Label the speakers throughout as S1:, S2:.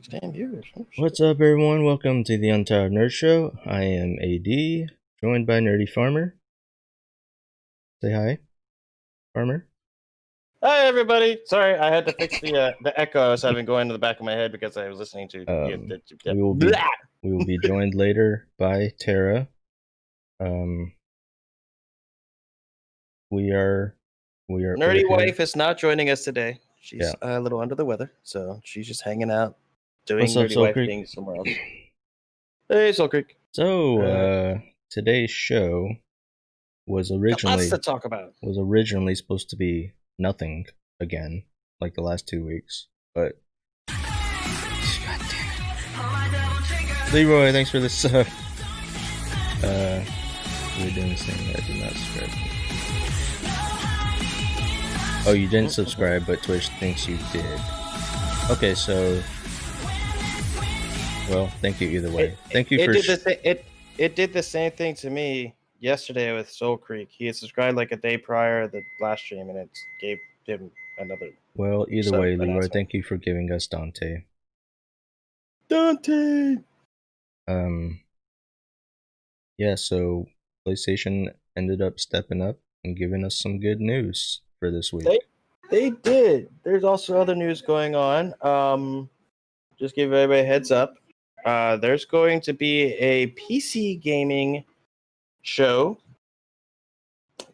S1: 16 viewers. Oh,
S2: What's up, everyone? Welcome to the Untitled Nerd Show. I am AD, joined by Nerdy Farmer. Say hi, Farmer.
S1: Hi, everybody. Sorry, I had to fix the echo I was having going to the back of my head because I was listening to
S2: We will be joined later by Tara. We are
S1: Nerdy
S2: we're
S1: wife is not joining us today. She's a little under the weather, so she's just hanging out, doing
S2: What's up,
S1: nerdy
S2: Soul
S1: wife
S2: Creek?
S1: things somewhere else. Hey, Soul Creek.
S2: So today's show was
S1: Lots to talk about.
S2: originally supposed to be nothing again, like the last 2 weeks, but God damn it. Leroy, thanks for this. We're doing this thing. I did not subscribe. Oh, you didn't subscribe, but Twitch thinks you did. Okay, so well, thank you either way. Thank you for.
S1: It did the same thing to me yesterday with Soul Creek. He had subscribed like a day prior the last stream, and it gave him another.
S2: Well, either way, Leroy, thank you for giving us Dante.
S1: Dante.
S2: Yeah. So PlayStation ended up stepping up and giving us some good news for this week.
S1: They did. There's also other news going on. Just give everybody a heads up. There's going to be a PC gaming show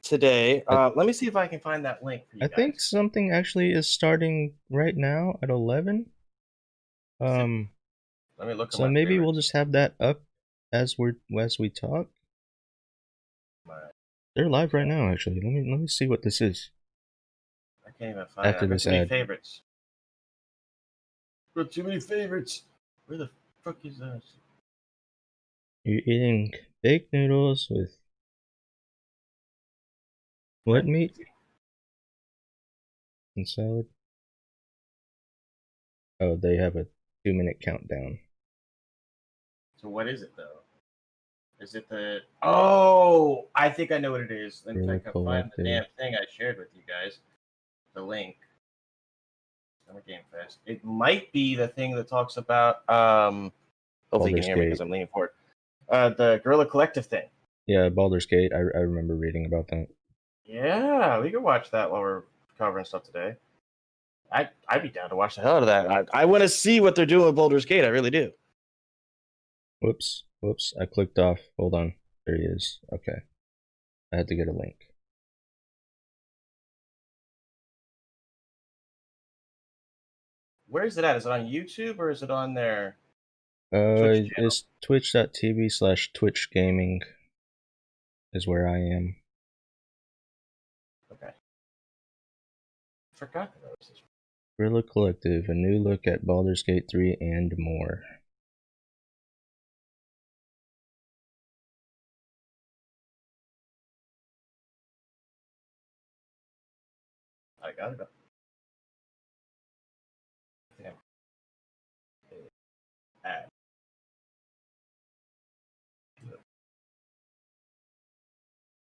S1: today. Let me see if I can find that link for you guys.
S2: I think something actually is starting right now at 11.
S1: Let me look.
S2: So maybe we'll just have that up as we talk. They're live right now, actually. Let me see what this is.
S1: I can't even find
S2: after this ad.
S1: Favorites. Got too many favorites. Where the fuck is that?
S2: You're eating baked noodles with what meat? And salad? Oh, they have a 2-minute countdown.
S1: So what is it, though? Is it the... Oh! I think I know what it is. Let me see if I can find the damn thing I shared with you guys. The link. Summer Game Fest. It might be the thing that talks about... hopefully you can hear me because I'm leaning forward. The Guerrilla Collective thing.
S2: Yeah, Baldur's Gate. I remember reading about that.
S1: Yeah, we can watch that while we're covering stuff today. I'd be down to watch the hell out of that. I want to see what they're doing with Baldur's Gate. I really do.
S2: Whoops. I clicked off. Hold on. There he is. Okay. I had to get a link.
S1: Where is it at? Is it on YouTube or is it on their
S2: it's twitch.tv/Twitch Gaming is where I am.
S1: Okay. I forgot that was this.
S2: Guerrilla Collective, a new look at Baldur's Gate 3 and more.
S1: I got it up. Ad.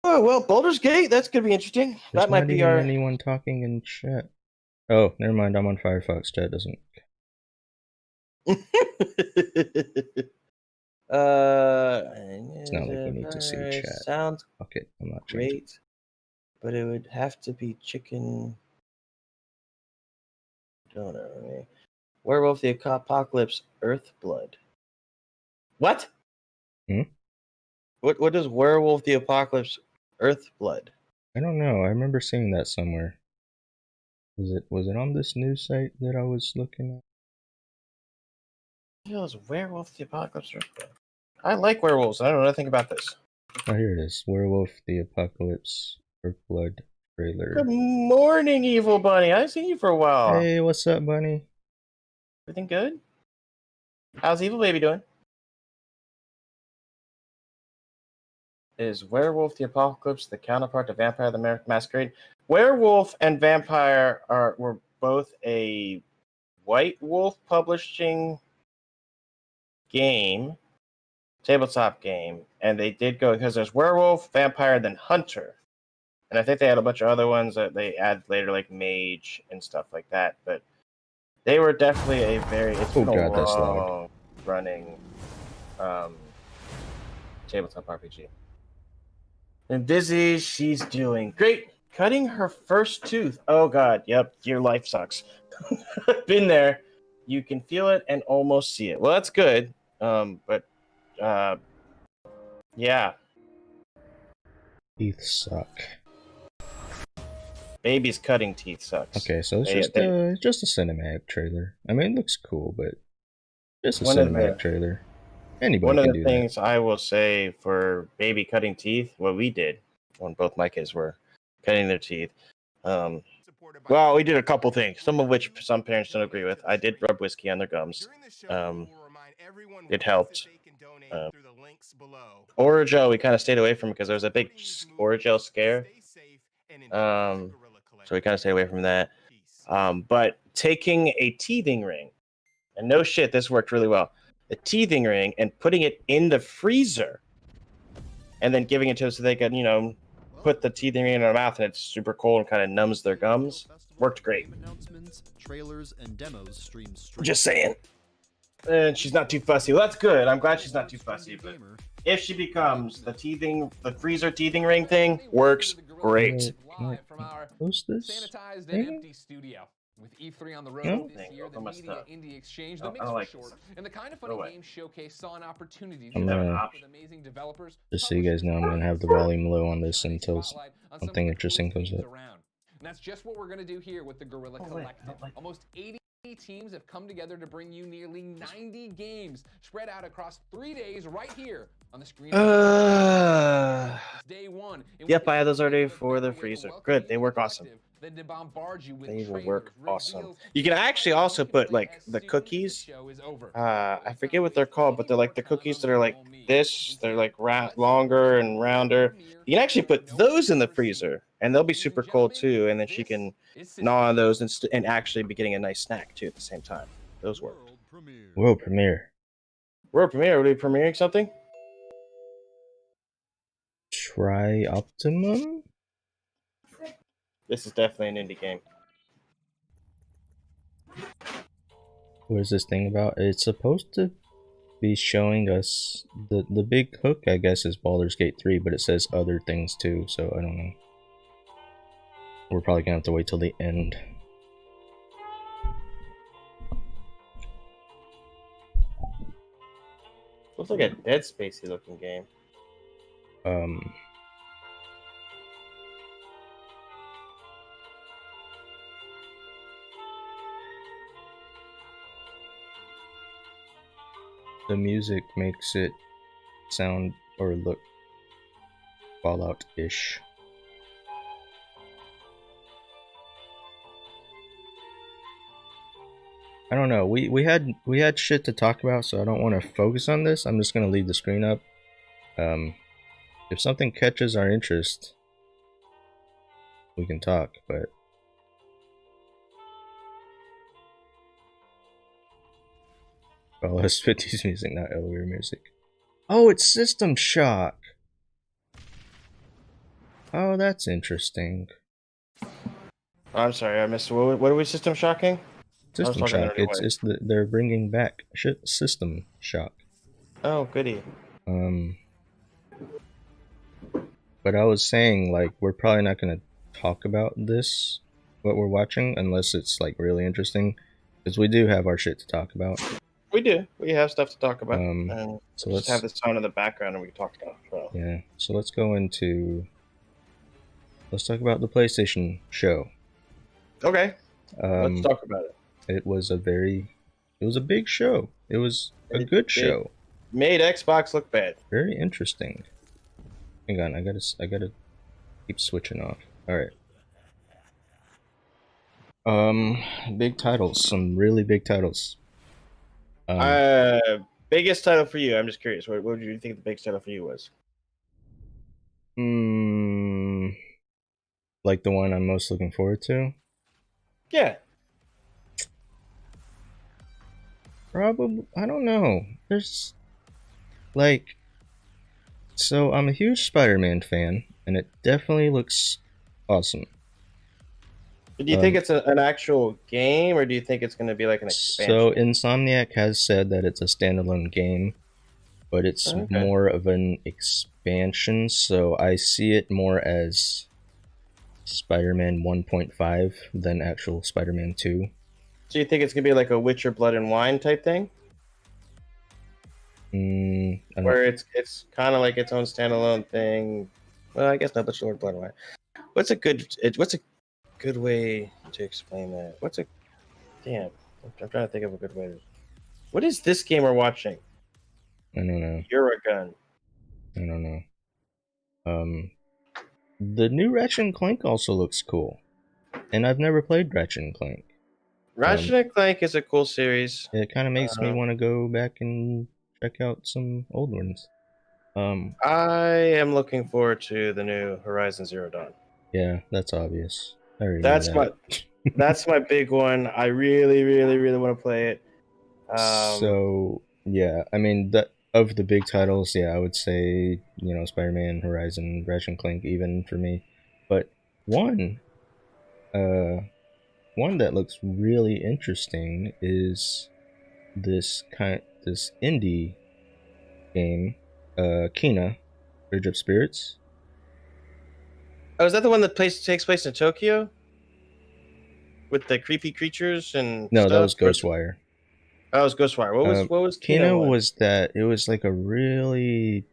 S1: Oh, well, Baldur's Gate, that's going to be interesting.
S2: There's
S1: that might be our...
S2: anyone talking in chat. Oh, never mind. I'm on Firefox. Chat doesn't... It's not like we need to see chat.
S1: Sounds
S2: okay, I'm not
S1: great,
S2: changing.
S1: But it would have to be chicken... Don't know. Werewolf the Apocalypse Earthblood. What? What does Werewolf the Apocalypse Earthblood?
S2: I don't know. I remember seeing that somewhere. Was it on this news site that I was looking at?
S1: What the hell is Werewolf the Apocalypse Earthblood? I like werewolves. I don't know nothing about this.
S2: Oh, here it is. Werewolf the Apocalypse Earthblood trailer.
S1: Good morning, Evil Bunny. I haven't seen you for a while.
S2: Hey, what's up, Bunny?
S1: Everything good? How's Evil Baby doing? Is Werewolf the Apocalypse the counterpart to Vampire the Masquerade? Werewolf and Vampire were both a White Wolf publishing game, tabletop game, and they did go because there's Werewolf, Vampire, and then Hunter. And I think they had a bunch of other ones that they add later, like Mage and stuff like that. But They were definitely a very. It's
S2: Oh
S1: been
S2: god,
S1: a
S2: that's loud.
S1: long running tabletop RPG. And Busy, she's doing great. Cutting her first tooth. Oh god, yep, your life sucks. Been there. You can feel it and almost see it. Well, that's good. But yeah,
S2: Teeth suck.
S1: baby's cutting teeth sucks.
S2: Okay, so it's just a cinematic trailer. I mean, it looks cool, but just a cinematic trailer. Anybody
S1: One of
S2: can
S1: the
S2: do
S1: things
S2: that.
S1: I will say for baby cutting teeth, what we did when both my kids were cutting their teeth. Well, we did a couple things, some of which some parents don't agree with. I did rub whiskey on their gums. It helped. Oragel, we kind of stayed away from because there was a big Oragel scare. So we kind of stayed away from that. But taking a teething ring, and no shit, this worked really well. The teething ring and putting it in the freezer, and then giving it to them so they could, put the teething ring in their mouth, and it's super cold and kind of numbs their gums. Worked great.
S3: Trailers and demos streamed straight.
S1: Just saying. And she's not too fussy. Well, that's good. I'm glad she's not too fussy. But if she becomes the freezer teething ring thing, works great.
S2: Can I post this?
S4: Sanitized and empty studio. With E3 on the road this year, the Media Indie Exchange, the mix was short, and the Kind of Funny Games Showcase saw an opportunity to work with amazing developers.
S2: Just so you guys know, I'm gonna have the volume low on this until something interesting comes up.
S4: And that's just what we're going to do here with the Guerrilla Collective. Almost 80 teams have come together to bring you nearly 90 games spread out across 3 days right here on the screen. Day one.
S1: Yep, I had those already for the freezer. Good, they work awesome. They will work awesome. You can actually also put like the cookies. I forget what they're called, but they're like the cookies that are like this. They're like longer and rounder. You can actually put those in the freezer, and they'll be super cold too. And then she can gnaw on those and actually be getting a nice snack too at the same time. Those work.
S2: World premiere.
S1: World premiere. Are we premiering something?
S2: Try Optimum.
S1: This is definitely an indie game.
S2: What is this thing about? It's supposed to be showing us the big hook, I guess, is Baldur's Gate 3, but it says other things too, so I don't know. We're probably gonna have to wait till the end.
S1: Looks like a Dead Spacey looking game.
S2: The music makes it sound or look Fallout-ish. I don't know. We had shit to talk about, so I don't want to focus on this. I'm just gonna leave the screen up. If something catches our interest, we can talk. But oh, it's 50s music, not elevator music. Oh, it's System Shock. Oh, that's interesting.
S1: I'm sorry, I missed. What are we System Shocking?
S2: System Shock. They're bringing back System Shock.
S1: Oh, goody.
S2: But I was saying, like, we're probably not gonna talk about this, what we're watching, unless it's like really interesting, because we do have our shit to talk about.
S1: We do. We have stuff to talk about.
S2: So
S1: let's have this on in the background and we can talk about it. So.
S2: Yeah. So let's go into. Let's talk about the PlayStation show.
S1: Okay. Let's talk about it.
S2: It was a big show. It was a good show.
S1: Made Xbox look bad.
S2: Very interesting. Hang on, I gotta keep switching off. Alright. Big titles, some really big titles.
S1: Biggest title for you, I'm just curious. What would you think the biggest title for you was?
S2: Like the one I'm most looking forward to?
S1: Yeah.
S2: Probably, I don't know. There's, like, so I'm a huge Spider-Man fan, and it definitely looks awesome.
S1: Do you think it's an actual game, or do you think it's going to be like an expansion?
S2: So Insomniac has said that it's a standalone game, but it's more of an expansion. So I see it more as Spider-Man 1.5 than actual Spider-Man 2.
S1: So you think it's going to be like a Witcher Blood and Wine type thing? Where it's kind of like its own standalone thing. Well, I guess not the Witcher Blood and Wine. What's a good way to explain that? Damn, I'm trying to think of a good way. What is this game we're watching?
S2: I don't know.
S1: Eurogun.
S2: I don't know. The new Ratchet and Clank also looks cool, and I've never played Ratchet and Clank.
S1: Ratchet and Clank is a cool series.
S2: It kind of makes me want to go back and check out some old ones.
S1: I am looking forward to the new Horizon Zero Dawn.
S2: Yeah, that's obvious.
S1: That's my big one. I really, really, really want to play it.
S2: So yeah, I mean of the big titles, yeah, I would say Spider-Man, Horizon, Ratchet and Clank, even for me. But one that looks really interesting is this indie game, Kena, Bridge of Spirits.
S1: Oh, is that the one that takes place in Tokyo? With the creepy creatures and
S2: no,
S1: stuff?
S2: that was Ghostwire.
S1: Oh, it was Ghostwire. What was
S2: Kena? Was that it was like a really?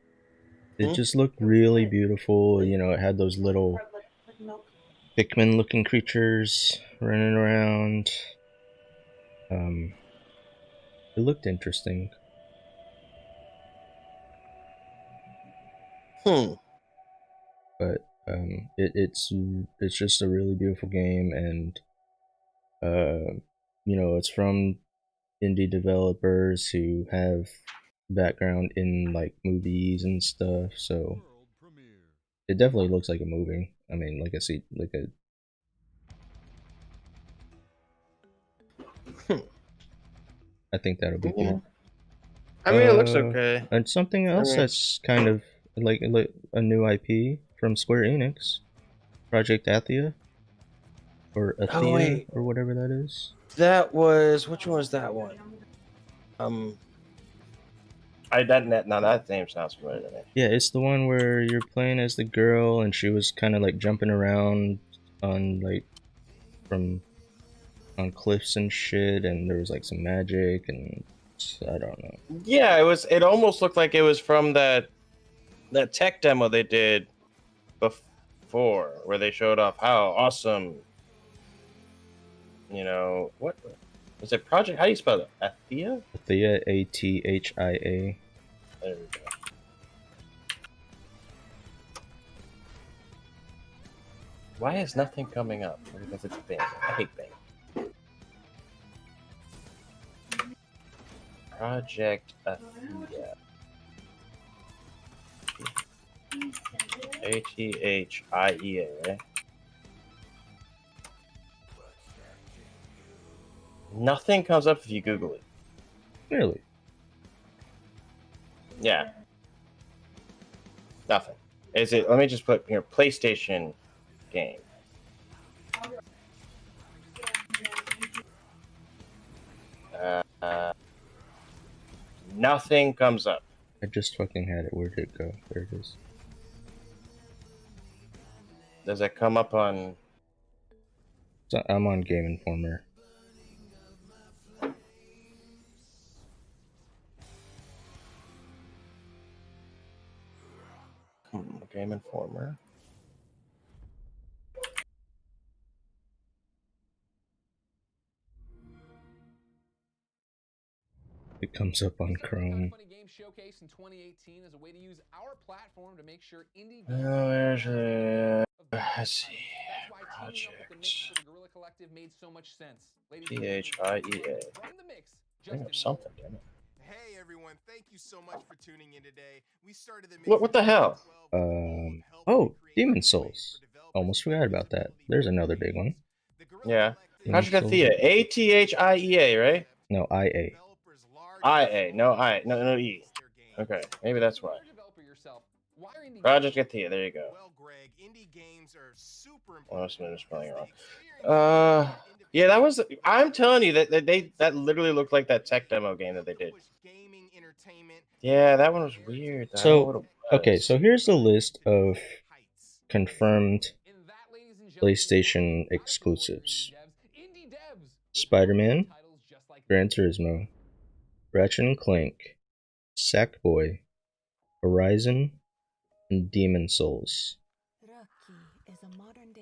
S2: It just looked really beautiful. It had those little Pikmin-looking creatures running around. It looked interesting. But it's just a really beautiful game, and it's from indie developers who have background in like movies and stuff, so it definitely looks like a movie. I mean, like I think that'll be good.
S1: I mean, it looks okay.
S2: And something else that's kind of like a new IP from Square Enix, Project Athia, or Athia, or whatever that is.
S1: Which one was that one? That name sounds familiar to me.
S2: Yeah, it's the one where you're playing as the girl, and she was kind of like jumping around on on cliffs and shit, and there was like some magic, and I don't know.
S1: Yeah, it almost looked like it was from that tech demo they did before, where they showed off how awesome. What is it? Project? How do you spell it? Athia?
S2: Athia, Athia.
S1: There we go. Why is nothing coming up? Because it's Bing. I hate Bing. Project Athia. Athia, right? Nothing comes up if you Google it.
S2: Really?
S1: Yeah. Nothing. Is it? Let me just put here. PlayStation game. Nothing comes up.
S2: I just fucking had it. Where did it go? There it is.
S1: Does it come up on?
S2: So I'm on Game Informer.
S1: Game Informer.
S2: It comes up on Chrome.
S4: Showcase in 2018 as a way to use our platform to make sure indie
S1: Let's see. Project.
S4: made so much sense.
S1: Thia. Bring up something, damn it.
S5: Hey everyone, thank you so much for tuning in today. We started the
S1: What the hell?
S2: Oh, Demon Souls. Almost forgot about that. There's another big one.
S1: Yeah. Project Athia. Athia, right?
S2: No, IA.
S1: IA. No E. Okay, maybe that's why. Project Athia. There you go.
S5: Well, Greg, indie games are super
S1: Oh, I'm just spelling it wrong. Yeah, that was. I'm telling you that literally looked like that tech demo game that they did. Yeah, that one was weird. I don't know what
S2: So,
S1: it was.
S2: okay, so here's a list of confirmed PlayStation exclusives: Spider-Man, Gran Turismo, Ratchet and Clank, Sackboy, Horizon, and Demon Souls.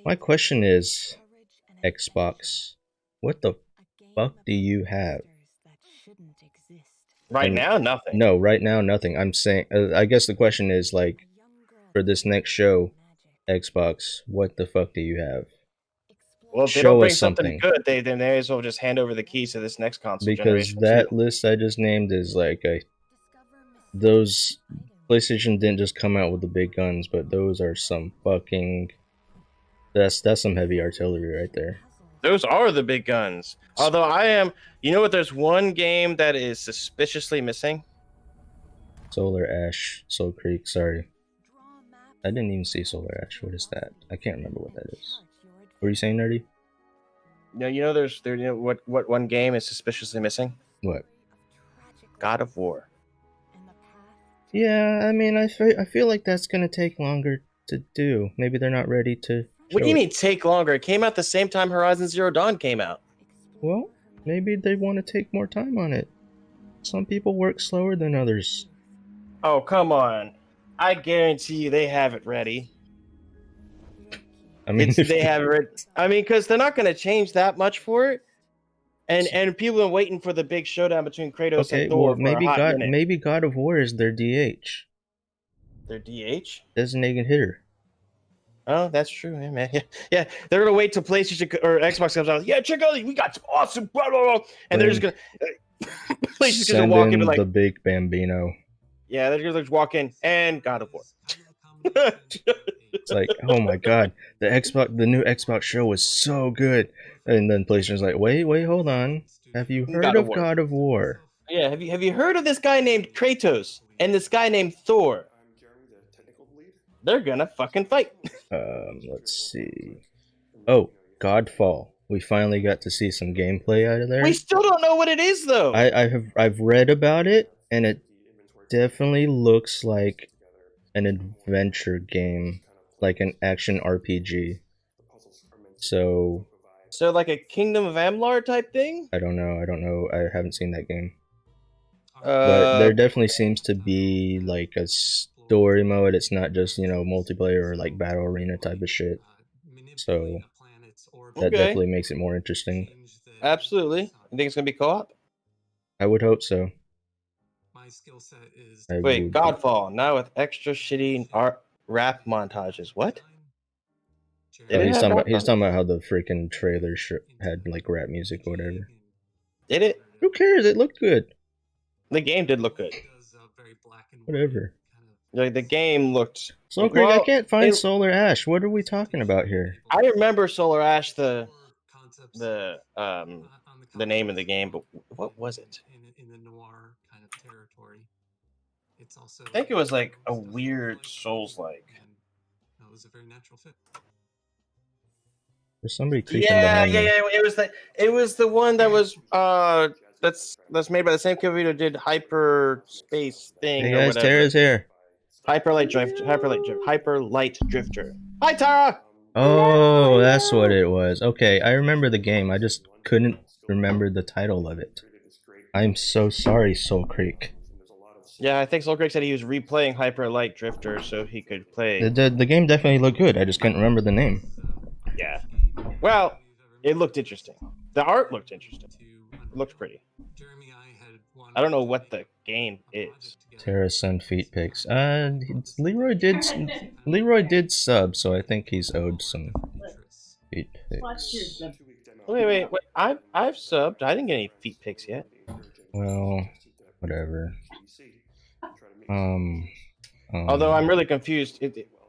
S2: My question is, Xbox, what the fuck do you have?
S1: Right
S2: And
S1: now, nothing.
S2: No, right now, nothing. I'm saying, I guess the question is, like, for this next show, Xbox, what the fuck do you have?
S1: Well, if they
S2: Show
S1: don't bring
S2: us
S1: something
S2: something.
S1: good, they may as well just hand over the keys to this next console
S2: Because
S1: generation
S2: that
S1: too.
S2: list I just named is like those PlayStation didn't just come out with the big guns, but those are some fucking that's some heavy artillery right there.
S1: Those are the big guns. Although you know what? There's one game that is suspiciously missing.
S2: Solar Ash, Soul Creek. Sorry, I didn't even see Solar Ash. What is that? I can't remember what that is. What are you saying, Nerdy?
S1: No, what one game is suspiciously missing?
S2: What?
S1: God of War.
S2: Yeah, I mean, I feel like that's gonna take longer to do. Maybe they're not ready to.
S1: What do you
S2: show it.
S1: mean take longer? It came out the same time Horizon Zero Dawn came out.
S2: Well, maybe they want to take more time on it. Some people work slower than others.
S1: Oh, come on. I guarantee you they have it ready.
S2: I mean,
S1: They have it ready. I mean, because they're not going to change that much for it. And people are waiting for the big showdown between Kratos
S2: okay,
S1: and Thor
S2: well,
S1: for a hot minute.
S2: maybe God of War is their DH.
S1: Their DH?
S2: Designated hitter.
S1: Oh, that's true, yeah, man. Yeah, they're gonna wait till PlayStation or Xbox comes out. Yeah, check out, we got some awesome, blah blah blah, and they're just gonna PlayStation's gonna walk in and like
S2: the big Bambino.
S1: Yeah, they're gonna just walk in and God of War.
S2: It's like, oh my god, the new Xbox show was so good, and then PlayStation's like, wait, hold on, have you heard of God of War?
S1: Yeah, have you heard of this guy named Kratos and this guy named Thor? They're gonna fucking fight.
S2: Let's see. Oh, Godfall. We finally got to see some gameplay out of there.
S1: We still don't know what it is though.
S2: I've read about it, and it definitely looks like an adventure game, like an action RPG. So
S1: like a Kingdom of Amalur type thing?
S2: I don't know. I haven't seen that game. But there definitely seems to be like a story mode. It's not just, multiplayer or like battle arena type of shit. So that definitely makes it more interesting.
S1: Absolutely. You think it's gonna be co-op?
S2: I would hope so.
S1: Wait, Godfall, now with extra shitty art rap montages. What?
S2: Oh, he's talking about how the freaking trailer had like rap music or whatever.
S1: Did it?
S2: Who cares? It looked good.
S1: The game did look good.
S2: Whatever.
S1: The game looked.
S2: So Craig, I can't find Solar Ash. What are we talking about here?
S1: I remember Solar Ash, the name of the game, but what was it?
S6: In the noir kind of territory. It's also.
S1: I think it was like a weird Souls-like.
S6: It was a very natural fit.
S2: There's somebody creeping behind me.
S1: It was the one that was that's made by the same company that did Hyperspace thing.
S2: Hey
S1: or
S2: guys,
S1: whatever.
S2: Tara's here.
S1: Hyperlight Drifter. Hi, Tara.
S2: Oh, that's what it was. Okay, I remember the game. I just couldn't remember the title of it. I'm so sorry, Soul Creek.
S1: Yeah, I think Soul Creek said he was replaying Hyperlight Drifter so he could play.
S2: The game definitely looked good. I just couldn't remember the name.
S1: Yeah. Well, it looked interesting. The art looked interesting. It looked pretty. I don't know what the game is.
S2: Tara sent feet pics. Leroy did sub, so I think he's owed some feet pics.
S1: Wait. I've subbed. I didn't get any feet pics yet.
S2: Well, whatever.
S1: Although I'm really confused.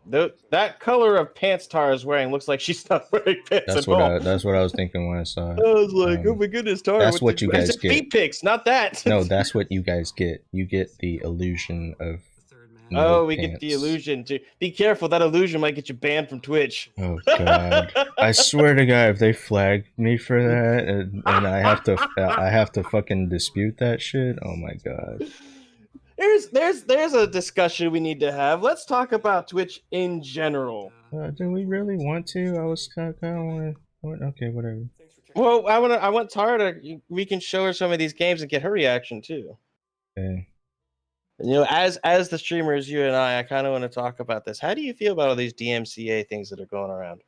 S1: That color of pants Tara is wearing looks like she's not wearing pants at all.
S2: That's what I was thinking when I saw it.
S1: I was like, oh my goodness, Tara.
S2: That's what you guys get.
S1: Feet pics, not that.
S2: No, that's what you guys get. You get the illusion of No
S7: Oh, we get the
S2: pants.
S7: illusion too. Be careful, that illusion might get you banned from Twitch.
S2: Oh god! I swear to God, if they flag me for that, and I have to fucking dispute that shit. Oh my god!
S7: There's a discussion we need to have. Let's talk about Twitch in general.
S2: Do we really want to? I was kind of want. Okay, whatever.
S7: Well, I want Tara to. We can show her some of these games and get her reaction too.
S2: Okay.
S7: You know, as the streamers, you and I kind of want to talk about this. How do you feel about all these DMCA things that are going around?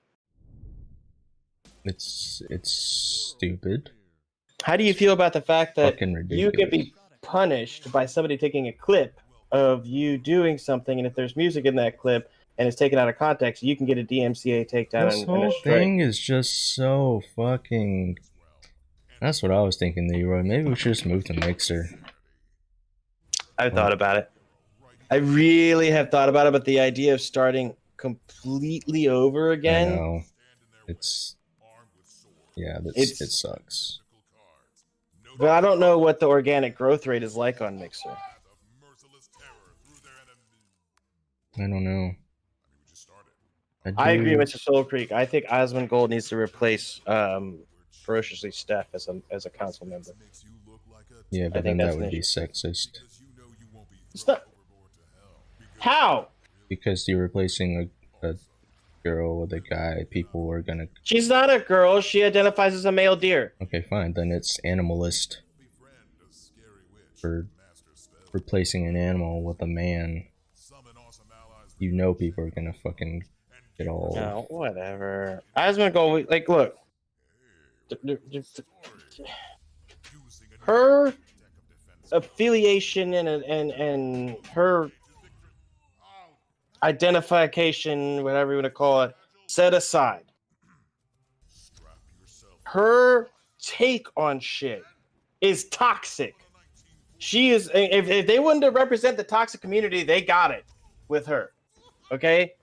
S2: It's stupid.
S7: How do you feel about the fact that
S2: Fucking
S7: you can be
S2: ridiculous.
S7: punished by somebody taking a clip of you doing something, and if there's music in that clip and it's taken out of context, you can get a DMCA takedown
S2: This
S7: and
S2: whole
S7: a strike.
S2: thing is just so fucking. That's what I was thinking, Leroy. Maybe we should just move to Mixer.
S7: I've thought about it. I really have thought about it, but the idea of starting completely over
S2: I
S7: again.
S2: know. It's it sucks.
S7: But I don't know what the organic growth rate is like on Mixer.
S2: I don't know.
S7: I agree with Mr. Soul Creek. I think Osmond Gold needs to replace Ferociously Steph as a council member.
S2: Yeah, but then that would be sexist.
S7: It's not. How?
S2: Because you're replacing a girl with a guy, people are gonna.
S7: She's not a girl. She identifies as a male deer.
S2: Okay, fine. Then it's animalist for replacing an animal with a man. You know, people are gonna fucking get all.
S7: No, whatever. Osmond Gold, like, look. Her affiliation and her identification, whatever you want to call it, set aside. Her take on shit is toxic. She is. If they wanted to represent the toxic community, they got it with her. Okay.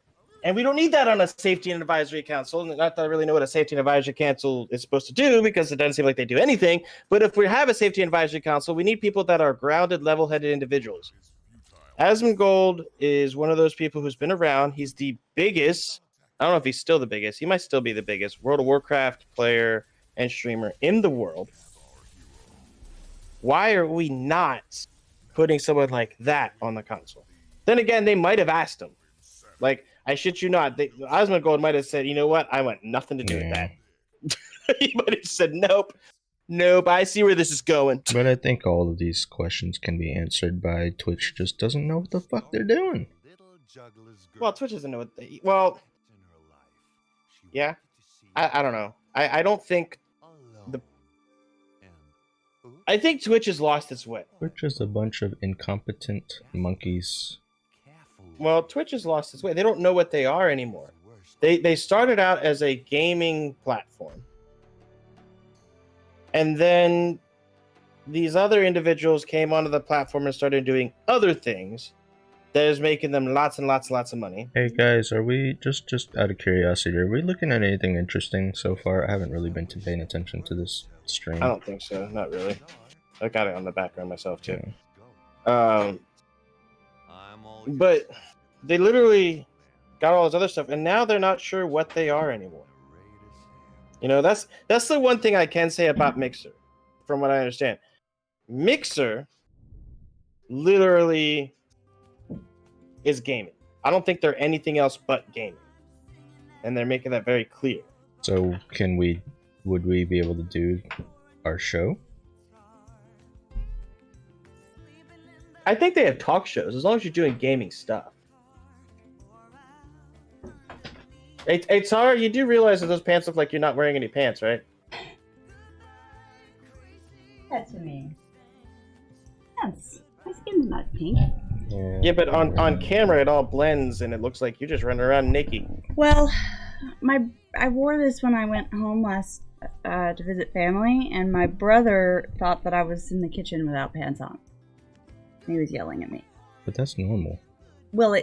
S7: And we don't need that on a safety and advisory council. Not that I really know what a safety and advisory council is supposed to do, because it doesn't seem like they do anything. But if we have a safety and advisory council, we need people that are grounded, level-headed individuals. Asmund Gold is one of those people who's been around. He's the biggest. I don't know if he's still the biggest. He might still be the biggest World of Warcraft player and streamer in the world. Why are we not putting someone like that on the console? Then again, they might have asked him. Like, I shit you not, Osmond Gold might have said, you know what? I want nothing to do with that. He might have said, nope, I see where this is going.
S2: But I think all of these questions can be answered by Twitch just doesn't know what the fuck they're doing.
S7: Well, Twitch doesn't know what they... Well, yeah. I don't know. I don't think... I think Twitch has lost its way.
S2: Twitch is a bunch of incompetent monkeys.
S7: Well, Twitch has lost its way. They don't know what they are anymore. They started out as a gaming platform. And then these other individuals came onto the platform and started doing other things that is making them lots and lots and lots of money.
S2: Hey guys, are we, just out of curiosity, are we looking at anything interesting so far? I haven't really been paying attention to this stream.
S7: I don't think so. Not really. I got it on the background myself too.
S2: Yeah.
S7: But they literally got all this other stuff, and now they're not sure what they are anymore. You know, that's the one thing I can say about Mixer, from what I understand. Mixer literally is gaming. I don't think they're anything else but gaming. And they're making that very clear.
S2: So would we be able to do our show?
S7: I think they have talk shows, as long as you're doing gaming stuff. Hey, Tara, you do realize that those pants look like you're not wearing any pants, right?
S8: That's me. Yes, my skin's not pink.
S7: Yeah, but on camera it all blends and it looks like you're just running around naked.
S8: Well, I wore this when I went home last to visit family, and my brother thought that I was in the kitchen without pants on. He was yelling at me.
S2: But that's normal.
S8: Well,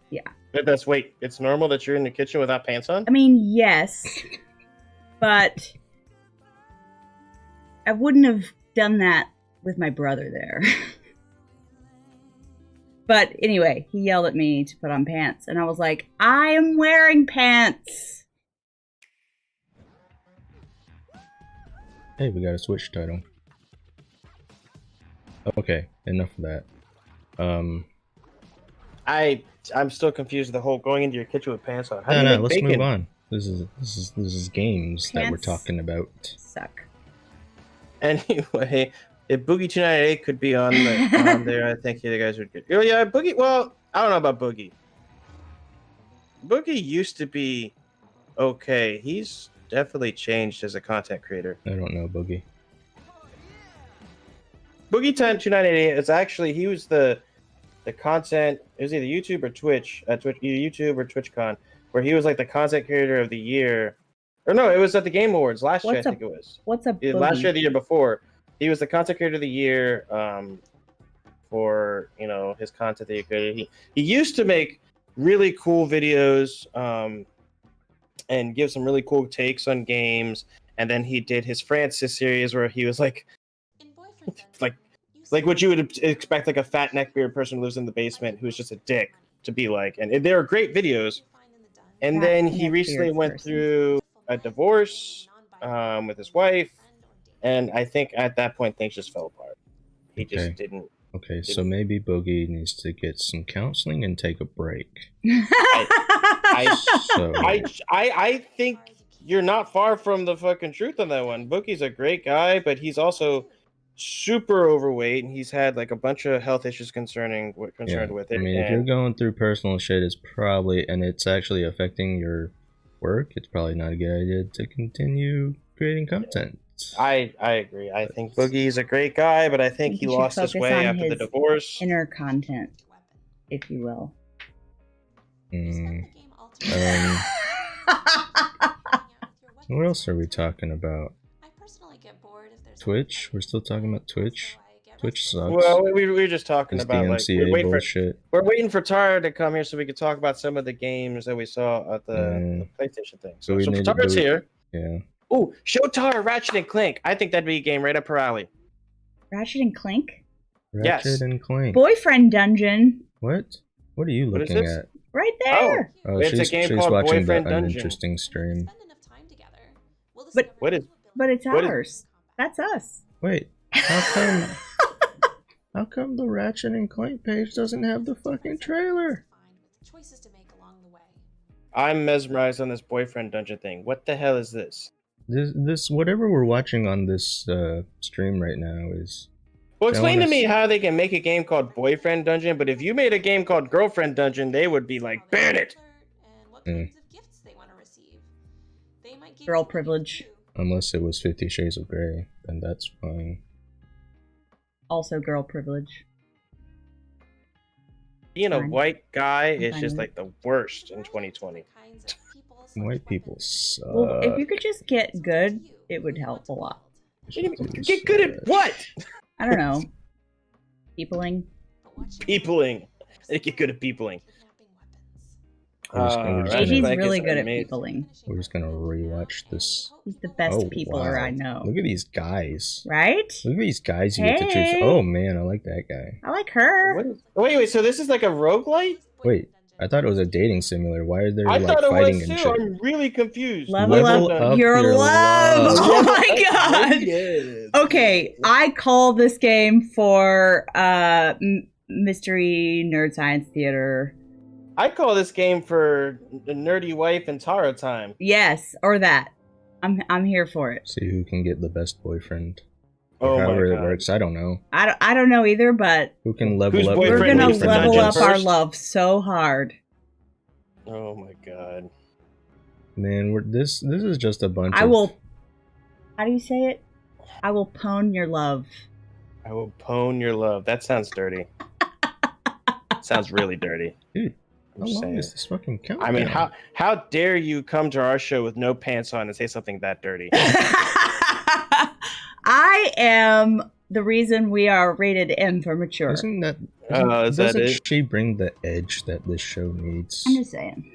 S8: yeah.
S7: Wait, it's normal that you're in the kitchen without pants on?
S8: I mean, yes, but I wouldn't have done that with my brother there. But anyway, he yelled at me to put on pants, and I was like, I am wearing pants.
S2: Hey, we got a Switch title. Okay, enough of that.
S7: I'm still confused with the whole going into your kitchen with pants on. How do you make
S2: let's
S7: bacon?
S2: move on. This is games that we're
S8: Pants
S2: talking about.
S8: Suck.
S7: Anyway, if Boogie 298 could be on there, I think you guys would get. Oh yeah, Boogie. Well, I don't know about Boogie. Boogie used to be okay. He's definitely changed as a content creator.
S2: I don't know Boogie.
S7: Boogie 298 is actually he was the content. It was either YouTube or Twitch. Either YouTube or TwitchCon, where he was like the content creator of the year. Or no, it was at the Game Awards last year. I think it was.
S8: What's a Boogie?
S7: Last year, the year before, he was the content creator of the year for his content that he created. He used to make really cool videos and give some really cool takes on games, and then he did his Francis series where he was like what you would expect, like a fat neckbeard person who lives in the basement who's just a dick to be like, and they were great videos. And then he recently went through a divorce with his wife, and I think at that point things just fell apart. He just didn't.
S2: Okay, so maybe Boogie needs to get some counseling and take a break.
S7: I think you're not far from the fucking truth on that one. Boogie's a great guy, but he's also super overweight, and he's had like a bunch of health issues concerned with it.
S2: I mean, if you're going through personal shit, and it's actually affecting your work, it's probably not a good idea to continue creating content.
S7: I agree. I think Boogie's a great guy, but I think he lost his way after the divorce.
S8: Inner content, if you will.
S2: What else are we talking about? Twitch? We're still talking about Twitch? Twitch sucks.
S7: Well, we were just talking about
S2: DMCA bullshit.
S7: We're waiting for Tara to come here so we can talk about some of the games that we saw at the PlayStation thing. So Tara's here.
S2: Yeah.
S7: Oh, show Tara Ratchet and Clank. I think that'd be a game right up her alley.
S8: Ratchet and Clank?
S2: Ratchet and Clank.
S8: Boyfriend Dungeon.
S2: What? What are you looking at?
S8: Right there.
S2: Oh,
S7: it's a game called
S2: watching
S7: Boyfriend
S2: an
S7: Dungeon.
S2: interesting stream.
S8: But
S7: But
S8: it's ours. That's us.
S2: Wait, how come the Ratchet and Clank page doesn't have the fucking trailer?
S7: I'm mesmerized on this Boyfriend Dungeon thing. What the hell is this?
S2: This whatever we're watching on this stream right now is.
S7: Well, explain to me how they can make a game called Boyfriend Dungeon, but if you made a game called Girlfriend Dungeon, they would be like, ban it!
S8: Girl privilege.
S2: Unless it was 50 Shades of Grey, then that's fine.
S8: Also girl privilege.
S7: Being a white guy is just like the worst in 2020.
S2: White people suck.
S8: Well, if you could just get good, it would help a lot.
S7: Get good at what?
S8: I don't know. Peopling.
S7: Peopling. They get good at peopling.
S8: He's really good at peopling.
S2: We're just gonna rewatch this.
S8: He's the best peopler I know.
S2: Look at these guys.
S8: Right?
S2: Look at these guys you get to choose. Oh man, I like that guy.
S8: I like her.
S7: Wait, so this is like a roguelite?
S2: Wait, I thought it was a dating simulator. Why are there
S7: I
S2: like
S7: thought it
S2: fighting
S7: was
S2: and
S7: too.
S2: shit?
S7: I'm really confused.
S8: Level up your love. Oh my god.
S7: Yes.
S8: Okay, I call this game for Mystery Nerd Science Theater.
S7: I call this game for the nerdy wife and Tara time.
S8: Yes, or that. I'm here for it.
S2: See who can get the best boyfriend.
S7: Oh
S2: however
S7: my
S2: it
S7: God.
S2: works, I don't know.
S8: I don't know either, but
S2: Who can level up?
S8: we're gonna
S7: Boyfriend
S8: level up our
S7: first?
S8: love so hard.
S7: Oh my god.
S2: Man, this is just a bunch.
S8: I will. How do you say it? I will pwn your love.
S7: I will pwn your love. That sounds dirty. Sounds really dirty.
S2: Dude,
S7: I'm
S2: how
S7: just
S2: long
S7: saying.
S2: is this fucking countdown?
S7: I mean, how dare you come to our show with no pants on and say something that dirty?
S8: I am the reason we are rated M for mature.
S2: Isn't that?
S7: Is that
S2: doesn't
S7: it?
S2: she bring the edge that this show needs?
S8: I'm just saying.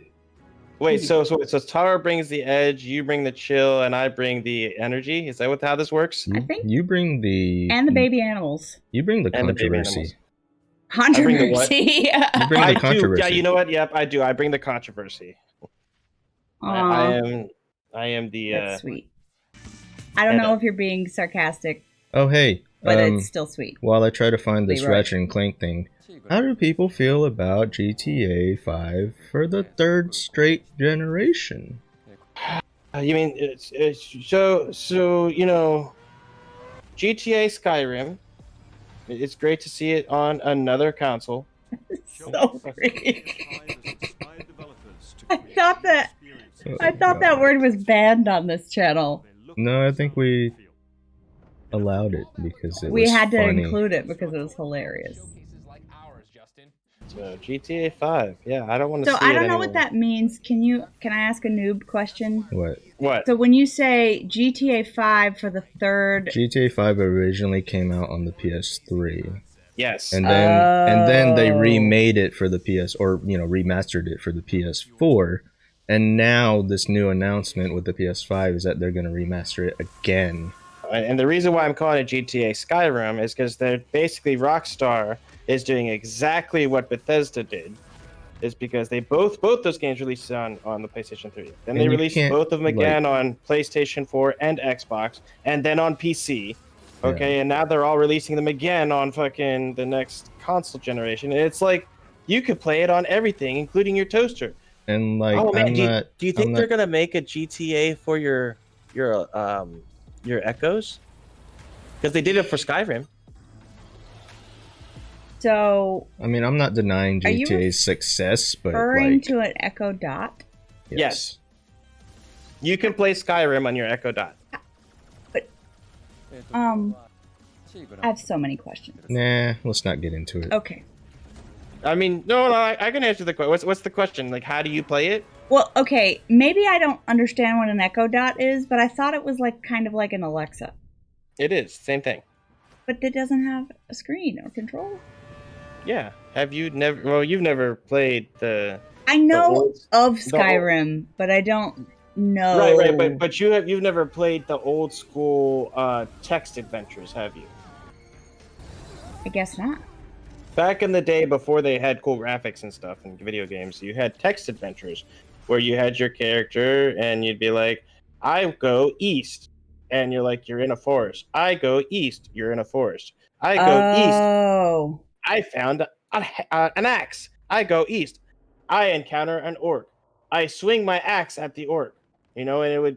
S7: Wait, so Tara brings the edge, you bring the chill, and I bring the energy. Is that how this works?
S8: I think.
S2: You bring the
S8: And the baby animals.
S2: You bring the
S7: And the baby
S2: controversy.
S7: animals. bring the what?
S8: Controversy.
S2: You bring
S7: I
S2: the controversy.
S7: do. Yeah, you know what? Yep, I do. I bring the controversy. I am the.
S8: That's sweet. I don't know if you're being sarcastic,
S2: Oh, hey.
S8: but it's still sweet.
S2: While I try to find this
S8: Leroy.
S2: Ratchet and Clank thing, how do people feel about GTA 5 for the third straight generation?
S7: You mean it's so you know, GTA Skyrim. It's great to see it on another console.
S8: So great. I thought that word was banned on this channel.
S2: No, I think we allowed it because
S8: We had to
S2: funny.
S8: include it because it was hilarious.
S7: So GTA 5. Yeah, I don't want to
S8: So
S7: see it
S8: I don't know
S7: anymore.
S8: what that means. Can I ask a noob question?
S2: What?
S8: So when you say GTA 5 for the third,
S2: GTA 5 originally came out on the PS3.
S7: Yes.
S2: And then they remade it for the PS, or remastered it for the PS4. And now this new announcement with the PS5 is that they're going to remaster it again.
S7: And the reason why I'm calling it GTA Skyrim is because they're basically Rockstar is doing exactly what Bethesda did. Is because they both those games released on the PlayStation 3. Then they released both of them again on PlayStation 4 and Xbox, and then on PC. Okay, and now they're all releasing them again on fucking the next console generation. And it's like you could play it on everything, including your toaster.
S2: And like,
S7: oh man, do you think
S2: I'm
S7: they're gonna make a GTA for your Echoes? Because they did it for Skyrim.
S8: so
S2: I mean, I'm not denying GTA's success, but
S8: referring
S2: like,
S8: to an Echo Dot?
S7: Yes. You can play Skyrim on your Echo Dot.
S8: But I have so many questions.
S2: Nah, let's not get into it.
S8: Okay.
S7: I mean, no, I can answer the question. What's the question? Like, how do you play it?
S8: Well, okay, maybe I don't understand what an Echo Dot is, but I thought it was like kind of like an Alexa.
S7: It is same thing.
S8: But it doesn't have a screen or control.
S7: Yeah. Have you never? Well, you've never played the.
S8: I know of Skyrim, but I don't know.
S7: Right. But you've never played the old school text adventures, have you?
S8: I guess not.
S7: Back in the day, before they had cool graphics and stuff in video games, you had text adventures where you had your character and you'd be like, I go east. And you're like, you're in a forest. I go east. You're in a forest. I go east. I found an axe. I go east. I encounter an orc. I swing my axe at the orc. And it would,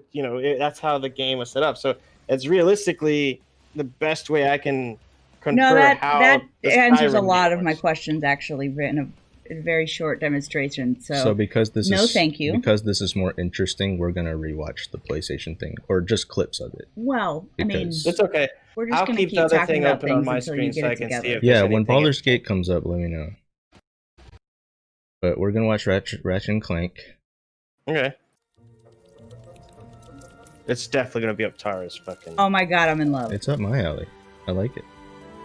S7: that's how the game was set up. So it's realistically the best way I can confer
S8: that answers a lot of my questions, actually, in a very short demonstration. So
S2: because this is
S8: thank you.
S2: Because this is more interesting, we're gonna rewatch the PlayStation thing or just clips of it.
S8: Well, I mean,
S7: it's okay.
S8: We're just
S7: I'll
S8: gonna
S7: keep the other thing open on my
S8: screen
S7: screen so I can see if
S2: yeah, when Baldur's Gate comes up, let me know. But we're gonna watch Ratchet and Clank.
S7: Okay. It's definitely gonna be up Tara's fucking.
S8: Oh my god, I'm in love.
S2: It's up my alley. I like it.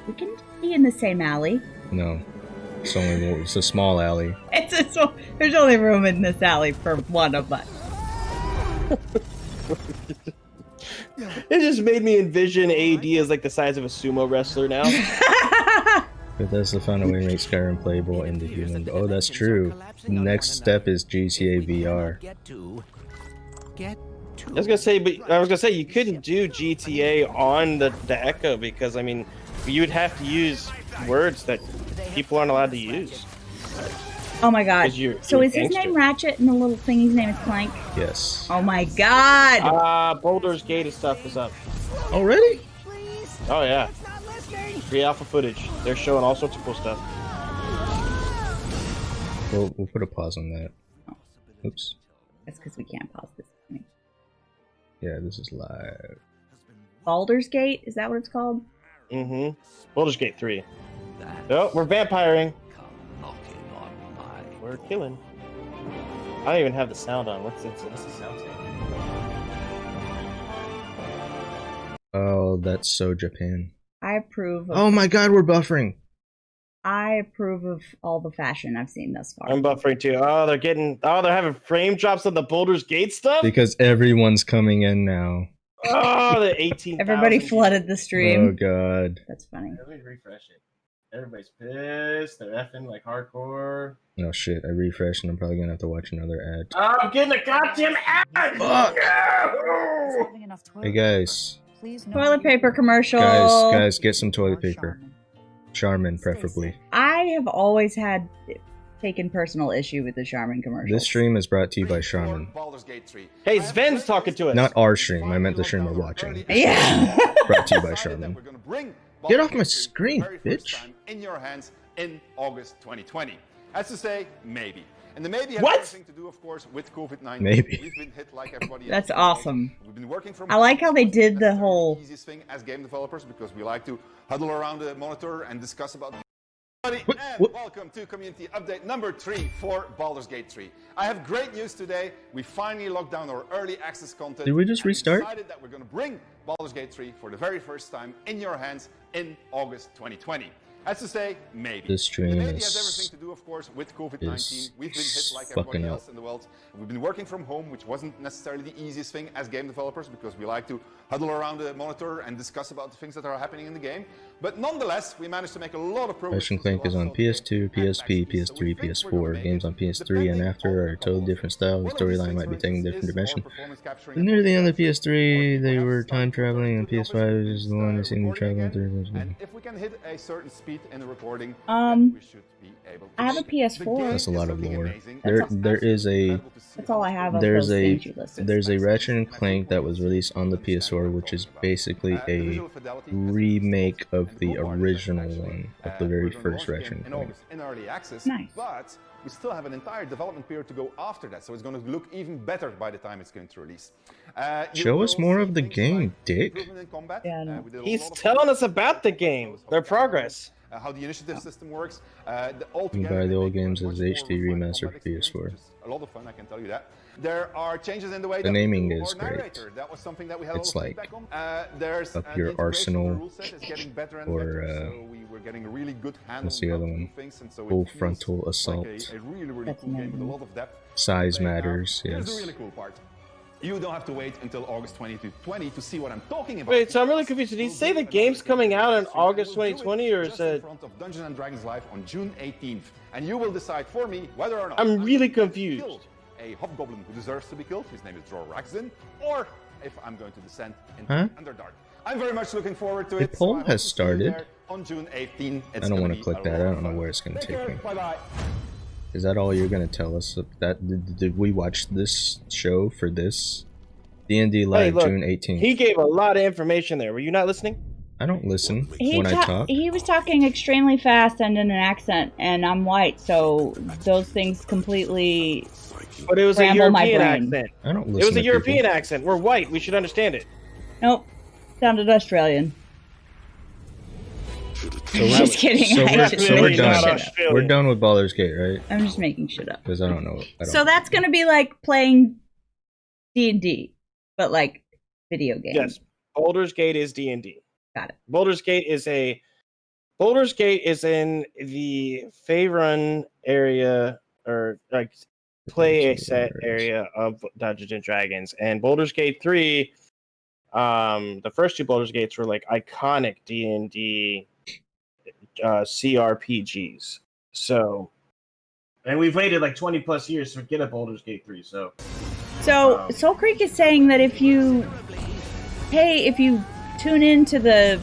S8: We can be in the same alley.
S2: No, it's a small alley.
S8: There's only room in this alley for one of us.
S7: It just made me envision AD as like the size of a sumo wrestler now.
S2: Bethesda found a way to make Skyrim playable in the human. Oh, that's true. Next step is GTA VR.
S7: I was gonna say you couldn't do GTA on the Echo because I mean you'd have to use words that people aren't allowed to use.
S8: Oh my god. So is his
S7: gangster.
S8: name Ratchet and the little thingy's name is Clank?
S2: Yes.
S8: Oh my god!
S7: Baldur's Gate stuff is up.
S2: Already?
S7: Oh yeah. Free alpha footage. They're showing all sorts of cool stuff.
S2: We'll put a pause on that. Oops.
S8: That's because we can't pause this.
S2: Yeah, this is live.
S8: Baldur's Gate? Is that what it's called?
S7: Mm-hmm. Baldur's Gate 3. Oh, we're vampiring. We're killing. I don't even have the sound on. What's the sound take?
S2: Oh, that's so Japan.
S8: I approve of...
S2: Oh my god, we're buffering.
S8: I approve of all the fashion I've seen thus far.
S7: I'm buffering too. They're having frame drops on the Baldur's Gate stuff?
S2: Because everyone's coming in now.
S7: Oh, the 18,000.
S8: Everybody flooded the stream.
S2: Oh god.
S8: That's funny.
S1: Let me refresh it. Everybody's pissed. They're effing like hardcore.
S2: Oh shit! I refreshed and I'm probably gonna have to watch another ad.
S1: I'm getting a goddamn ad.
S2: Fuck!
S1: No!
S2: Hey guys,
S8: Toilet paper commercial.
S2: guys, get some toilet paper. Charmin, preferably.
S8: I have always taken personal issue with the Charmin commercials.
S2: This stream is brought to you by Charmin.
S7: Hey, Sven's talking to us.
S2: Not our stream. I meant the stream we're watching.
S8: Yeah.
S2: Brought to you by Charmin. Get off my screen, bitch.
S9: In your hands in August 2020. As to say, maybe. And the maybe has
S7: What?
S9: everything to do, of course, with COVID-19.
S2: Maybe.
S9: We've been hit like everybody else.
S8: That's awesome.
S9: We've been working from
S8: I like how they did the
S9: That's
S8: whole.
S9: the easiest thing as game developers because we like to huddle around the monitor and discuss about. And welcome to community update number 3 for Baldur's Gate 3. I have great news today. We finally locked down our early access content.
S2: Did we just
S9: and
S2: restart?
S9: Decided that we're going to bring Baldur's Gate 3 for the very first time in your hands in August 2020. As to say, maybe.
S2: This stream
S9: the maybe
S2: is-
S9: has everything to do, of course, with COVID-19.
S2: is
S9: We've been hit like
S2: fucking
S9: everybody
S2: up.
S9: else in the world. We've been working from home, which wasn't necessarily the easiest thing as game developers because we like to huddle around the monitor and discuss about the things that are happening in the game. But nonetheless, we managed to make a lot of progress.
S2: Ratchet & Clank is on PS2, PSP, PS3, PS4. Games on PS3 and after are totally different style. The storyline might be taking a different dimension. But near the end of PS3, they were time traveling, and PS5 is the one that seemed to be traveling through.
S9: And if we can hit a certain speed in the recording, we should be able to
S8: I have a
S9: make it. The
S8: PS4.
S9: game
S2: That's a lot of
S9: looking
S2: lore.
S9: amazing.
S2: There is a
S8: That's all I have of
S2: there's
S8: those
S2: a
S8: things you listed.
S2: there's a Ratchet & Clank that was released on the PS4, which is basically a remake of the original one, of the very first Ratchet &
S9: in
S2: Clank.
S9: August in early access,
S8: Nice.
S9: but we still have an entire development period to go after that, so it's going to look even better by the time it's going to release. You
S2: Show
S9: will
S2: us more
S9: see
S2: of the
S9: things
S2: game,
S9: like
S2: dick.
S9: improvement in combat.
S8: Yeah, I know.
S9: We did a
S7: He's
S9: lot of
S7: telling
S9: focus
S7: us about the game, their progress.
S9: how the initiative system works.
S2: You can buy the old games as HD remaster for PS4.
S9: A lot of fun, I can tell you that. There are changes in the way
S2: The
S9: that
S2: naming
S9: we do
S2: is
S9: our
S2: great.
S9: narrator. That was something that we had
S2: It's
S9: a lot of
S2: like
S9: feedback on. There's
S2: Up
S9: the
S2: Your
S9: integration of the
S2: Arsenal
S9: rule set is getting better and
S2: or,
S9: better, so we were getting a really good handle
S2: what's the
S9: on
S2: other
S9: how to do
S2: one?
S9: things, and so it
S2: Full
S9: feels
S2: Frontal Assault.
S9: like a really, really
S8: That's
S9: cool game with a
S8: amazing.
S9: lot of depth.
S2: Size
S9: Playing now.
S2: matters,
S9: Here's the
S2: yes.
S9: really cool part. You don't have to wait until August 2020 to see what I'm talking about.
S7: Wait, so I'm really confused. Did he say the game's coming out in August 2020, or is
S9: just in
S7: it?
S9: front of Dungeons and Dragons Live on June 18th, and you will decide for me whether or not
S7: I'm really
S9: going to
S7: confused.
S9: kill a hobgoblin who deserves to be killed. His name is Dror Raxden, or if I'm going to descend into
S2: Huh?
S9: Underdark. I'm very much looking forward to
S2: The
S9: it.
S2: poll
S9: I hope
S2: has
S9: to see you
S2: started.
S9: there on June 18th.
S2: I don't want to click that. I don't know where it's going to take me.
S9: Bye bye.
S2: Is that all you're going to tell us? That did we watch this show for this? D&D Live,
S7: look,
S2: June 18th.
S7: He gave a lot of information there. Were you not listening?
S2: I don't listen when I talk.
S8: He was talking extremely fast and in an accent, and I'm white, so those things completely.
S7: But it was a
S8: Ramble my
S7: European
S8: brain.
S7: accent.
S2: I don't listen
S7: It was a
S2: to
S7: European
S2: people.
S7: accent. We're white. We should understand it.
S8: Nope, sounded Australian.
S2: So we're,
S8: Just kidding.
S2: So
S8: I
S2: we're,
S8: just
S2: so we're
S8: made
S2: done.
S8: shit up.
S2: We're done with Baldur's Gate, right?
S8: I'm just making shit up.
S2: Because I don't know.
S8: So that's gonna be like playing D&D, but like video game.
S7: Yes. Baldur's Gate is D&D.
S8: Got it.
S7: Baldur's Gate is in the Faerun area, or like play a set area of Dungeons and Dragons. And Baldur's Gate 3, the first two Baldur's Gates were like iconic D&D CRPGs. So
S1: And we've waited like 20 plus years to get a Baldur's Gate 3, so.
S8: So Soul Creek is saying that if you tune into the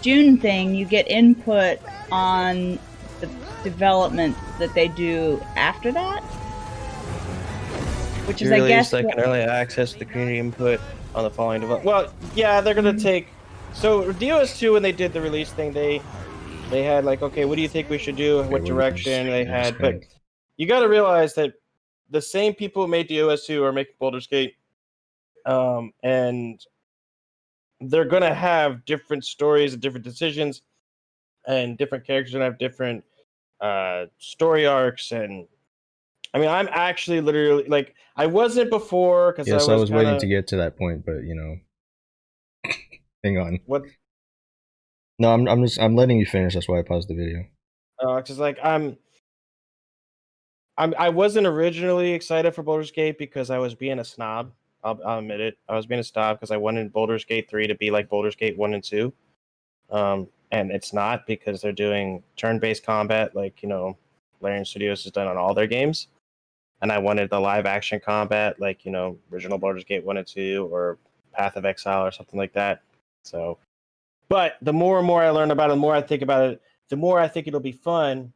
S8: June thing, you get input on the development that they do after that. Which is, I guess,
S7: like an early access to the community input on the following development. Well, yeah, they're gonna take. So DOS2, when they did the release thing, they had like, okay, what do you think we should do? What direction they had? But you got to realize that the same people who made DOS2 are making Baldur's Gate, and they're gonna have different stories and different decisions, and different characters are gonna have different story arcs. And I mean, I'm actually literally like, I wasn't before because
S2: Yes, I was
S7: kinda,
S2: waiting to get to that point, but you know, hang on.
S7: What?
S2: No, I'm letting you finish. That's why I paused the video.
S7: Because like I wasn't originally excited for Baldur's Gate because I was being a snob. I'll admit it. I was being a snob because I wanted Baldur's Gate 3 to be like Baldur's Gate 1 and 2. and it's not because they're doing turn-based combat, like Larian Studios has done on all their games. And I wanted the live-action combat, like original Baldur's Gate 1 and 2, or Path of Exile, or something like that. So, but the more and more I learn about it, the more I think about it, the more I think it'll be fun,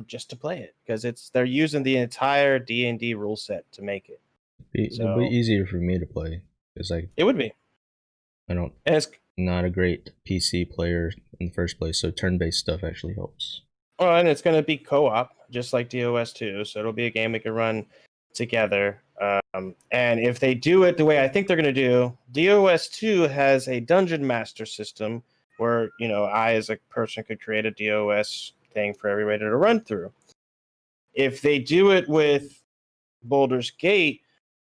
S7: just to play it, because they're using the entire D&D rule set to make it.
S2: It'll be easier for me to play because
S7: it would be.
S2: I don't.
S7: And it's
S2: not a great PC player in the first place, so turn-based stuff actually helps.
S7: Well, and it's going to be co-op, just like DOS 2, so it'll be a game we can run together. And if they do it the way I think they're going to do, DOS 2 has a dungeon master system where, I as a person could create a DOS thing for everybody to run through. If they do it with Baldur's Gate,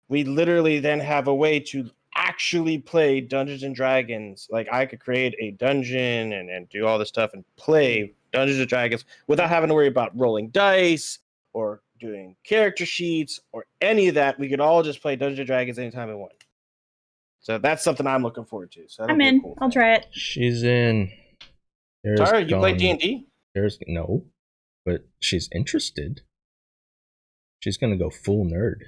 S7: we literally then have a way to actually play Dungeons and Dragons. Like, I could create a dungeon and do all this stuff and play Dungeons and Dragons without having to worry about rolling dice or doing character sheets or any of that. We could all just play Dungeons and Dragons anytime we want. So that's something I'm looking forward to. So
S8: I'm in. I'll try it.
S2: She's in.
S7: Tara, you play D&D?
S2: No, but she's interested. She's gonna go full nerd.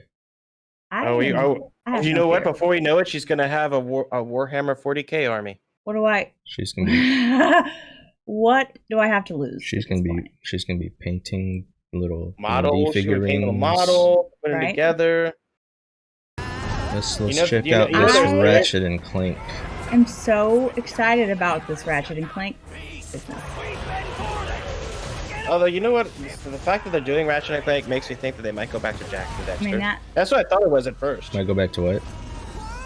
S7: You know what? Before we know it, she's gonna have a Warhammer 40k army.
S8: What do I?
S2: She's gonna be.
S8: What do I have to lose?
S2: She's gonna be painting little
S7: models.
S2: figurines.
S7: Paint a model, put them together.
S2: Let's check out this Ratchet and Clank.
S8: I'm so excited about this Ratchet and Clank business.
S7: Although, you know what? The fact that they're doing Ratchet and Clank makes me think that they might go back to Jack and Dexter.
S8: I mean,
S7: that's what I thought it was at first.
S2: Might go back to what?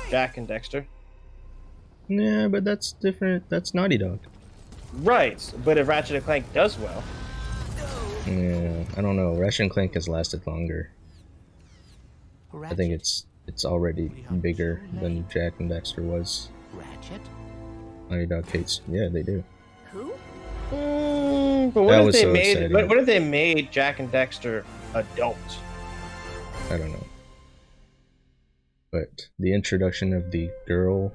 S7: Jack and Dexter.
S2: Yeah, but that's different. That's Naughty Dog.
S7: Right, but if Ratchet and Clank does well.
S2: Yeah, I don't know. Ratchet and Clank has lasted longer. I think it's already bigger than Jack and Dexter was.
S10: Ratchet?
S2: Naughty Dog hates. Yeah, they do.
S10: Who?
S7: But what if they made Jack and Dexter adult?
S2: I don't know. But the introduction of the girl.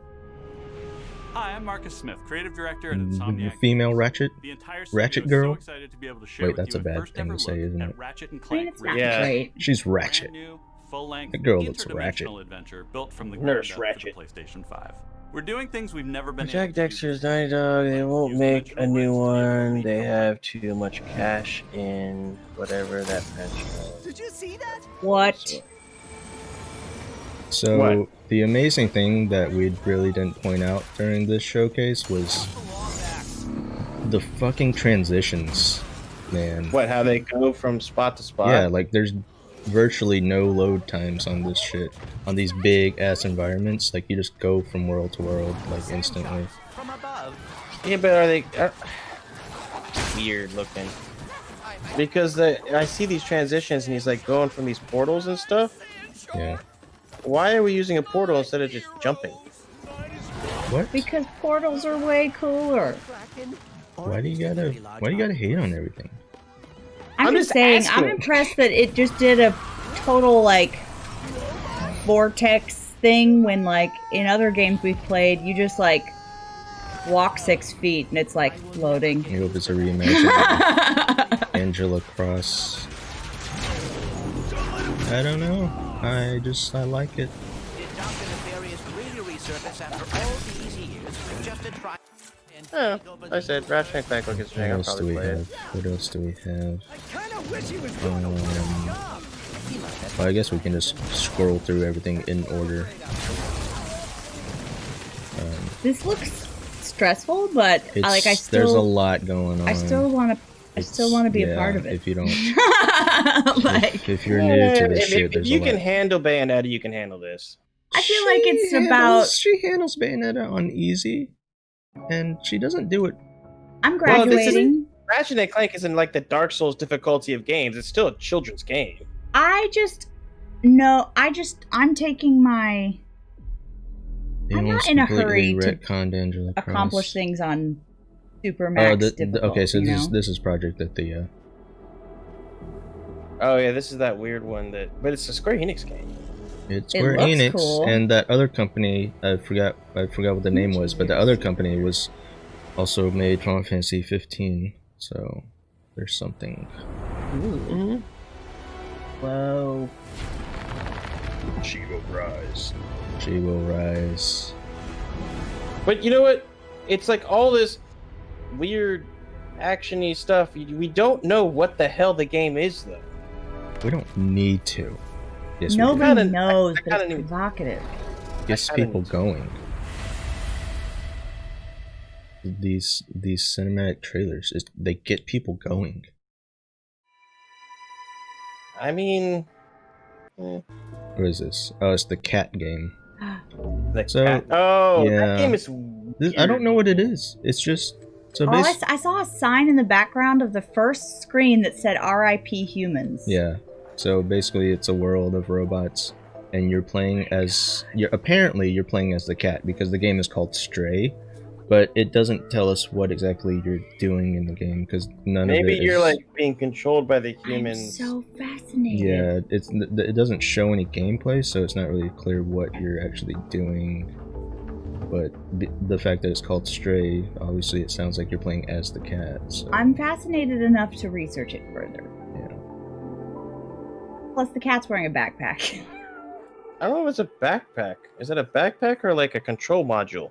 S11: Hi, I'm Marcus Smith, creative director at Insomniac.
S2: The female Ratchet.
S11: The entire
S2: Ratchet girl.
S11: So excited to be able to share
S2: Wait, that's a bad thing to say, isn't it?
S11: Ratchet and Clank.
S8: It's not great.
S2: She's Ratchet.
S11: Full-length,
S2: that girl looks Ratchet.
S11: Adventure built from the
S7: Nurse
S11: ground up
S7: Ratchet.
S11: for the PlayStation 5. We're doing things we've never been.
S7: Jack Dexter's Naughty Dog. They won't make a new one. They have too much cash in whatever that franchise.
S10: Did you see that?
S8: What?
S2: So the amazing thing that we really didn't point out during this showcase was the fucking transitions, man.
S7: What? How they go from spot to spot?
S2: Yeah, like there's virtually no load times on this shit. On these big ass environments, like you just go from world to world like instantly.
S10: From above.
S7: Yeah, but are they weird looking? Because I see these transitions and he's like going from these portals and stuff.
S2: Yeah.
S7: Why are we using a portal instead of just jumping?
S2: What?
S8: Because portals are way cooler.
S2: Why do you gotta hate on everything?
S8: I'm just saying,
S7: asking.
S8: I'm impressed that it just did a total, like, vortex thing when, like, in other games we've played, you just, like, walk 6 feet and it's, like, floating.
S2: I hope it's a reimagining. Angela Cross. I don't know. I like it.
S7: I said Ratchet and Clank looks interesting. I'll probably play it.
S2: What else do we have? Well, I guess we can just scroll through everything in order.
S8: This looks stressful, but
S2: there's a lot going on.
S8: I still want to be a part of it.
S2: If you don't, if you're new to this shit,
S7: if you can handle Bayonetta, you can handle this.
S8: I feel like it's about.
S2: She handles Bayonetta on easy, and she doesn't do it.
S8: I'm graduating.
S7: Ratchet and Clank isn't like the Dark Souls difficulty of games. It's still a children's game.
S8: I'm taking my. I'm not in a hurry to accomplish things on super max difficult.
S2: Okay, so this is Project Athea.
S7: Oh yeah, this is that weird one but it's a Square Enix game.
S2: It's Square Enix, cool. And that other company, I forgot what the name was, but the other company was also made Final Fantasy 15, so there's something.
S8: Ooh. Whoa.
S2: She will rise. She will rise.
S7: But you know what? It's like all this weird action-y stuff. We don't know what the hell the game is, though.
S2: We don't need to. Yes,
S8: Nobody
S7: we do.
S8: knows,
S7: I
S8: but it's provocative.
S2: Gets people going. These cinematic trailers, they get people going.
S7: I mean,
S2: What is this? Oh, it's the cat game.
S7: the
S2: So,
S7: cat. Oh,
S2: yeah.
S7: that game is.
S2: I don't know what it is. It's just so
S8: Oh, I saw a sign in the background of the first screen that said "R.I.P. Humans."
S2: Yeah. So basically, it's a world of robots, and you're playing as. Apparently, you're playing as the cat because the game is called Stray, but it doesn't tell us what exactly you're doing in the game because none of it.
S7: Maybe you're like being controlled by the humans.
S8: I'm so fascinated.
S2: Yeah, it doesn't show any gameplay, so it's not really clear what you're actually doing. But the fact that it's called Stray, obviously it sounds like you're playing as the cat. So.
S8: I'm fascinated enough to research it further.
S2: Yeah.
S8: Plus, the cat's wearing a backpack.
S7: I don't know if it's a backpack. Is it a backpack or like a control module?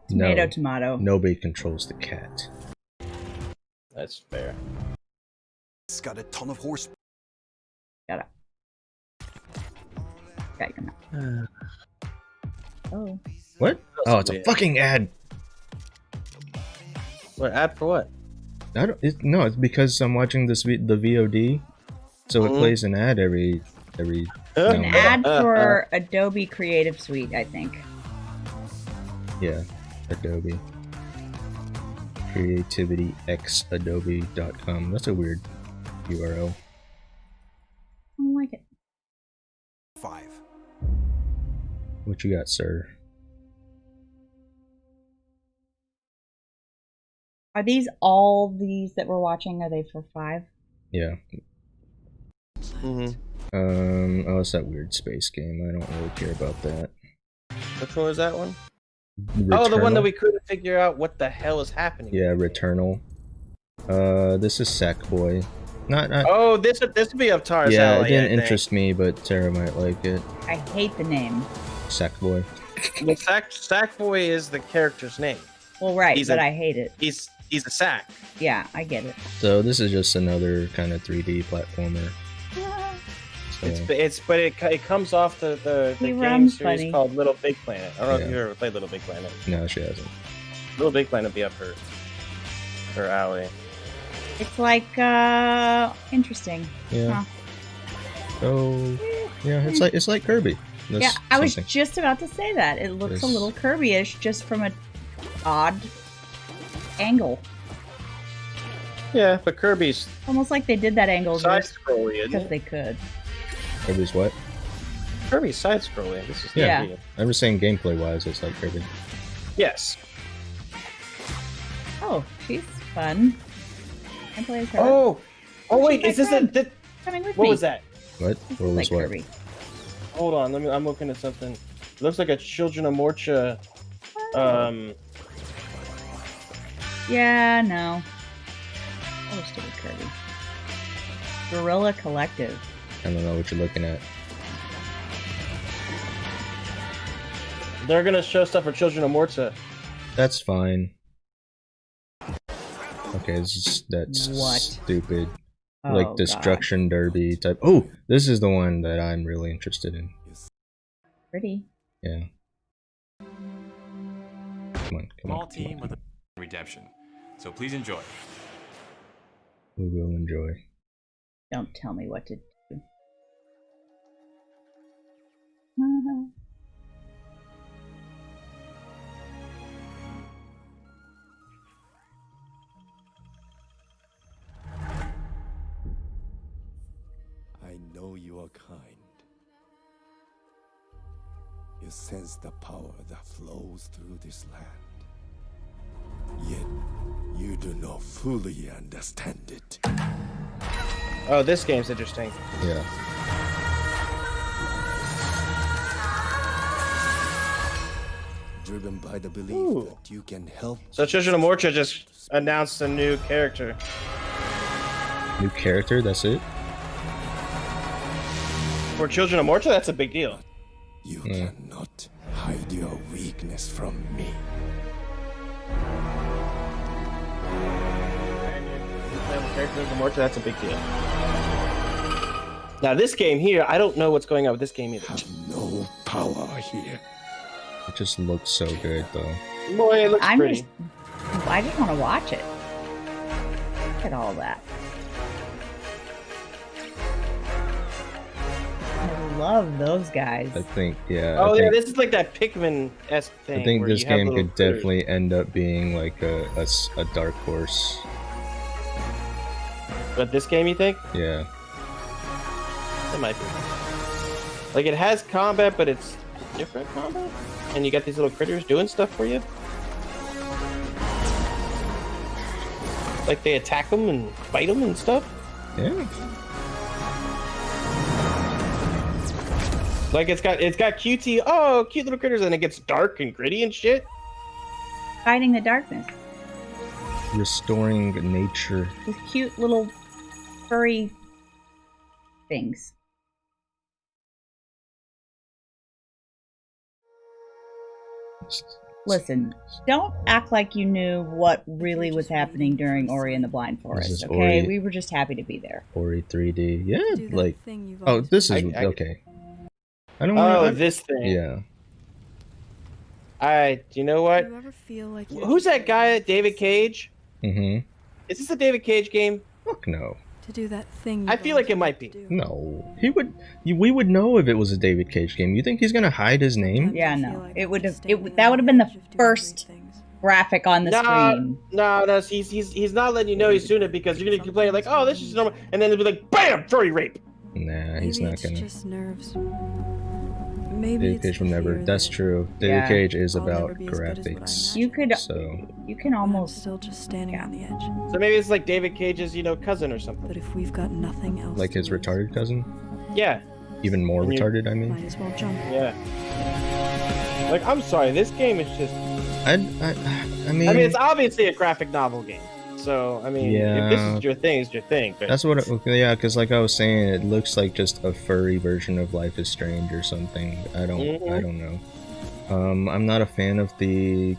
S8: Tomato,
S2: No,
S8: tomato.
S2: Nobody controls the cat.
S7: That's fair.
S3: It's got a ton of horse.
S8: Got it. Okay, come on. Oh.
S2: What? Oh, it's a fucking ad.
S7: What ad for what?
S2: I don't. No, it's because I'm watching the VOD, so it plays an ad every.
S8: An ad for Adobe Creative Suite, I think.
S2: Yeah, Adobe. CreativityXadobe.com. That's a weird URL.
S8: I don't like it.
S3: 5.
S2: What you got, sir?
S8: Are these all these that we're watching? Are they for 5?
S2: Yeah.
S7: Mm-hmm.
S2: Oh, it's that weird space game. I don't really care about that.
S7: Which one was that one?
S2: Returnal?
S7: Oh, the one that we couldn't figure out what the hell is happening.
S2: Yeah, Returnal. This is Sackboy. Not.
S7: Oh, this would be up Tara's
S2: Yeah,
S7: alley,
S2: it didn't interest me, but Tara might like it.
S8: I hate the name.
S2: Sackboy.
S7: Well, Sackboy is the character's name.
S8: Well, right, but I hate it.
S7: He's a sack.
S8: Yeah, I get it.
S2: So this is just another kind of 3D platformer. So,
S7: It comes off the
S8: He
S7: game
S8: runs
S7: series
S8: funny.
S7: called Little Big Planet. I don't know if
S2: Yeah.
S7: you've ever played Little Big Planet.
S2: no, she hasn't.
S7: Little Big Planet would be up her alley.
S8: It's like, interesting.
S2: Yeah.
S8: Huh.
S2: So yeah, it's like Kirby. That's
S8: Yeah, I was
S2: something.
S8: just about to say that. It looks a
S2: Yes.
S8: little Kirby-ish, just from an odd angle.
S7: Yeah, but Kirby's
S8: Almost like they did that angle
S7: side
S8: just
S7: scrolling, isn't
S8: because
S7: it?
S8: they could.
S2: Kirby's what?
S7: Kirby's side scrolling. This is
S8: Yeah.
S7: Kirby.
S2: I'm just saying gameplay wise, it's like Kirby.
S7: Yes.
S8: Oh, she's fun. I play as her.
S7: Oh wait,
S8: She's
S7: is this
S8: my
S7: a?
S8: friend. Coming with
S7: What
S8: me.
S7: was that?
S2: What?
S8: This
S2: What
S8: is
S2: was
S8: like
S2: what?
S8: Kirby.
S7: Hold on, I'm looking at something. It looks like a Children of Morcha.
S8: Yeah, no. Oh, stupid Kirby. Gorilla Collective.
S2: I don't know what you're looking at.
S7: They're gonna show stuff for Children of Morta.
S2: That's fine. Okay, that's
S8: What?
S2: stupid.
S8: Oh,
S2: Like
S8: God.
S2: Destruction Derby type. Oh, this is the one that I'm really interested in.
S8: Pretty.
S2: Yeah. Come on,
S11: Small team with a redemption. So please enjoy.
S2: We will enjoy.
S8: Don't tell me what to do.
S10: I know you are kind. You sense the power that flows through this land. Yet, you do not fully understand it.
S7: Oh, this game's interesting.
S2: Yeah.
S10: driven by the belief
S7: Ooh.
S10: that you can help.
S7: So Children of Morta just announced a new character.
S2: New character, that's it?
S7: For Children of Morta, that's a big deal.
S10: You cannot hide your weakness from me.
S7: Children of Morta, that's a big deal. Now this game here, I don't know what's going on with this game either.
S10: No power here.
S2: It just looks so good, though.
S7: Boy, it looks pretty.
S8: I just want to watch it. Look at all that. I love those guys.
S2: I think, yeah.
S7: Oh
S2: I
S7: yeah,
S2: think,
S7: this is like that Pikmin-esque thing.
S2: I think
S7: where
S2: this
S7: you have
S2: game
S7: little
S2: could
S7: critters.
S2: definitely end up being like a dark horse.
S7: But this game, you think?
S2: Yeah.
S7: It might be. Like it has combat, but it's different combat, and you got these little critters doing stuff for you. Like they attack them and fight them and stuff.
S2: Yeah.
S7: Like it's got cute little critters, and it gets dark and gritty and shit.
S8: Fighting the darkness
S2: Restoring nature.
S8: with cute little furry things. Listen, don't act like you knew what really was happening during Ori and the Blind Forest, okay?
S2: Ori-
S8: We were just happy to be there.
S2: Ori 3D. Yeah,
S12: Do that
S2: like.
S12: thing you've
S2: Oh,
S12: always
S2: this is
S12: wanted.
S2: okay. I don't want.
S7: Oh, this thing.
S2: Yeah.
S7: Do you know what?
S12: Do you ever feel like you're
S7: Who's that guy? David Cage?
S2: Mm-hmm.
S7: Is this a David Cage game?
S2: Fuck no.
S12: to do that thing?
S7: I feel like it might be.
S2: No, he would. We would know if it was a David Cage game. You think he's gonna hide his name?
S8: Yeah, no. It would have. That would have been the first graphic on the screen.
S7: No, he's not letting you know he's doing it because you're gonna complain like, oh, this is normal, and then it'll be like, bam, furry rape.
S2: Nah, he's
S12: Maybe
S2: not
S12: it's
S2: gonna.
S12: just nerves. Maybe
S2: David
S12: it's
S2: Cage
S12: the
S2: will never.
S12: fear
S2: That's
S12: that
S2: true. David
S8: Yeah.
S2: Cage is
S12: I'll never
S2: about
S12: be as good as what I
S2: graphics.
S8: You could.
S2: So
S8: You can
S12: I'm
S8: almost.
S12: still just standing on the edge.
S7: So maybe it's like David Cage's, cousin or something.
S12: But if we've got nothing else,
S2: like
S12: to
S2: his
S12: lose,
S2: retarded cousin,
S7: Yeah,
S2: even more
S7: And you-
S2: retarded. I mean,
S12: might as well jump.
S7: yeah. Like, I'm sorry, this game is just.
S2: I mean,
S7: it's obviously a graphic novel game. So, if this
S2: Yeah.
S7: is your thing, it's your thing. But
S2: that's what. Yeah, because like I was saying, it looks like just a furry version of Life is Strange or something. I don't know. I'm not a fan of the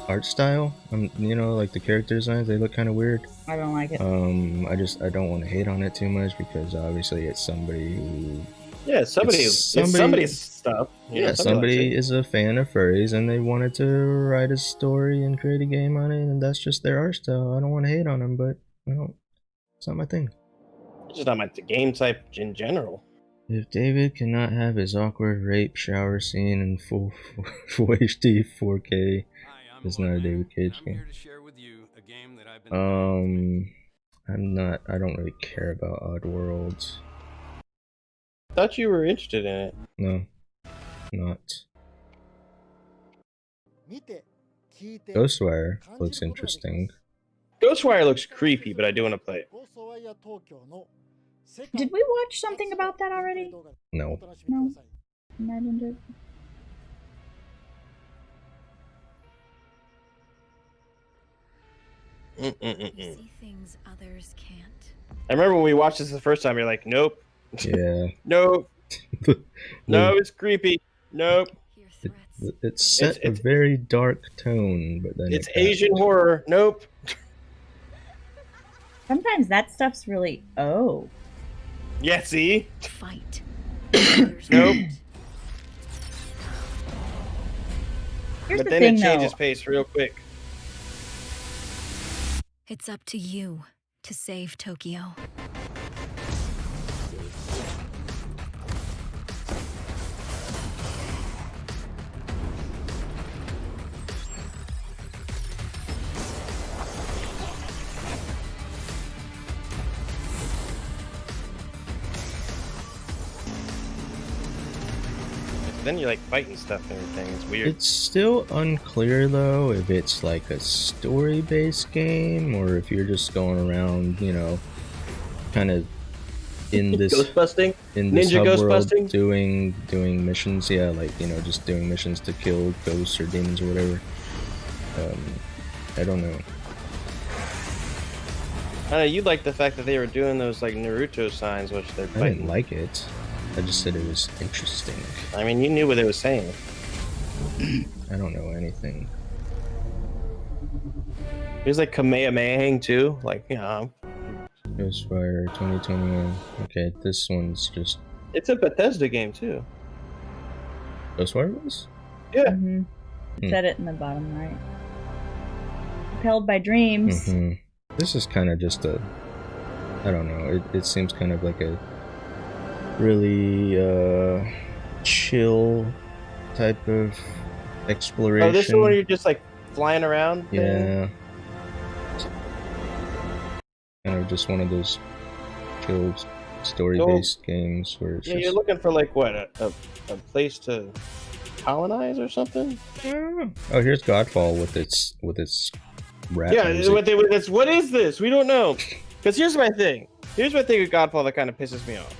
S2: art style. Like the character designs, they look kind of weird.
S8: I don't like it.
S2: I don't want to hate on it too much because obviously it's somebody who.
S7: yeah, it's somebody's stuff.
S2: Yeah, somebody is a fan of furries and they wanted to write a story and create a game on it, and that's just their art style. I don't want to hate on them, but it's not my thing.
S7: It's just not the game type in general.
S2: If David cannot have his awkward rape shower scene in full HD 4K, it's not a David Cage game. I don't really care about Odd Worlds.
S7: Thought you were interested in it.
S2: No, not. Ghostwire looks interesting.
S7: Ghostwire looks creepy, but I do want to play it.
S8: Did we watch something about that already?
S2: No.
S8: No. I didn't do
S13: See things others can't.
S7: I remember when we watched this the first time, you're like, nope.
S2: Yeah.
S7: Nope. No, it's creepy. Nope.
S2: It's set a very dark tone, but then
S7: It's
S2: it got-
S7: Asian horror. Nope.
S8: Sometimes that stuff's really. Oh.
S7: Yeah, see?
S13: Fight.
S7: Nope.
S8: Here's
S7: But
S8: the
S7: then
S8: thing,
S7: it changes
S8: though.
S7: pace real quick.
S13: It's up to you to save Tokyo.
S7: Then you're like fighting stuff and everything. It's weird.
S2: It's still unclear though if it's like a story-based game or if you're just going around, kind of in this
S7: Ghostbusting?
S2: in this
S7: Ninja
S2: hub world
S7: ghostbusting?
S2: doing missions. Yeah, like just doing missions to kill ghosts or demons or whatever. I don't know.
S7: I know you like the fact that they were doing those like Naruto signs, which they're
S2: I
S7: fighting.
S2: didn't like it. I just said it was interesting.
S7: I mean, you knew what they were saying.
S2: I don't know anything.
S7: There's like Kamehameha too, like
S2: Ghostfire 2021. Okay, this one's just
S7: It's a Bethesda game too.
S2: Ghostfire was?
S7: Yeah.
S8: Mm-hmm. Said it in the bottom right. Propelled by dreams.
S2: Mm-hmm. This is kind of just a, I don't know, it seems kind of like a really chill type of exploration.
S7: Oh, this is where you're just like flying around?
S2: Yeah. Kind of just one of those chill story-based games where it's
S7: You're looking for like what, a place to colonize or something?
S2: Oh, here's Godfall with its rap music.
S7: What is this? We don't know. Because here's my thing. Here's my thing with Godfall that kind of pisses me off.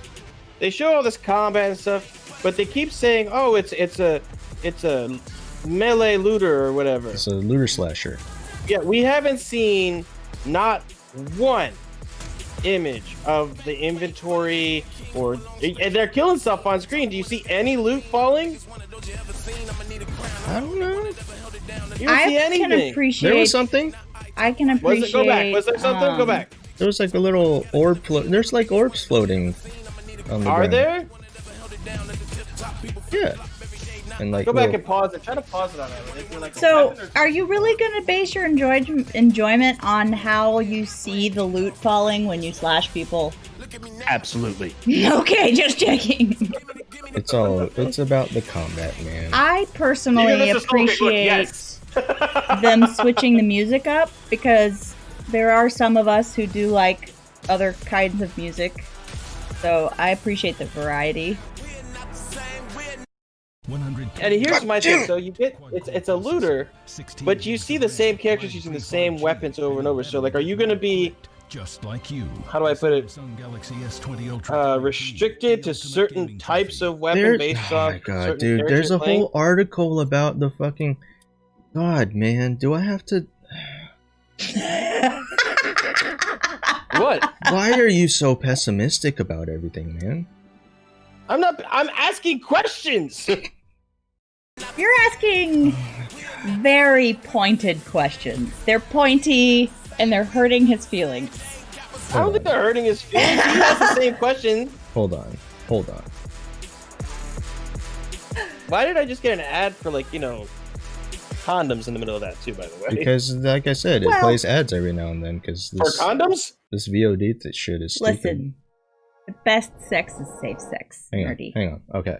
S7: They show all this combat and stuff, but they keep saying, "Oh, it's a melee looter or whatever."
S2: It's a looter slasher.
S7: Yeah, we haven't seen not one image of the inventory, and they're killing stuff on screen. Do you see any loot falling?
S2: I don't know.
S7: You don't see anything.
S8: Can appreciate.
S2: There was something.
S8: I can appreciate.
S7: Go back. Was there something? Go back.
S2: There was like a little orb there's like orbs floating on the
S7: Are
S2: ground.
S7: there?
S2: Yeah. And like
S7: Go back and pause it. Try to pause it on that.
S8: So, are you really going to base your enjoyment on how you see the loot falling when you slash people?
S7: Absolutely.
S8: Okay, just checking.
S2: It's about the combat, man.
S8: I personally appreciate them switching the music up because there are some of us who do like other kinds of music. So I appreciate the variety.
S7: And here's my thing. So you get it's a looter, but you see the same characters using the same weapons over and over. So like, are you gonna be
S10: just like you?
S7: How do I put it? Restricted to certain types of weapon based off.
S2: Oh my god,
S7: certain
S2: dude! There's a
S7: playing?
S2: whole article about the fucking. God, man, do I have to?
S7: What?
S2: Why are you so pessimistic about everything, man?
S7: I'm not. I'm asking questions.
S8: You're asking very pointed questions. They're pointy and they're hurting his feelings.
S7: I don't think they're hurting his feelings. He has the same question.
S2: Hold on.
S7: Why did I just get an ad for condoms in the middle of that too? By the way,
S2: Because like I said, it plays ads every now and then. Because
S7: for condoms,
S2: this VOD shit is stupid.
S8: Listen, the best sex is safe sex.
S2: Hang on. Okay.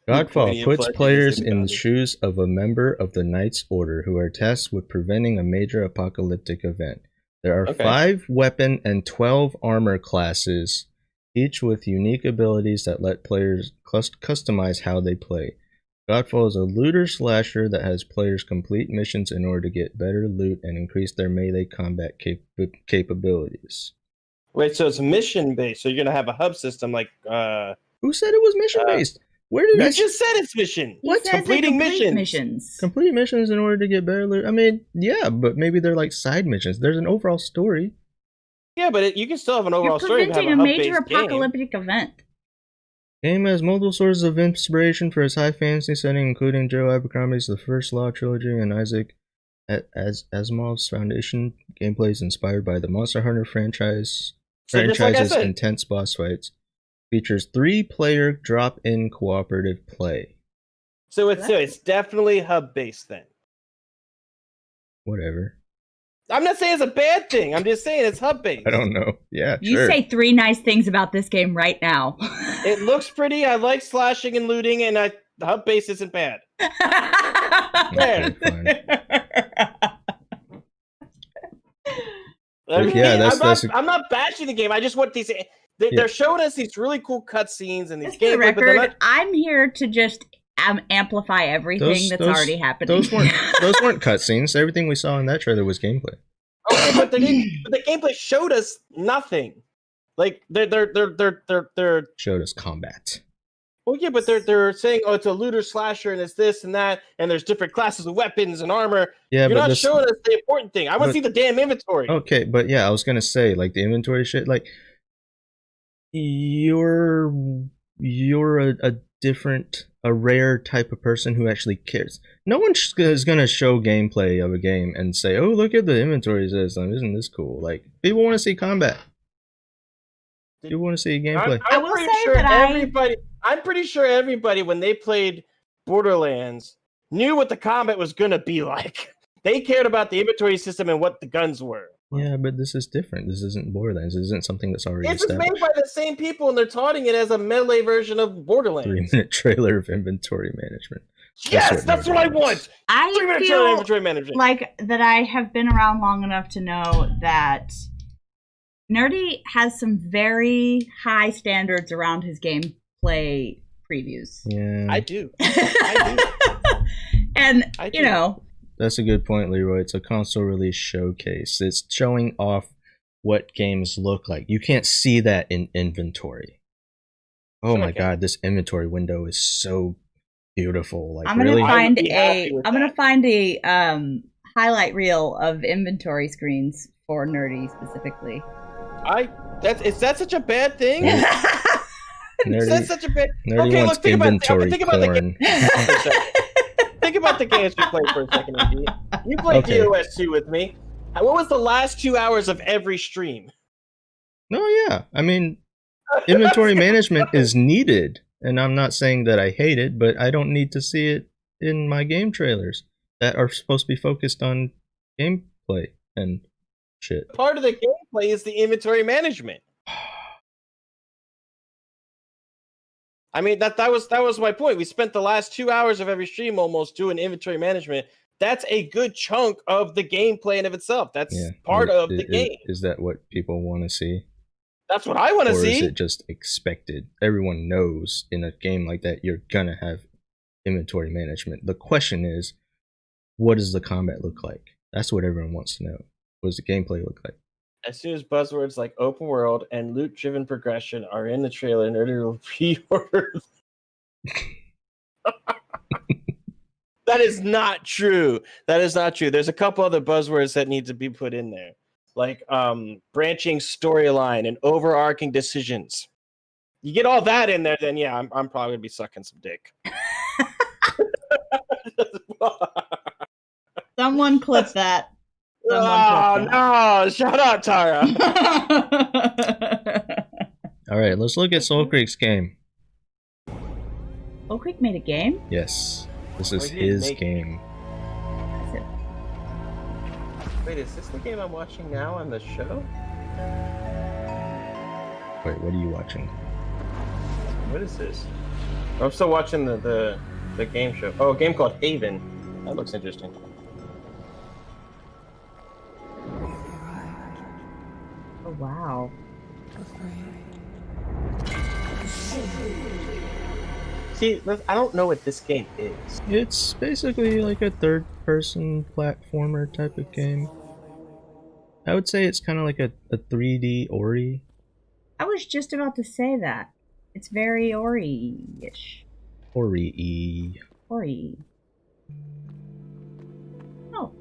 S2: Godfall puts players in the shoes of a member of the Knight's Order who are tasked with preventing a major apocalyptic event. There are 5 weapon and 12 armor classes, each with unique abilities that let players customize how they play. Godfall is a looter slasher that has players complete missions in order to get better loot and increase their melee combat capabilities.
S7: Wait, so it's mission based? So you're gonna have a hub system like?
S2: Who said it was mission based? Where did
S7: you just said it's mission?
S8: What?
S7: Completing missions?
S2: Complete missions in order to get better loot. I mean, yeah, but maybe they're like side missions. There's an overall story.
S7: Yeah, but you can still have an overall story.
S8: You're preventing a major apocalyptic event.
S2: Game has multiple sources of inspiration for its high fantasy setting, including Joe Abercrombie's The First Law trilogy and Isaac Asimov's Foundation. Gameplay is inspired by the Monster Hunter franchise's intense boss fights. Features 3-player drop-in cooperative play.
S7: So it's definitely hub-based then.
S2: Whatever.
S7: I'm not saying it's a bad thing. I'm just saying it's hub-based.
S2: I don't know. Yeah,
S8: You
S2: sure.
S8: say 3 nice things about this game right now.
S7: It looks pretty. I like slashing and looting, and the hub-based isn't bad.
S2: Okay, fine.
S7: I'm not bashing the game. I just want these. They're showing us these really cool cutscenes and these games.
S8: For the record, I'm here to just amplify everything that's already happening.
S2: Those weren't cutscenes. Everything we saw in that trailer was gameplay.
S7: Okay, but they didn't. But the gameplay showed us nothing. Like they're
S2: showed us combat.
S7: Well, yeah, but they're saying, oh, it's a looter slasher and it's this and that, and there's different classes of weapons and armor.
S2: Yeah,
S7: you're
S2: but
S7: not showing us the important thing. I want to see the damn inventory.
S2: Okay, but yeah, I was gonna say like the inventory shit. Like you're a different, a rare type of person who actually cares. No one is gonna show gameplay of a game and say, "Oh, look at the inventory system. Isn't this cool?" Like people want to see combat. People want to see gameplay.
S7: I'm pretty sure everybody when they played Borderlands knew what the combat was gonna be like. They cared about the inventory system and what the guns were.
S2: Yeah, but this is different. This isn't Borderlands. This isn't something that's already
S7: It's
S2: established.
S7: made by the same people, and they're touting it as a melee version of Borderlands.
S2: 3-minute trailer of inventory management.
S7: Yes, that's what I want.
S8: I
S7: 3-minute trailer of
S8: feel
S7: inventory management.
S8: like that I have been around long enough to know that Nerdy has some very high standards around his gameplay previews.
S2: Yeah,
S7: I do.
S8: And you know,
S2: that's a good point, Leroy. It's a console release showcase. It's showing off what games look like. You can't see that in inventory. Oh my god, this inventory window is so beautiful. Like
S8: I'm gonna
S2: really,
S8: find a highlight reel of inventory screens for Nerdy specifically.
S7: Is that such a bad thing? Is that such a bad?
S2: Nerdy
S7: Okay,
S2: wants
S7: look, think
S2: inventory
S7: about
S2: porn.
S7: Think about the games we played for a second, Andy. You played DOS 2 with me. What was the last 2 hours of every stream?
S2: Oh yeah, I mean, inventory management is needed, and I'm not saying that I hate it, but I don't need to see it in my game trailers that are supposed to be focused on gameplay and shit.
S7: Part of the gameplay is the inventory management. I mean, that was my point. We spent the last 2 hours of every stream almost doing inventory management. That's a good chunk of the gameplay in of itself. That's part of the game.
S2: Is that what people want to see?
S7: That's what I want to see.
S2: Or is it just expected? Everyone knows in a game like that you're gonna have inventory management. The question is, what does the combat look like? That's what everyone wants to know. What does the gameplay look like?
S7: As soon as buzzwords like open world and loot-driven progression are in the trailer, Nerdy will pre-order. That is not true. That is not true. There's a couple other buzzwords that need to be put in there, like branching storyline and overarching decisions. You get all that in there, then yeah, I'm probably gonna be sucking some dick.
S8: Someone clip that.
S7: No, shut up, Tara.
S2: All right, let's look at Soul Creek's game.
S8: Soul Creek made a game?
S2: Yes, this is his game.
S7: Wait, is this the game I'm watching now on the show?
S2: Wait, what are you watching?
S7: What is this? I'm still watching the game show. Oh, a game called Haven. That looks interesting.
S8: Oh, wow.
S7: See, I don't know what this game is.
S2: It's basically like a third-person platformer type of game. I would say it's kind of like a 3D Ori.
S8: I was just about to say that. It's very Ori-ish.
S2: Ori-y.
S8: Ori. Oh.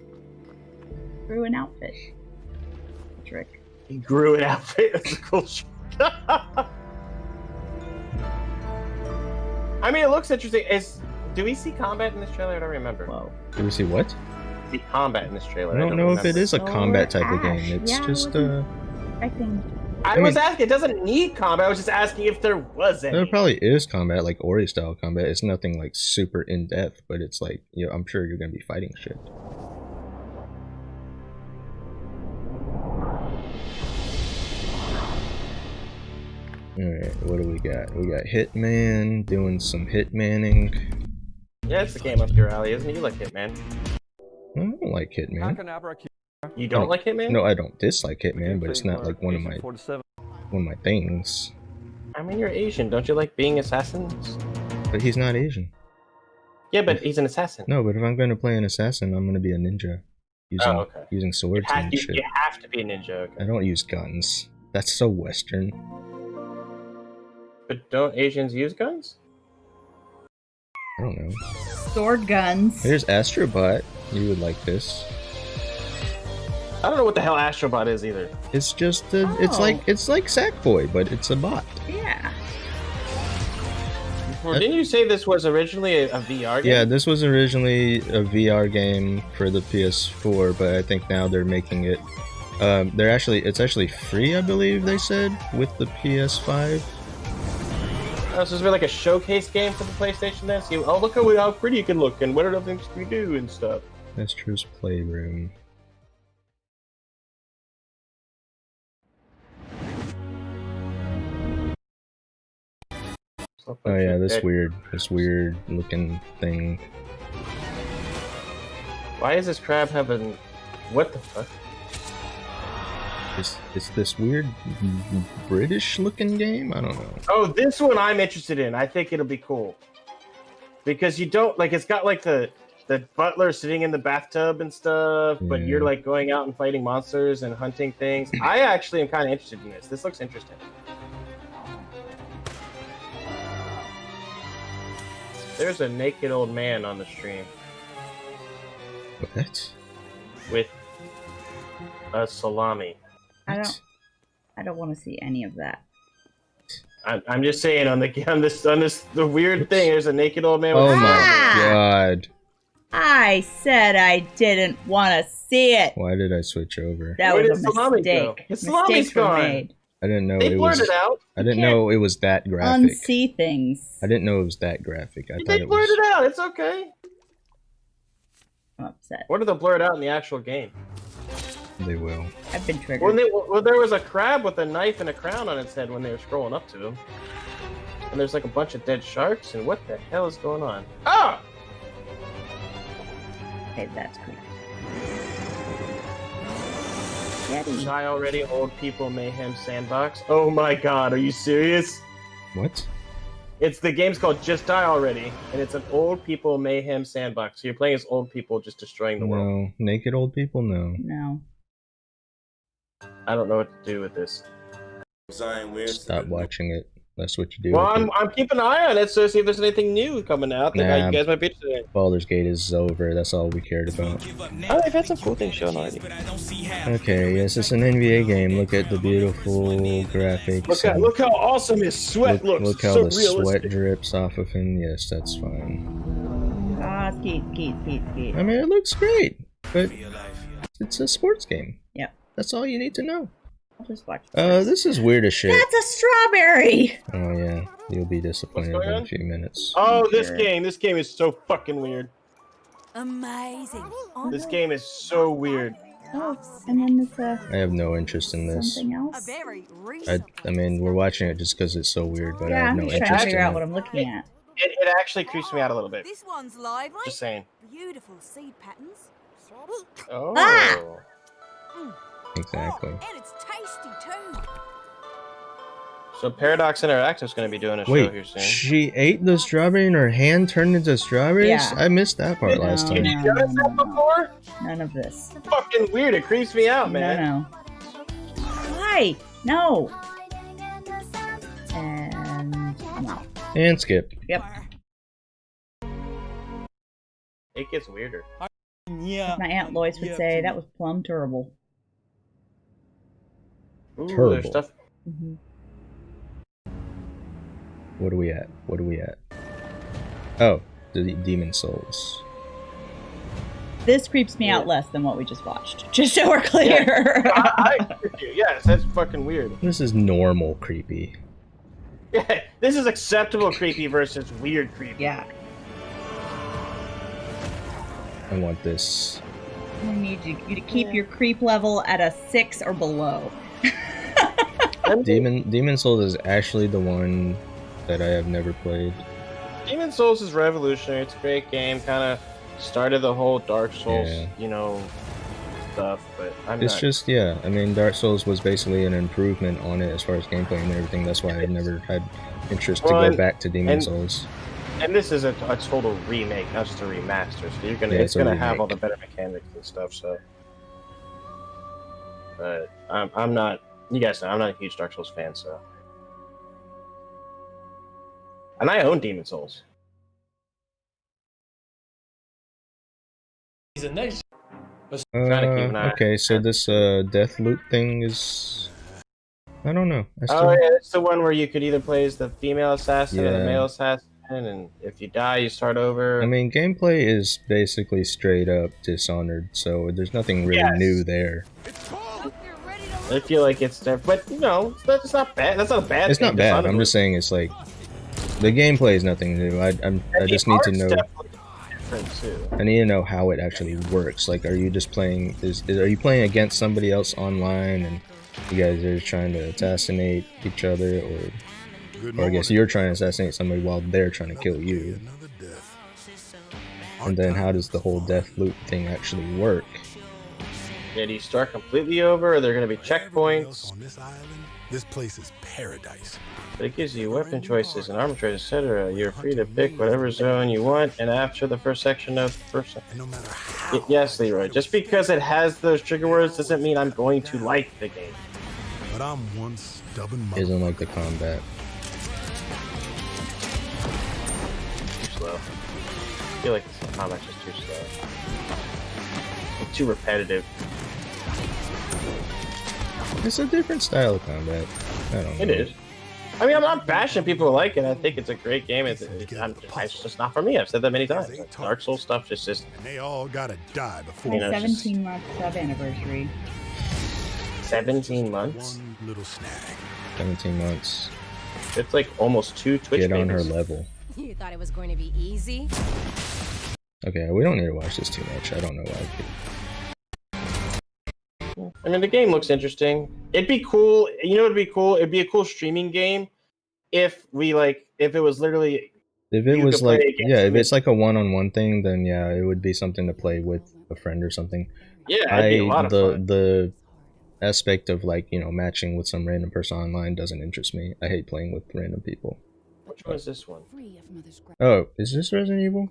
S8: Grew an outfit. Trick.
S7: He grew an outfit. That's a cool trick. I mean, it looks interesting. Do we see combat in this trailer? I don't remember.
S8: Whoa.
S2: Do we see what?
S7: See combat in this trailer.
S2: I don't know if it is a combat type of game. It's just
S7: I was asking. It doesn't need combat. I was just asking if there was any.
S2: There probably is combat, like Ori style combat. It's nothing like super in depth, but it's like, you know, I'm sure you're gonna be fighting shit. Alright, what do we got? We got Hitman doing some Hitmanning.
S7: Yeah, it's the game up your alley, isn't it? You like Hitman.
S2: I don't like Hitman.
S7: You don't like Hitman?
S2: No, I don't dislike Hitman, but it's not like one of my things.
S7: I mean, you're Asian. Don't you like being assassins?
S2: But he's not Asian.
S7: Yeah, but he's an assassin.
S2: No, but if I'm going to play an assassin, I'm going to be a ninja. using swords and shit.
S7: You have to be a ninja. Okay.
S2: I don't use guns. That's so Western.
S7: But don't Asians use guns?
S2: I don't know.
S8: Sword guns.
S2: Here's Astrobot. You would like this.
S7: I don't know what the hell Astrobot is either.
S2: It's just it's like Sackboy, but it's a bot.
S8: Yeah.
S7: Didn't you say this was originally a VR game?
S2: Yeah, this was originally a VR game for the PS4, but I think now they're making it. It's actually free, I believe they said, with the PS5.
S7: Oh, so it's been like a showcase game for the PlayStation then? So look how pretty you can look and what are the things we do and stuff.
S2: Astro's Playroom. Oh yeah, this weird looking thing.
S7: Why is this crab having... What the fuck?
S2: It's this weird British looking game? I don't know.
S7: Oh, this one I'm interested in. I think it'll be cool. Because you don't... Like, it's got like the butler sitting in the bathtub and stuff, but you're like going out and fighting monsters and hunting things. I actually am kind of interested in this. This looks interesting. There's a naked old man on the stream.
S2: What? With
S7: a salami.
S8: I don't want to see any of that.
S7: I'm just saying on the weird thing. There's a naked old man.
S2: Oh my god!
S8: I said I didn't want to see it.
S2: Why did I switch over?
S8: That was a mistake.
S7: Mistakes were made.
S2: I didn't know
S7: they blurred it out.
S2: I didn't know it was that graphic.
S8: Unsee things.
S2: I didn't know it was that graphic.
S7: They blurred it out. It's okay.
S8: I'm upset.
S7: What are they blurred out in the actual game?
S2: They will.
S8: I've been triggered.
S7: Well, there was a crab with a knife and a crown on its head when they were scrolling up to him. And there's like a bunch of dead sharks, and what the hell is going on? Ah!
S8: Okay, that's creepy.
S7: Die Already, Old People Mayhem Sandbox. Oh my god, are you serious?
S2: What?
S7: The game's called Just Die Already, and it's an old people mayhem sandbox. So you're playing as old people just destroying the world.
S2: No. Naked old people? No.
S8: No.
S7: I don't know what to do with this.
S2: Stop watching it. That's what you do.
S7: Well, I'm keeping an eye on it, so see if there's anything new coming out that you guys might be interested in.
S2: Baldur's Gate is over. That's all we cared about.
S7: Oh, they've had some cool things shown already.
S2: Okay, yes, it's an NBA game. Look at the beautiful graphics.
S7: Look how awesome his sweat looks.
S2: Look how
S7: so
S2: the
S7: realistic.
S2: sweat drips off of him. Yes, that's fine.
S8: Ah, skeet.
S2: I mean, it looks great, but it's a sports game.
S8: Yep.
S2: That's all you need to know.
S8: I'll just watch.
S2: This is weird as shit.
S8: That's a strawberry!
S2: Oh yeah, you'll be disappointed in a few minutes.
S7: Oh, this game is so fucking weird.
S12: Amazing.
S7: This game is so weird.
S8: Oh, and then it's
S2: I have no interest in this.
S8: something else.
S2: I mean, we're watching it just because it's so weird, but I
S8: Yeah,
S2: have
S8: I'm
S2: no
S8: just trying to
S2: interest
S8: figure
S2: in
S8: out
S2: it.
S8: what I'm looking at.
S7: It actually creeps me out a little bit.
S12: This one's lively.
S7: Just saying.
S12: Beautiful seed patterns.
S7: Oh.
S8: Ah!
S2: Exactly.
S12: And it's tasty too.
S7: So Paradox Interactive's going to be doing a show
S2: Wait,
S7: here soon.
S2: she ate the strawberry and her hand turned into strawberries?
S8: Yeah.
S2: I missed that part last time.
S7: You noticed that before?
S8: None of this.
S7: It's fucking weird. It creeps me out, man.
S8: No. Why? No. And I'm out.
S2: And skip.
S8: Yep.
S7: It gets weirder.
S8: As my Aunt Lois would say, that was plumb terrible.
S7: Ooh,
S2: Terrible.
S7: there's stuff.
S8: Mm-hmm.
S2: What are we at? Oh, the Demon Souls.
S8: This creeps me out less than what we just watched. Just so we're clear.
S7: Yeah. I agree with you. Yes, that's fucking weird.
S2: This is normal creepy.
S7: Yeah, this is acceptable creepy versus weird creepy.
S8: Yeah.
S2: I want this.
S8: I need you to keep your creep level at a 6 or below.
S2: Demon Souls is actually the one that I have never played.
S7: Demon Souls is revolutionary. It's a great game. Kind of started the whole Dark Souls, stuff. But
S2: It's just, yeah. I mean, Dark Souls was basically an improvement on it as far as gameplay and everything. That's why I've never had interest to go back to Demon Souls.
S7: And this is a total remake, not just a remaster. So it's gonna have all the better mechanics and stuff. So but I'm not. You guys know I'm not a huge Dark Souls fan, so. And I own Demon Souls.
S14: He's a nice.
S2: Okay, so this death loop thing is, I don't know.
S7: Oh yeah, it's the one where you could either play as the female assassin or the
S2: Yeah.
S7: male assassin, and if you die, you start over.
S2: I mean, gameplay is basically straight up Dishonored, so there's nothing really new there.
S7: I feel like it's different, but you know, it's not bad. That's not a bad.
S2: It's
S7: thing.
S2: not bad.
S7: Dishonored
S2: I'm just saying it's like the gameplay is nothing new. I just need to know.
S7: Too.
S2: I need to know how it actually works. Like, are you just playing? Are you playing against somebody else online, and you guys are trying to assassinate each other, or I guess you're trying to assassinate somebody while they're trying to kill you? And then how does the whole death loop thing actually work?
S7: Yeah, do you start completely over? Are there going to be checkpoints?
S10: On this island, this place is paradise.
S7: But it gives you weapon choices and armor choices, etc. You're free to pick whatever zone you want, and after the first section of the first. Yes, Leroy. Just because it has those trigger words doesn't mean I'm going to like the game.
S10: But I'm one stubborn
S2: Isn't like the combat.
S7: Too slow. I feel like the combat's just too slow. It's too repetitive.
S2: It's a different style of combat. I don't know.
S7: It is. I mean, I'm not bashing people who like it. I think it's a great game. It's just not for me. I've said that many times. Dark Souls stuff just
S10: And they all gotta die before.
S8: My 17-month sub anniversary.
S7: 17 months?
S10: One little snag.
S2: 17 months.
S7: It's like almost 2 Twitch
S2: Get on her
S7: babies.
S2: level.
S12: You thought it was going to be easy?
S2: Okay, we don't need to watch this too much. I don't know why.
S7: I mean, the game looks interesting. It'd be cool. You know, it'd be cool. It'd be a cool streaming game if it was literally.
S2: If it
S7: you
S2: was
S7: could play
S2: like,
S7: against
S2: yeah, if
S7: them.
S2: it's like a one-on-one thing, then yeah, it would be something to play with a friend or something.
S7: Yeah, it'd be a lot of fun.
S2: The aspect of like, you know, matching with some random person online doesn't interest me. I hate playing with random people.
S7: Which one is this one?
S2: Oh, is this Resident Evil?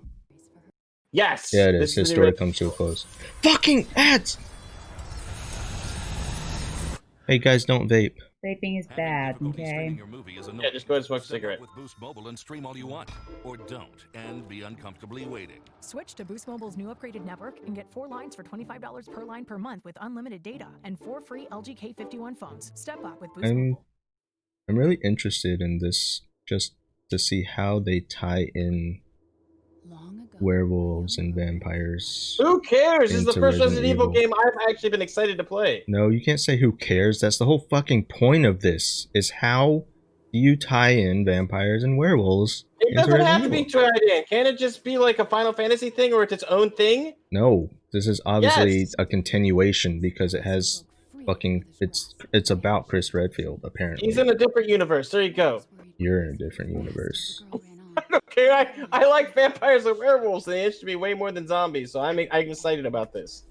S7: Yes.
S2: Yeah, it
S7: this
S2: is. His
S7: the
S2: story
S7: original.
S2: comes to a close. Fucking ads! Hey guys, don't vape.
S8: Vaping is bad, okay?
S7: Yeah, just go ahead and smoke a cigarette.
S15: With Boost Mobile and stream all you want, or don't, and be uncomfortably waiting.
S16: Switch to Boost Mobile's new upgraded network and get 4 lines for $25 per line per month with unlimited data and 4 free LG K51 phones. Step up with Boost Mobile.
S2: I'm really interested in this just to see how they tie in werewolves and vampires.
S7: Who cares? This is the
S2: into
S7: first Resident Evil
S2: Evil.
S7: game I've actually been excited to play.
S2: No, you can't say who cares. That's the whole fucking point of this, is how do you tie in vampires and werewolves
S7: It
S2: into
S7: doesn't have
S2: Resident
S7: to be
S2: Evil?
S7: tied in. Can it just be like a Final Fantasy thing, or it's its own thing?
S2: No, this is obviously
S7: Yes.
S2: a continuation because it has fucking, it's about Chris Redfield, apparently.
S7: He's in a different universe. There you go.
S2: You're in a different universe.
S7: I don't care. I like vampires and werewolves. They interest me way more than zombies, so I'm excited about this.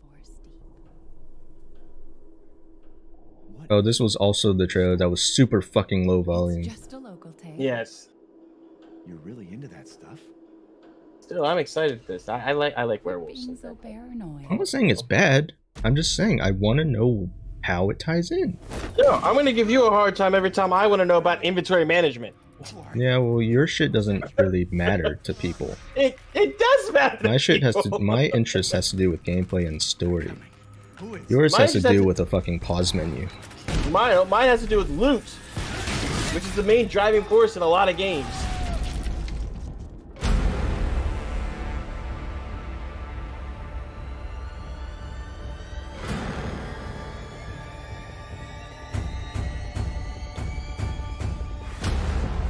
S2: Oh, this was also the trailer that was super fucking low volume.
S7: Yes.
S3: You're really into that stuff?
S7: Still, I'm excited for this. I like werewolves.
S2: I'm not saying it's bad. I'm just saying I want to know how it ties in.
S7: No, I'm gonna give you a hard time every time I want to know about inventory management.
S2: Yeah, well, your shit doesn't really matter to people.
S7: It does matter.
S2: My shit has to. My interest has to do with gameplay and story. Yours has to do with a fucking pause menu.
S7: Mine has to do with loot, which is the main driving force in a lot of games.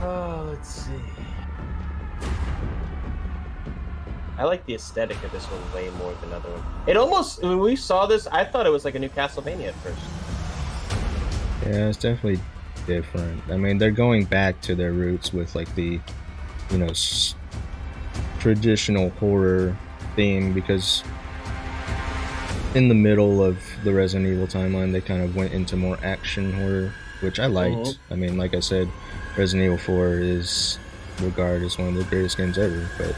S7: Oh, let's see. I like the aesthetic of this one way more than other one. It almost, when we saw this, I thought it was like a new Castlevania at first.
S2: Yeah, it's definitely different. I mean, they're going back to their roots with like the, you know, traditional horror theme, because in the middle of the Resident Evil timeline, they kind of went into more action horror, which I liked. I mean, like I said, Resident Evil 4 is regarded as one of the greatest games ever, but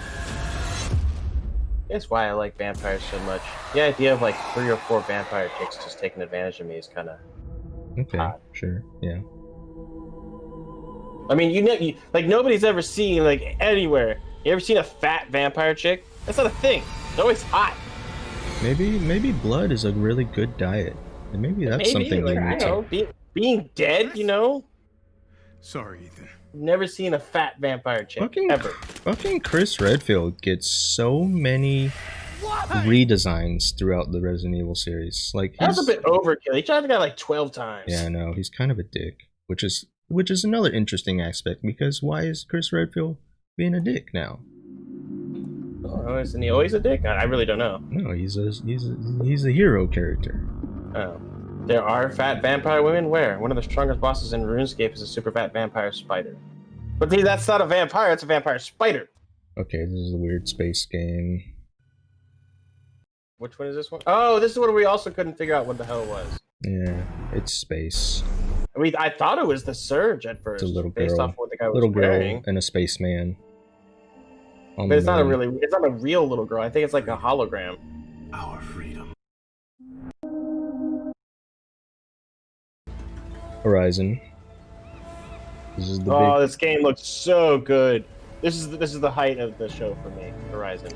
S7: That's why I like vampires so much. The idea of like 3 or 4 vampire chicks just taking advantage of me is kind of
S2: Okay, sure, yeah.
S7: I mean, like nobody's ever seen like anywhere. You ever seen a fat vampire chick? That's not a thing. It's always hot.
S2: Maybe blood is a really good diet, and maybe that's something
S7: like,
S2: we need to.
S7: Being dead, you know.
S3: Sorry, Ethan.
S7: Never seen a fat vampire chick ever.
S2: Fucking Chris Redfield gets so many redesigns throughout the Resident Evil series. Like
S7: That's a bit overkill. He tried to get like 12 times.
S2: Yeah, I know. He's kind of a dick, which is another interesting aspect, because why is Chris Redfield being a dick now?
S7: Oh, isn't he always a dick? I really don't know.
S2: No, he's a hero character.
S7: Oh. There are fat vampire women? Where? One of the strongest bosses in RuneScape is a super fat vampire spider. But see, that's not a vampire, it's a vampire spider.
S2: Okay, this is a weird space game.
S7: Which one is this one? Oh, this is one we also couldn't figure out what the hell it was.
S2: Yeah, it's space.
S7: I mean, I thought it was the Surge at first.
S2: It's a little
S7: based
S2: girl,
S7: off what the guy was wearing.
S2: and a spaceman.
S7: But it's not a real little girl. I think it's like a hologram.
S10: Our freedom.
S2: Horizon. This is the
S7: this game looks so good. This is the height of the show for me. Horizon.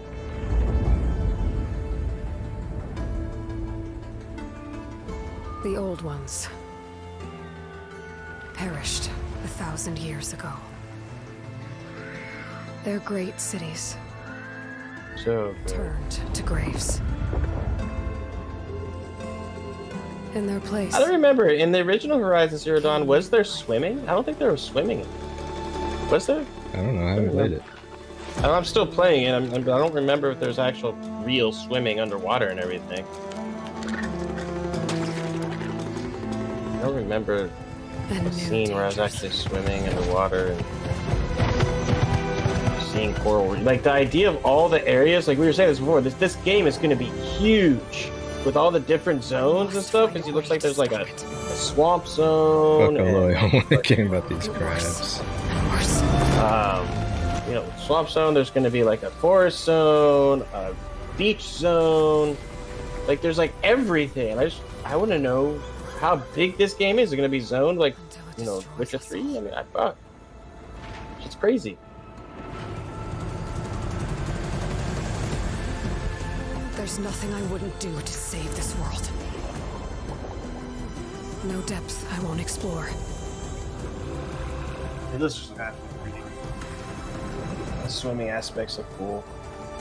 S14: The old ones perished 1,000 years ago. Their great cities
S7: so good.
S14: Turned to graves. In their place.
S7: I don't remember. In the original Horizon Zero Dawn, was there swimming? I don't think there was swimming. Was there?
S2: I don't know. I haven't played it.
S7: I'm still playing it. I don't remember if there's actual real swimming underwater and everything. I don't remember a scene where I was actually swimming underwater and seeing coral. Like the idea of all the areas, like we were saying this before, this game is going to be huge with all the different zones and stuff. Because it looks like there's like a swamp zone.
S2: Fuck, I want to game about these crabs.
S7: You know, swamp zone. There's going to be like a forest zone, a beach zone. Like there's like everything. I want to know how big this game is. Is it going to be zoned like, you know, Witcher 3? I mean, I thought it's crazy.
S14: There's nothing I wouldn't do to save this world. No depths I won't explore.
S7: This is the swimming aspects are cool.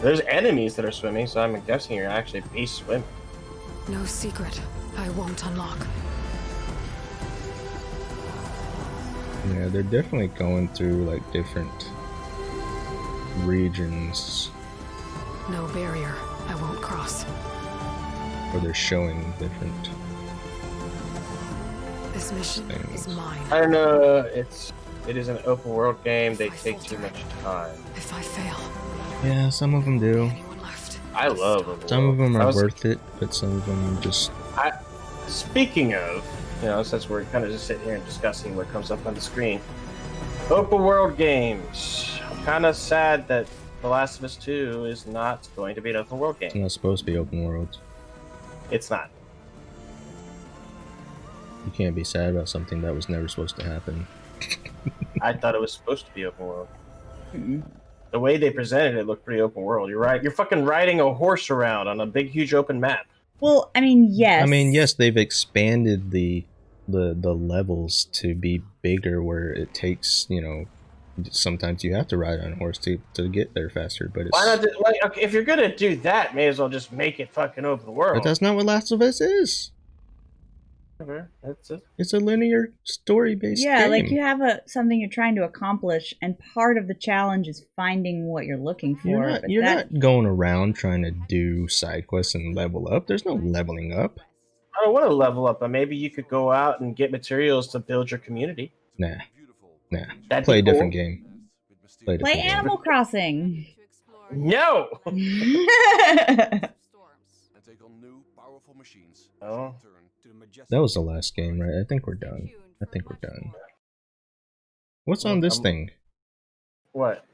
S7: There's enemies that are swimming, so I'm guessing you're actually be swimming.
S14: No secret I won't unlock.
S2: Yeah, they're definitely going through like different regions.
S14: No barrier I won't cross.
S2: Or they're showing different.
S14: This mission is mine.
S7: I don't know. It is an open world game. They take too much time.
S14: If I fail.
S2: Yeah, some of them do.
S7: I love them.
S2: Some of them are worth it, but some of them just.
S7: Speaking of, you know, since we're kind of just sitting here and discussing what comes up on the screen, open world games. I'm kind of sad that The Last of Us 2 is not going to be an open world game.
S2: It's not supposed to be open world.
S7: It's not.
S2: You can't be sad about something that was never supposed to happen.
S7: I thought it was supposed to be open world. The way they presented it looked pretty open world. You're right. You're fucking riding a horse around on a big, huge open map.
S8: Well, I mean, yes.
S2: I mean, yes, they've expanded the levels to be bigger, where it takes, you know, sometimes you have to ride on a horse to get there faster. But it's,
S7: why not? Okay, if you're gonna do that, may as well just make it fucking open world.
S2: But that's not what Last of Us is.
S7: That's it.
S2: It's a linear story-based game.
S8: Like you have something you're trying to accomplish, and part of the challenge is finding what you're looking for.
S2: You're not going around trying to do side quests and level up. There's no leveling up.
S7: I don't want to level up, but maybe you could go out and get materials to build your community.
S2: Nah.
S7: That'd
S2: Play a
S7: be cool.
S2: different game.
S8: Play Animal Crossing.
S7: No.
S2: Oh. That was the last game, right? I think we're done. What's on this thing?
S7: What?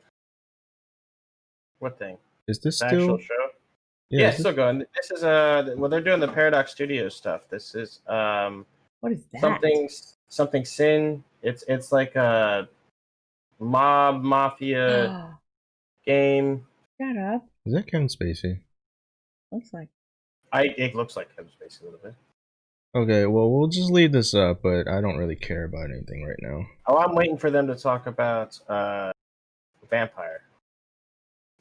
S7: What thing?
S2: Is this
S7: The
S2: still?
S7: actual show? Yeah, it's still going. This is well, they're doing the Paradox Studios stuff. This is
S8: what is that?
S7: Something Sin. It's like a mob mafia game.
S8: Shut up.
S2: Is that Kevin Spacey?
S8: Looks like.
S7: It looks like Kevin Spacey a little bit.
S2: Okay, well, we'll just leave this up, but I don't really care about anything right now.
S7: Oh, I'm waiting for them to talk about Vampire.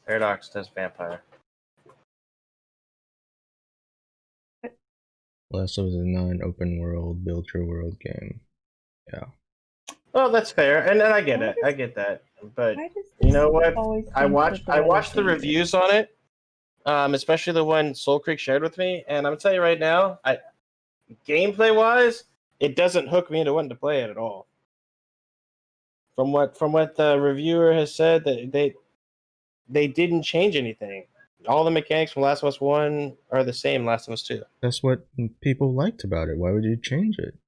S7: Paradox does Vampire.
S2: Last of Us is not an open world, build your world game. Yeah.
S7: Well, that's fair, and I get it. I get that, but you know what? I watched the reviews on it, especially the one Soul Creek shared with me, and I'm gonna tell you right now, gameplay wise, it doesn't hook me into wanting to play it at all. From what the reviewer has said, that they didn't change anything. All the mechanics from Last of Us 1 are the same Last of Us 2.
S2: That's what people liked about it. Why would you change it?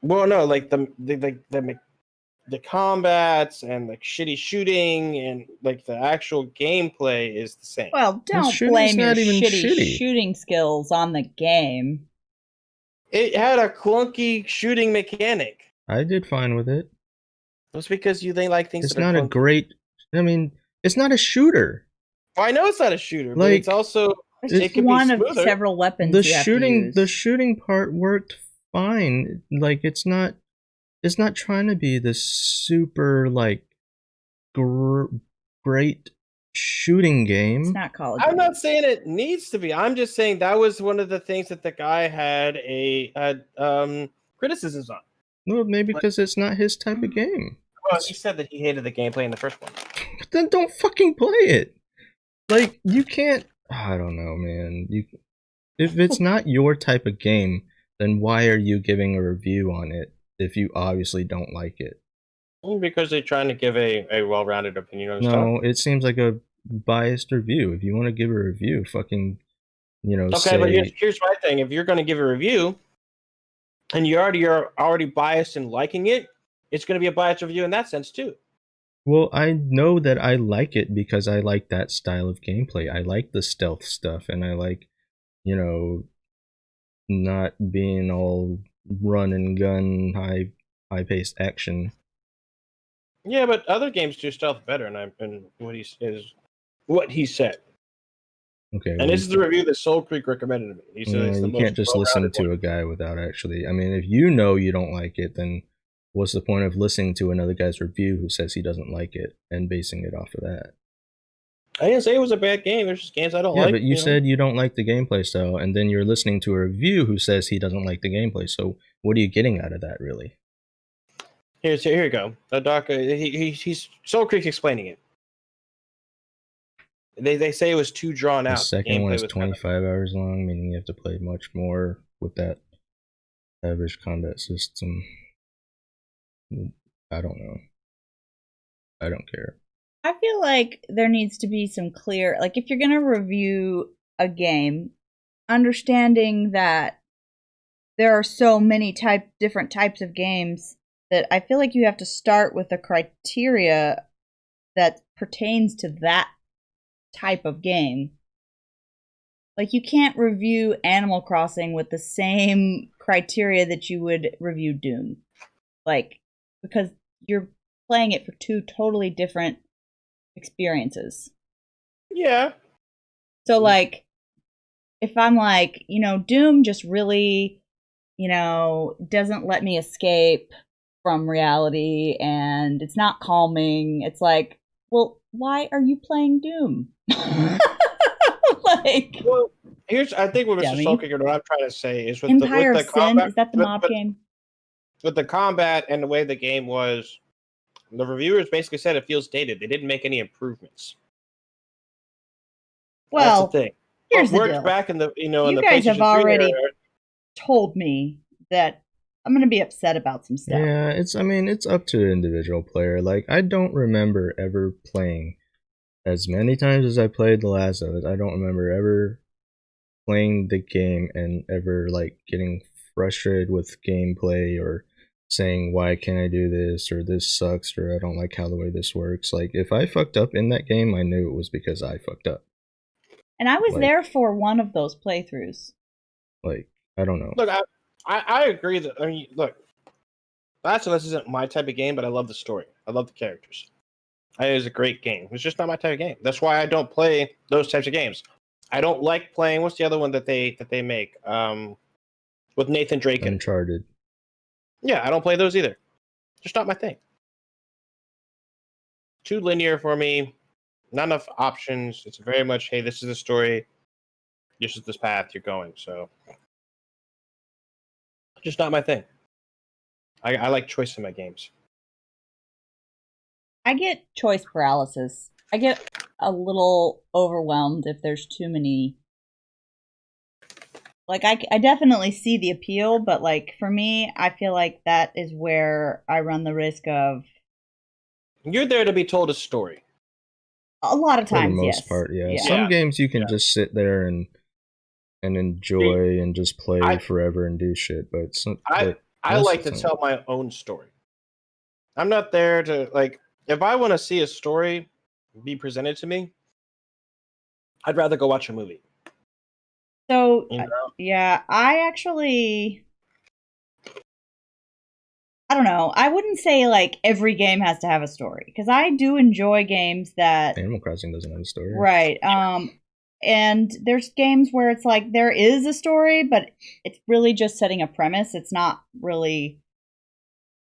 S7: Well, no, like the combats and like shitty shooting and like the actual gameplay is the same.
S8: Well, don't blame your shitty shooting skills on the game.
S7: It had a clunky shooting mechanic.
S2: I did fine with it.
S7: It's because they like things.
S2: It's
S7: that are
S2: not a
S7: clunky.
S2: great. I mean, it's not a shooter.
S7: Well, I know it's not a shooter, but it's also
S8: It's one of several weapons.
S2: The shooting part worked fine. Like it's not trying to be this super like great shooting game.
S8: It's not Call of
S7: I'm not saying it needs to be. I'm just saying that was one of the things that the guy had criticisms on.
S2: Well, maybe because it's not his type of game.
S7: Well, he said that he hated the gameplay in the first one.
S2: Then don't fucking play it. Like you can't. I don't know, man. If it's not your type of game, then why are you giving a review on it if you obviously don't like it?
S7: Because they're trying to give a well-rounded opinion on stuff.
S2: No, it seems like a biased review. If you want to give a review, fucking,
S7: Okay,
S2: say,
S7: but here's my thing. If you're going to give a review, and you're already biased in liking it, it's going to be a biased review in that sense too.
S2: Well, I know that I like it because I like that style of gameplay. I like the stealth stuff, and I like, not being all run and gun, high paced action.
S7: Yeah, but other games do stealth better, and what he said.
S2: Okay,
S7: and this is the review that Soul Creek recommended to me. He said it's the
S2: you
S7: most
S2: can't just listen to a guy without actually. I mean, if you know you don't like it, then what's the point of listening to another guy's review who says he doesn't like it and basing it off of that?
S7: I didn't say it was a bad game. There's just games I don't like.
S2: Yeah, but you said you don't like the gameplay style, and then you're listening to a review who says he doesn't like the gameplay. So what are you getting out of that, really?
S7: Here you go. The doc, he's Soul Creek explaining it. They say it was too drawn out.
S2: The second one is 25 hours long, meaning you have to play much more with that average combat system. I don't know. I don't care.
S8: I feel like there needs to be some clear, like if you're going to review a game, understanding that there are so many different types of games that I feel like you have to start with a criteria that pertains to that type of game. Like you can't review Animal Crossing with the same criteria that you would review Doom. Like, because you're playing it for two totally different experiences.
S7: Yeah.
S8: So like, if I'm like, Doom just really, doesn't let me escape from reality and it's not calming. It's like, well, why are you playing Doom?
S7: Well, I think what Mr. Soulkicker, what I'm trying to say is with
S8: Empire
S7: the
S8: of Sin,
S7: combat,
S8: is that the mob game?
S7: With the combat and the way the game was, the reviewers basically said it feels dated. They didn't make any improvements.
S8: Well,
S7: that's the thing.
S8: Here's the
S7: worked
S8: deal.
S7: back in the in
S8: you
S7: the
S8: guys have
S7: PlayStation 3
S8: already
S7: era.
S8: told me that I'm gonna be upset about some stuff.
S2: Yeah, it's up to the individual player. Like, I don't remember ever playing as many times as I played The Last of Us. I don't remember ever playing the game and ever like getting frustrated with gameplay or saying why can't I do this or this sucks or I don't like how the way this works. Like, if I fucked up in that game, I knew it was because I fucked up.
S8: And I was
S2: Like-
S8: there for one of those playthroughs.
S2: Like, I don't know.
S7: Look, I agree that, I mean, look, Last of Us isn't my type of game, but I love the story. I love the characters. It is a great game. It's just not my type of game. That's why I don't play those types of games. I don't like playing. What's the other one that they make? With Nathan Drake.
S2: Uncharted.
S7: Yeah, I don't play those either. Just not my thing. Too linear for me. Not enough options. It's very much, hey, this is the story. This is this path you're going. So, just not my thing. I like choice in my games.
S8: I get choice paralysis. I get a little overwhelmed if there's too many. Like, I definitely see the appeal, but, like, for me, I feel like that is where I run the risk of...
S7: You're there to be told a story.
S8: A lot of times,
S2: For the most
S8: yes.
S2: part, yeah.
S8: Yeah.
S2: Some games you can just sit there and enjoy and just play forever and do shit, but
S7: I like to tell my own story. I'm not there to, like, if I want to see a story be presented to me, I'd rather go watch a movie.
S8: So,
S7: You know?
S8: yeah, I actually... I don't know. I wouldn't say, like, every game has to have a story, because I do enjoy games that...
S2: Animal Crossing doesn't have a story.
S8: Right. And there's games where it's like there is a story, but it's really just setting a premise. It's not really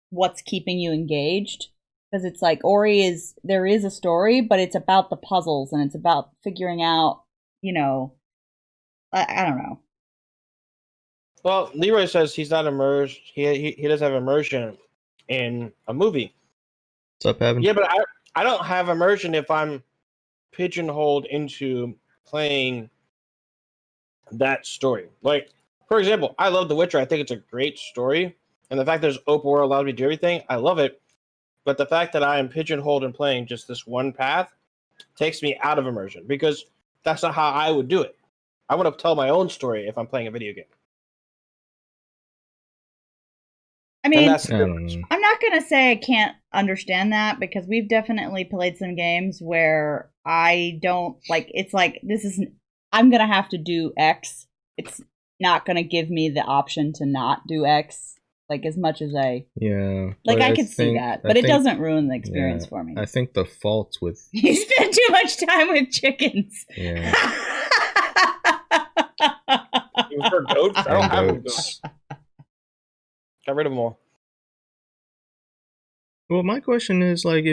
S8: what's keeping you engaged. Because it's like Ori there is a story, but it's about the puzzles and it's about figuring out, you know, I don't know.
S7: Well, Leroy says he's not immersed. He doesn't have immersion in a movie.
S2: What's up, Evan?
S7: Yeah, but I don't have immersion if I'm pigeonholed into playing that story. Like, for example, I love The Witcher. I think it's a great story. And the fact there's open world allows me to do everything, I love it. But the fact that I am pigeonholed in playing just this one path takes me out of immersion, because that's not how I would do it. I want to tell my own story if I'm playing a video game.
S8: I mean,
S2: I'm
S8: not going to say I can't understand that, because we've definitely played some games where I don't, like, it's like, I'm going to have to do X. It's not going to give me the option to not do X, like, as much as
S2: Yeah.
S8: Like, I could see that, but it doesn't ruin the experience for me.
S2: I think the fault with...
S8: You spend too much time with chickens.
S2: Yeah.
S7: You prefer goats? I don't have goats. Got rid of them all.
S2: Well, my question is, like,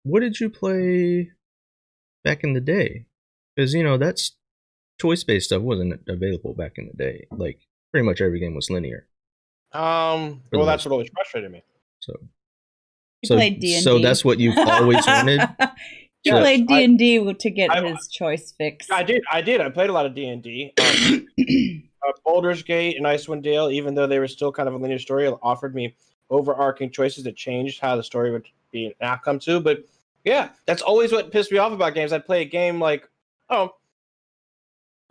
S2: what did you play back in the day? Because, you know, that's choice-based stuff wasn't available back in the day. Like, pretty much every game was linear.
S7: Well, that's what always frustrated me.
S8: You played D&D.
S2: So that's what you've always wanted?
S8: He played D&D to get his choice fixed.
S7: I did. I played a lot of D&D. Baldur's Gate and Icewind Dale, even though they were still kind of a linear story, offered me overarching choices that changed how the story would be an outcome to. But yeah, that's always what pissed me off about games. I'd play a game like, I don't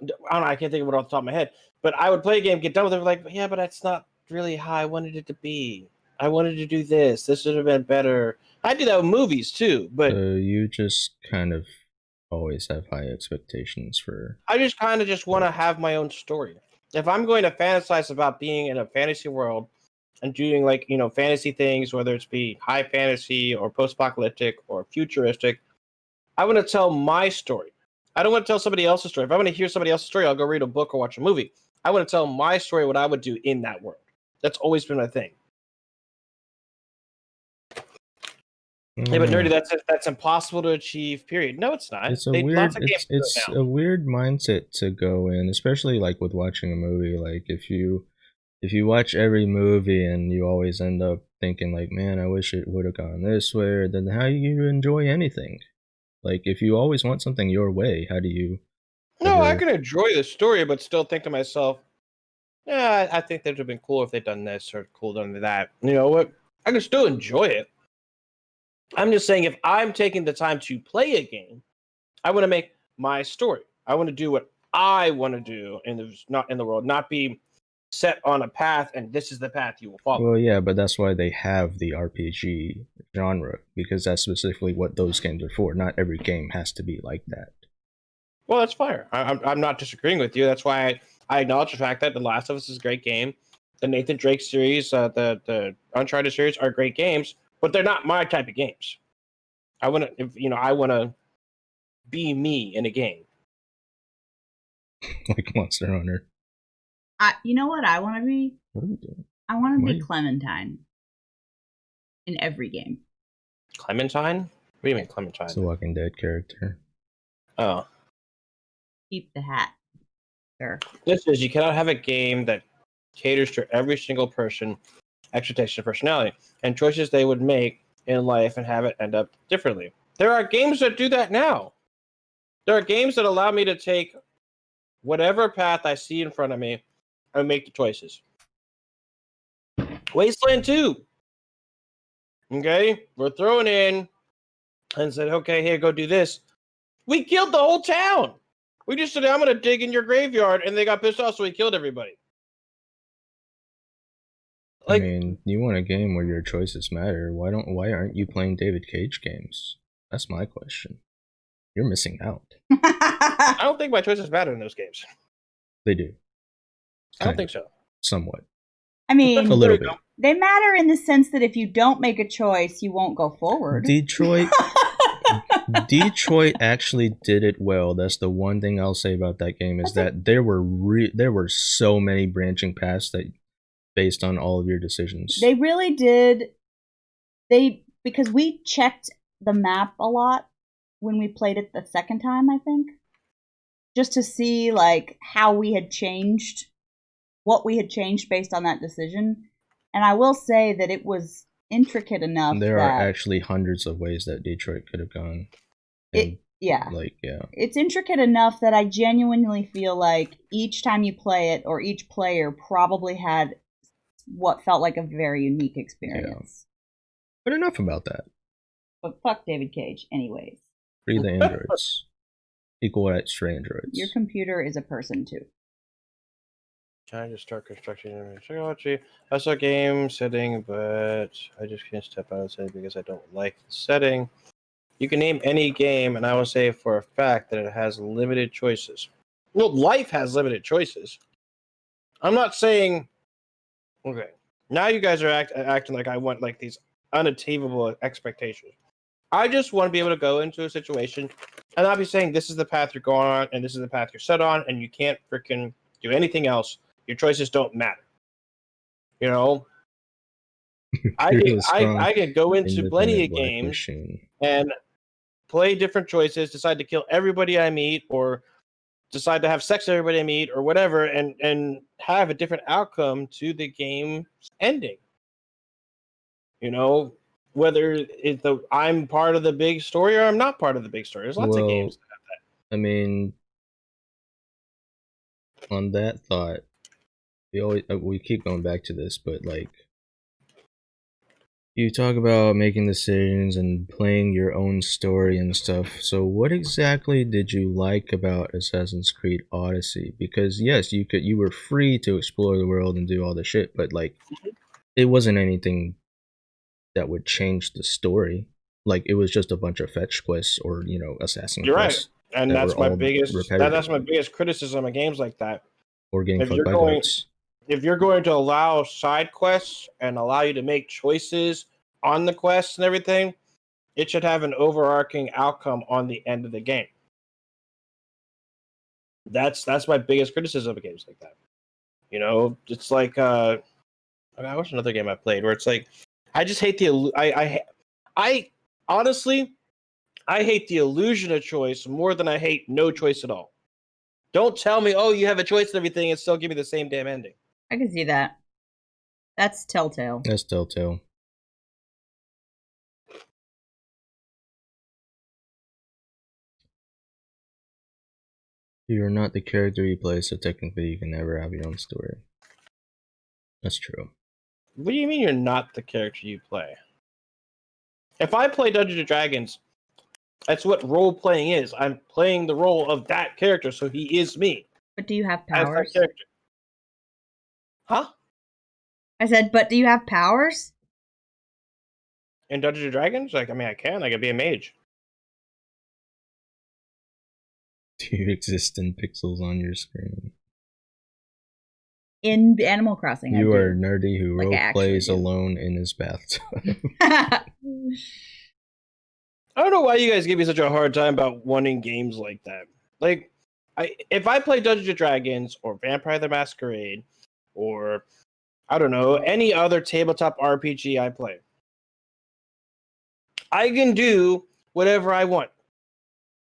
S7: know, I can't think of it off the top of my head. But I would play a game, get done with it, like, yeah, but that's not really how I wanted it to be. I wanted to do this. This should have been better. I do that with movies too, but
S2: you just kind of always have high expectations for...
S7: I just kind of just want to have my own story. If I'm going to fantasize about being in a fantasy world and doing, like, you know, fantasy things, whether it's be high fantasy or post-apocalyptic or futuristic, I want to tell my story. I don't want to tell somebody else's story. If I want to hear somebody else's story, I'll go read a book or watch a movie. I want to tell my story, what I would do in that world. That's always been my thing. Yeah, but nerdy, that's impossible to achieve. Period. No, it's not.
S2: It's a weird mindset to go in, especially like with watching a movie. Like if you watch every movie and you always end up thinking like, man, I wish it would have gone this way, then how do you enjoy anything? Like if you always want something your way, how do you?
S7: No, I can enjoy the story, but still think to myself, yeah, I think that would have been cool if they'd done this or cool done that. You know what? I can still enjoy it. I'm just saying, if I'm taking the time to play a game, I want to make my story. I want to do what I want to do in the world, not be set on a path and this is the path you will follow.
S2: Well, yeah, but that's why they have the RPG genre, because that's specifically what those games are for. Not every game has to be like that.
S7: Well, that's fire. I'm not disagreeing with you. That's why I acknowledge the fact that The Last of Us is a great game. The Nathan Drake series, the Uncharted series are great games, but they're not my type of games. I want to be me in a game.
S2: Like Monster Hunter.
S8: You know what I want to be?
S2: What are we doing?
S8: I want to be Clementine in every game.
S7: Clementine? What do you mean Clementine?
S2: It's a Walking Dead character.
S7: Oh.
S8: Keep the hat. Sure.
S7: This is, you cannot have a game that caters to every single person, expectation of personality, and choices they would make in life and have it end up differently. There are games that do that now. There are games that allow me to take whatever path I see in front of me and make the choices. Wasteland 2. Okay? We're throwing in and said, okay, here, go do this. We killed the whole town. We just said, I'm going to dig in your graveyard, and they got pissed off, so we killed everybody.
S2: I mean, you want a game where your choices matter. Why aren't you playing David Cage games? That's my question. You're missing out.
S7: I don't think my choices matter in those games.
S2: They do.
S7: I don't think so.
S2: Somewhat.
S8: I mean,
S2: a little bit.
S8: They matter in the sense that if you don't make a choice, you won't go forward.
S2: Detroit actually did it well. That's the one thing I'll say about that game is that there were so many branching paths that based on all of your decisions.
S8: They really did. Because we checked the map a lot when we played it the second time, I think, just to see like how we had changed, what we had changed based on that decision. And I will say that it was intricate enough.
S2: There are actually hundreds of ways that Detroit could have gone.
S8: Yeah.
S2: Yeah.
S8: It's intricate enough that I genuinely feel like each time you play it, or each player probably had what felt like a very unique experience.
S2: Yeah. But enough about that.
S8: But fuck David Cage, anyways.
S2: Free the androids. Equal rights for androids.
S8: Your computer is a person too.
S7: Can I just start construction technology? I saw game setting, but I just can't step out of the setting because I don't like the setting. You can name any game, and I will say for a fact that it has limited choices. Well, life has limited choices. I'm not saying. Okay, now you guys are acting like I want like these unattainable expectations. I just want to be able to go into a situation and not be saying this is the path you're going on and this is the path you're set on, and you can't freaking do anything else. Your choices don't matter. You know, I could go into plenty of games and play different choices, decide to kill everybody I meet, or decide to have sex with everybody I meet, or whatever, and have a different outcome to the game's ending. You know, whether I'm part of the big story or I'm not part of the big story. There's lots of games that have that.
S2: I mean, on that thought, we keep going back to this, but like, you talk about making decisions and playing your own story and stuff. So what exactly did you like about Assassin's Creed Odyssey? Because yes, you were free to explore the world and do all the shit, but like, it wasn't anything that would change the story. Like, it was just a bunch of fetch quests or, you know, assassin quests.
S7: You're right. And that's my biggest criticism of games like that.
S2: Or getting fucked by goats.
S7: If you're going to allow side quests and allow you to make choices on the quests and everything, it should have an overarching outcome on the end of the game. That's my biggest criticism of games like that. You know, it's like what's another game I played where it's like I just hate I honestly hate the illusion of choice more than I hate no choice at all. Don't tell me, oh, you have a choice and everything, and still give me the same damn ending.
S8: I can see that. That's Telltale.
S2: That's Telltale. You're not the character you play, so technically you can never have your own story. That's true.
S7: What do you mean you're not the character you play? If I play Dungeons & Dragons, that's what role-playing is. I'm playing the role of that character, so he is me.
S8: But do you have powers?
S7: As that character. Huh?
S8: I said, but do you have powers?
S7: In Dungeons & Dragons? Like, I mean, I could be a mage.
S2: Do you exist in pixels on your screen?
S8: In Animal Crossing,
S2: You
S8: I
S2: are
S8: do.
S2: nerdy who
S8: Like, I
S2: role
S8: actually
S2: plays
S8: do.
S2: alone in his bathtub.
S7: I don't know why you guys give me such a hard time about wanting games like that. Like, if I play Dungeons and Dragons or Vampire the Masquerade or I don't know any other tabletop RPG I play, I can do whatever I want.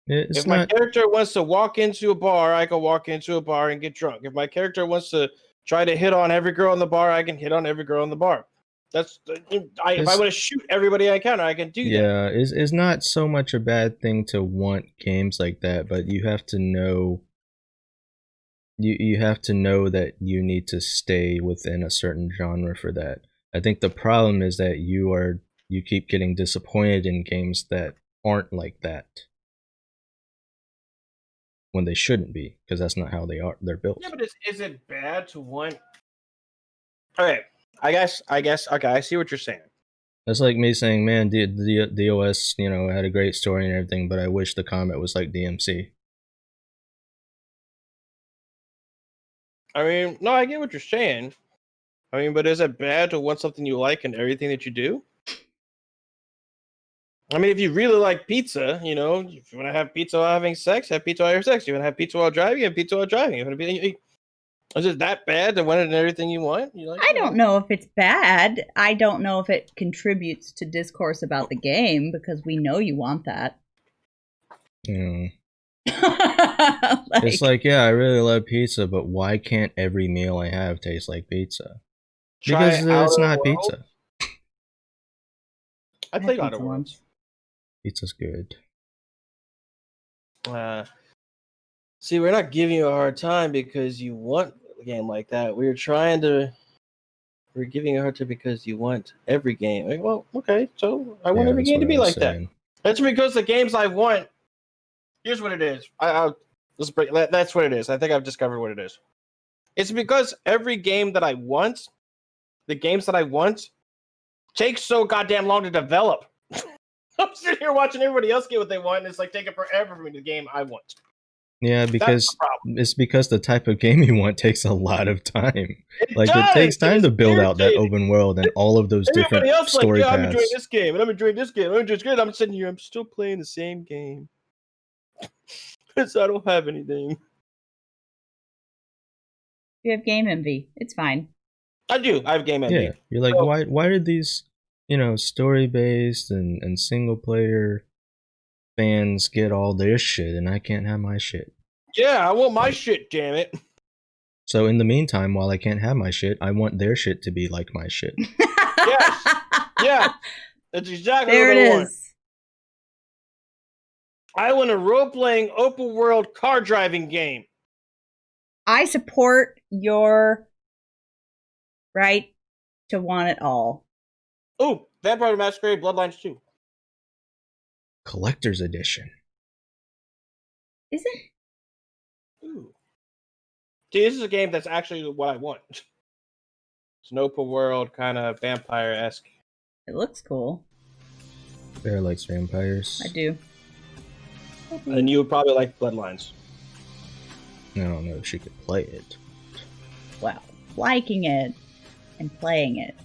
S2: It's
S7: If my
S2: not.
S7: character wants to walk into a bar, I can walk into a bar and get drunk. If my character wants to try to hit on every girl in the bar, I can hit on every girl in the bar. That's if I want to shoot everybody I encounter, I can do that.
S2: Yeah, it's not so much a bad thing to want games like that, but you have to know. You have to know that you need to stay within a certain genre for that. I think the problem is that you keep getting disappointed in games that aren't like that. When they shouldn't be, because that's not how they're built.
S7: Yeah, but is it bad to want? Okay, I guess. Okay, I see what you're saying.
S2: That's like me saying, "Man, the DOS, had a great story and everything, but I wish the combat was like DMC."
S7: I mean, no, I get what you're saying. I mean, but is it bad to want something you like in everything that you do? I mean, if you really like pizza, if you want to have pizza while having sex, have pizza while having sex. You want to have pizza while driving, have pizza while driving. Is it that bad to want it in everything you want?
S8: I don't know if it's bad. I don't know if it contributes to discourse about the game because we know you want that.
S2: Yeah. It's like, yeah, I really love pizza, but why can't every meal I have taste like pizza? Because it's not pizza.
S7: I played Outer Worlds.
S2: Pizza's good.
S7: See, we're not giving you a hard time because you want a game like that. We're giving you a hard time because you want every game. Like, well, okay, so I want every game to be like that. That's because the games I want. Here's what it is. That's what it is. I think I've discovered what it is. It's because every game that I want, the games that I want, takes so goddamn long to develop. I'm sitting here watching everybody else get what they want, and it's like taking forever for me to game I want.
S2: Yeah, because it's because the type of game you want takes a lot of time. It takes time to build out that open world and all of those different story paths.
S7: I'm enjoying this game, and I'm enjoying this game. I'm enjoying this game. I'm sitting here, I'm still playing the same game. Because I don't have anything.
S8: You have game envy. It's fine.
S7: I do. I have game envy.
S2: Yeah, you're like, why did these, story based and single player fans get all their shit and I can't have my shit?
S7: Yeah, I want my shit, damn it.
S2: So in the meantime, while I can't have my shit, I want their shit to be like my shit.
S7: Yes. Yeah. That's exactly
S8: what I want.
S7: I want a role-playing open world car driving game.
S8: I support your right to want it all.
S7: Oh, Vampire the Masquerade Bloodlines 2.
S2: Collector's edition.
S8: Is it?
S7: Ooh. See, this is a game that's actually what I want. It's an open world kind of vampire-esque.
S8: It looks cool.
S2: Bear likes vampires.
S8: I do.
S7: And you would probably like Bloodlines.
S2: I don't know if she could play it.
S8: Well, liking it and playing it.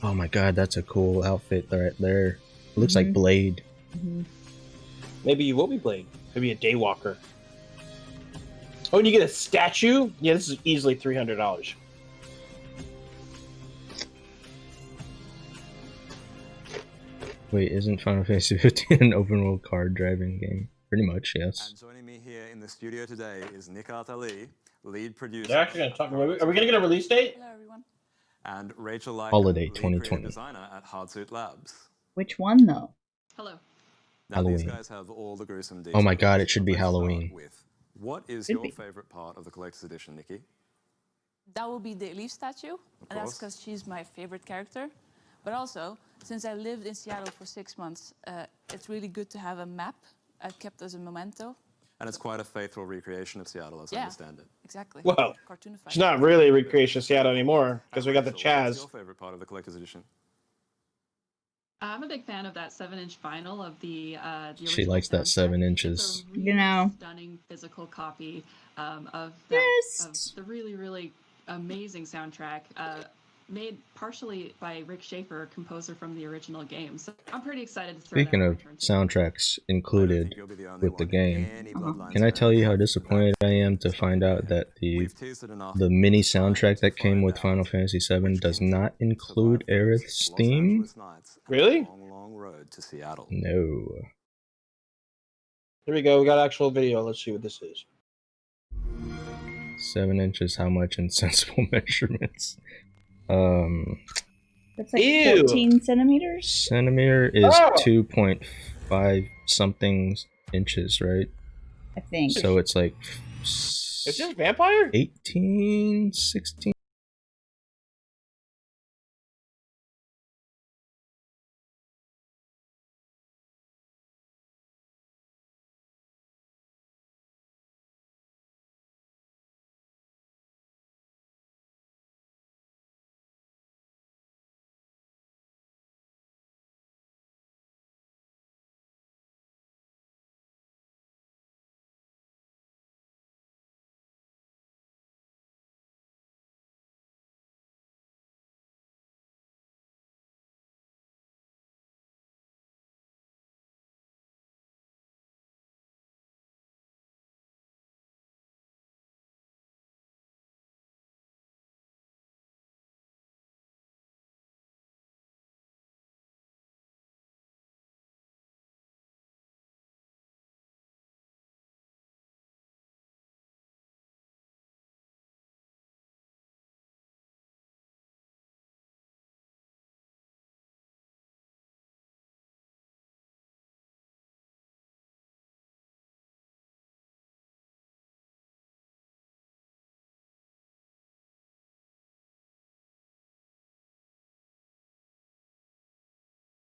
S2: Oh my god, that's a cool outfit right there. It looks like Blade.
S8: Mm-hmm.
S7: Maybe you will be Blade. Maybe a Daywalker. Oh, and you get a statue? Yeah, this is easily $300.
S2: Wait, isn't Final Fantasy 15 an open world car driving game? Pretty much, yes.
S17: And joining me here in the studio today is Nikat Ali, lead producer.
S7: They're actually going to talk. Are we going to get a release date?
S17: Hello, everyone. And Rachel Light,
S2: Holiday
S17: lead
S2: 2020.
S17: creative designer at Hardsuit Labs.
S8: Which one, though?
S17: Hello. Now,
S2: Halloween.
S17: these guys have all the gruesome details.
S2: Oh my god, it should be Halloween.
S17: What is your favorite part of the collector's edition, Nikki?
S18: That will be the Elif statue, and that's because she's my favorite character. But also, since I lived in Seattle for 6 months, it's really good to have a map kept as a memento.
S17: And it's quite a faithful recreation of Seattle, as I understand it.
S18: Exactly.
S7: Well, it's not really a recreation of Seattle anymore, because we got the Chaz.
S17: What's your favorite part of the collector's edition?
S19: I'm a big fan of that 7-inch vinyl of the
S2: She likes that 7 inches.
S19: really
S8: You know.
S19: stunning physical copy of that
S8: Yes.
S19: of the really amazing soundtrack made partially by Rick Schaefer, composer from the original game. So I'm pretty excited to throw
S2: Speaking
S19: that
S2: of soundtracks included with the game, can I tell you how disappointed I am to find out that the mini soundtrack that came with Final Fantasy VII does not include Aerith's theme?
S7: Really?
S2: No.
S7: Here we go. We got actual video. Let's see what this is.
S2: 7 inches, how much in sensible measurements?
S8: That's like 14 centimeters?
S2: Centimeter is 2.5 something inches, right?
S8: I think.
S2: So it's like...
S7: Is this vampire?
S2: 18, 16?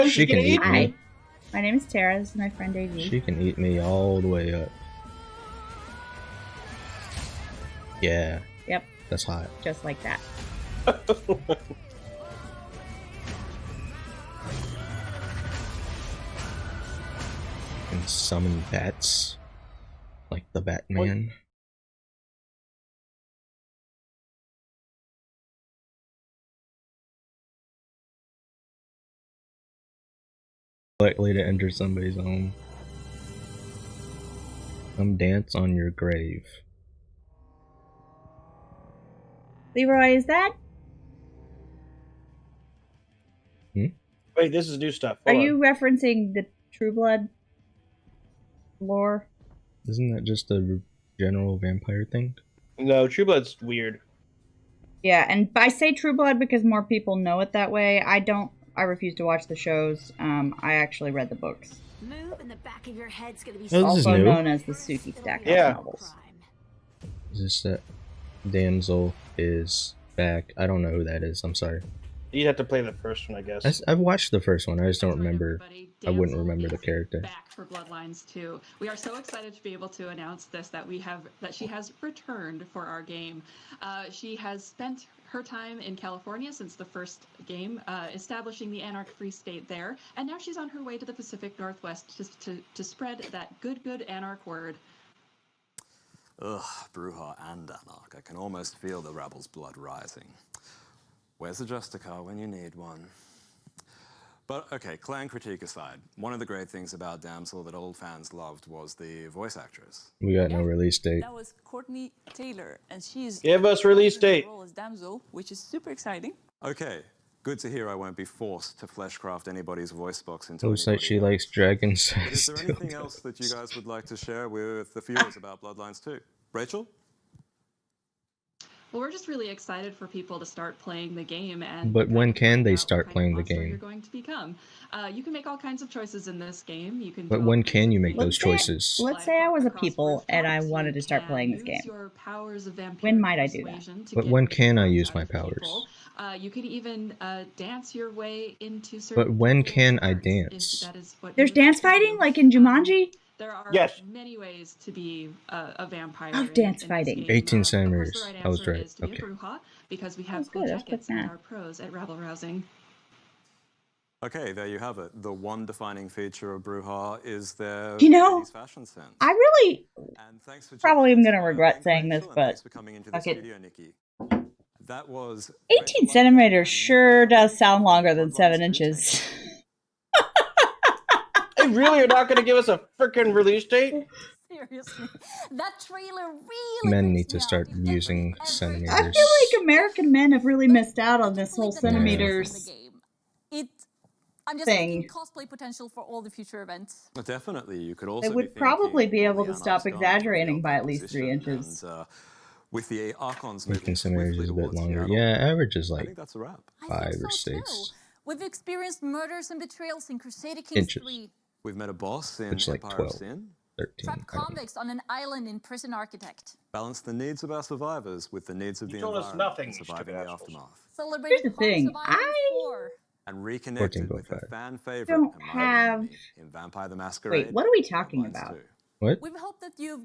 S2: She can eat
S8: Hi.
S2: me.
S8: My name is Tara. This is my friend AV.
S2: She can eat me all the way up. Yeah.
S8: Yep.
S2: That's hot.
S8: Just like that.
S2: And summon bats. Like the Batman. Likely to enter somebody's home. Come dance on your grave.
S8: Leroy, is that?
S7: Wait, this is new stuff.
S8: Are you referencing the True Blood lore?
S2: Isn't that just a general vampire thing?
S7: No, True Blood's weird.
S8: Yeah, and I say True Blood because more people know it that way. I refuse to watch the shows. I actually read the books.
S13: Move and the back of your head's gonna be
S8: also known as the Suki Stackhouse novels.
S2: Is this that damsel is back? I don't know who that is. I'm sorry.
S7: You'd have to play the first one, I guess.
S2: I've watched the first one. I just don't remember. I wouldn't remember the character.
S19: Back for Bloodlines 2. We are so excited to be able to announce this that she has returned for our game. She has spent her time in California since the first game, establishing the Anarch Free State there, and now she's on her way to the Pacific Northwest to spread that good Anarch word.
S17: Ugh, Bruja and Anarch. I can almost feel the rebel's blood rising. Where's the Justicar when you need one? But okay, clan critique aside, one of the great things about Damsel that old fans loved was the voice actress.
S2: We got no release date.
S18: That was Courtney Taylor, and she's
S7: give us release date.
S18: Role as Damsel, which is super exciting.
S17: Okay, good to hear I won't be forced to fleshcraft anybody's voice box into
S2: Looks like she likes dragons.
S17: Is there anything else that you guys would like to share with the viewers about Bloodlines 2? Rachel?
S19: Well, we're just really excited for people to start playing the game. And
S2: but when can they start playing the game?
S19: You're going to become. You can make all kinds of choices in this game. You can.
S2: But when can you make those choices?
S8: Let's say I was a people and I wanted to start playing this game. When might I do that?
S2: But when can I use my powers?
S19: You can even dance your way into certain.
S2: But when can I dance?
S8: There's dance fighting, like in Jumanji.
S19: There are many ways to be a vampire.
S8: Of dance fighting.
S2: 18 centimeters. I was right. Okay.
S19: Because we have cool jackets and our pros at Rabble Rousing.
S17: Okay, there you have it. The one defining feature of Bruja is their
S8: You know,
S17: 80s fashion sense.
S8: I really
S17: And thanks for
S8: probably am gonna regret saying this,
S17: and
S8: but
S17: thanks for coming into the
S8: fuck it.
S17: studio, Nikki. That was
S8: 18 centimeters sure does sound longer than 7 inches.
S7: They really are not going to give us a freaking release date?
S20: Seriously, that trailer really.
S2: Men need to start using
S8: I
S2: centimeters.
S8: feel like American men have really missed out on this whole centimeters
S20: I'm just
S8: thing.
S20: thinking cosplay potential for all the future events.
S17: Definitely, you could also
S8: They would probably be able to stop exaggerating by at least 3 inches.
S17: And with the Archons
S2: 18
S17: moving
S2: centimeters
S17: swiftly
S2: is a bit
S17: towards
S2: longer.
S17: Seattle,
S2: Yeah, average is
S17: I
S2: like
S17: think that's a wrap.
S2: 5 or 6
S20: We've experienced murders and betrayals in Crusader Kings
S2: inches.
S20: 3.
S17: We've met a boss in
S2: Which is like
S17: Empire
S2: 12,
S17: of Sin.
S2: 13.
S20: Trapped convicts on an island in Prison Architect.
S17: Balance the needs of our survivors with the needs of the
S7: told us
S17: environment
S7: nothing,
S17: and
S7: you
S17: surviving
S7: stupid
S17: the
S7: assholes.
S17: aftermath.
S20: Celebrated
S8: Here's the thing,
S17: And reconnected with a
S2: 14.5.
S17: fan favorite
S8: don't
S17: and my
S8: have...
S17: enemy in Vampire the Masquerade.
S8: Wait, what are we talking about?
S2: What?
S20: We've hoped that you've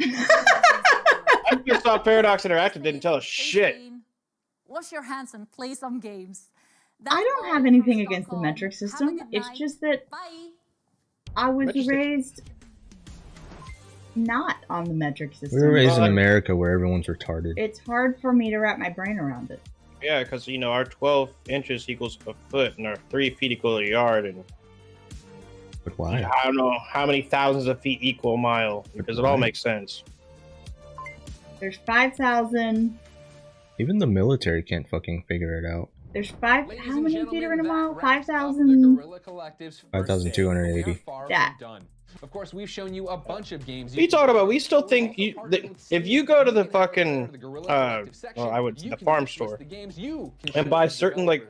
S7: Microsoft Paradox Interactive didn't tell us shit.
S20: wash your hands and play some games.
S8: I don't have anything against the metric system. It's just that I was raised not on the metric system.
S2: We were raised in America where everyone's retarded.
S8: It's hard for me to wrap my brain around it.
S7: Yeah, because, you know, our 12 inches equals a foot, and our 3 feet equal a yard, and
S2: But why?
S7: I don't know how many thousands of feet equal a mile, because it all makes sense.
S8: There's 5,000.
S2: Even the military can't fucking figure it out.
S8: There's how many feet are in a mile? 5,000.
S2: 5,280.
S8: That.
S4: Of course, we've shown you a bunch of games.
S7: What are you talking about? We still think if you go to the fucking the farm store and buy certain like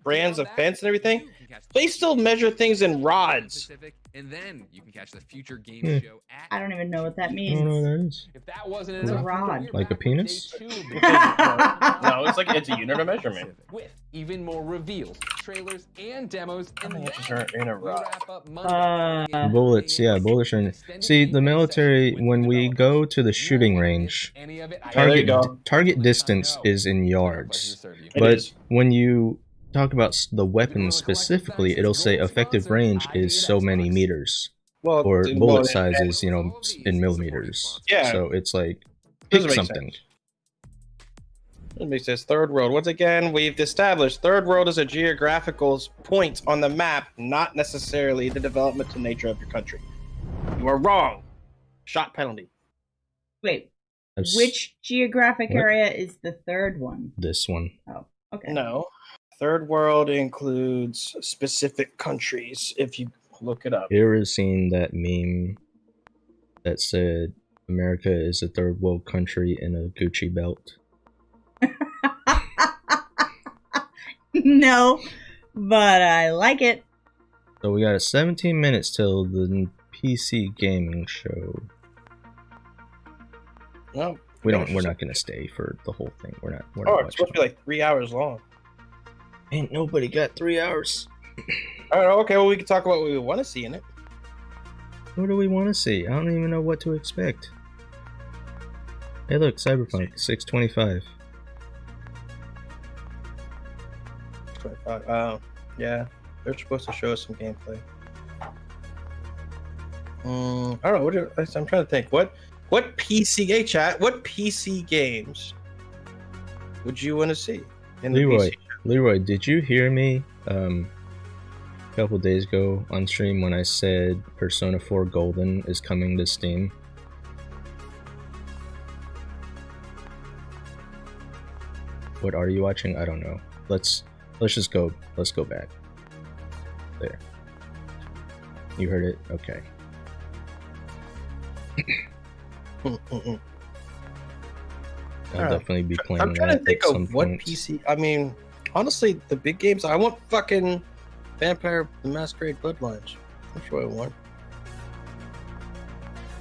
S7: brands of fence and everything, they still measure things in rods.
S4: And then you can catch the future game show at.
S8: I don't even know what that
S2: I
S8: means.
S2: don't know what that is.
S4: If that wasn't
S8: It's a
S4: enough,
S8: rod.
S2: Like a penis?
S7: No, it's a unit of measurement.
S4: With even more reveals, trailers, and demos, and then
S7: in a
S4: we
S7: rod.
S4: wrap up Monday.
S2: Bullets, yeah, bullets are. See, the military, when we go to the shooting range, target distance is in yards. But when you talk about the weapons specifically, it'll say effective range is so many meters. Or bullet size is, you know, in millimeters.
S7: Yeah.
S2: So it's like, pick something.
S7: Let me say third world. Once again, we've established third world is a geographical point on the map, not necessarily the developmental nature of your country. You are wrong. Shot penalty.
S8: Wait, which geographic area is the third one?
S2: This one.
S8: Oh, okay.
S7: No. Third world includes specific countries, if you look it up.
S2: You ever seen that meme that said America is a third world country in a Gucci belt?
S8: No, but I like it.
S2: So we got 17 minutes till the PC gaming show.
S7: No,
S2: we're not gonna stay for the whole thing. We're not
S7: it's supposed to be like 3 hours long.
S2: Ain't nobody got 3 hours.
S7: Alright, okay, well we can talk about what we want to see in it.
S2: What do we want to see? I don't even know what to expect. Hey look, Cyberpunk 625.
S7: Yeah, they're supposed to show us some gameplay. I don't know. I'm trying to think. What PC chat? What PC games would you want to see? In
S2: Leroy, did you hear me a couple days ago on stream when I said Persona 4 Golden is coming to Steam? What are you watching? I don't know. Let's go back. There. You heard it? Okay. I'll definitely be playing
S7: I'm trying to
S2: that
S7: think
S2: at
S7: of
S2: some
S7: what
S2: point.
S7: PC. I mean, honestly, the big games. I want fucking Vampire the Masquerade Bloodlines. That's what I want.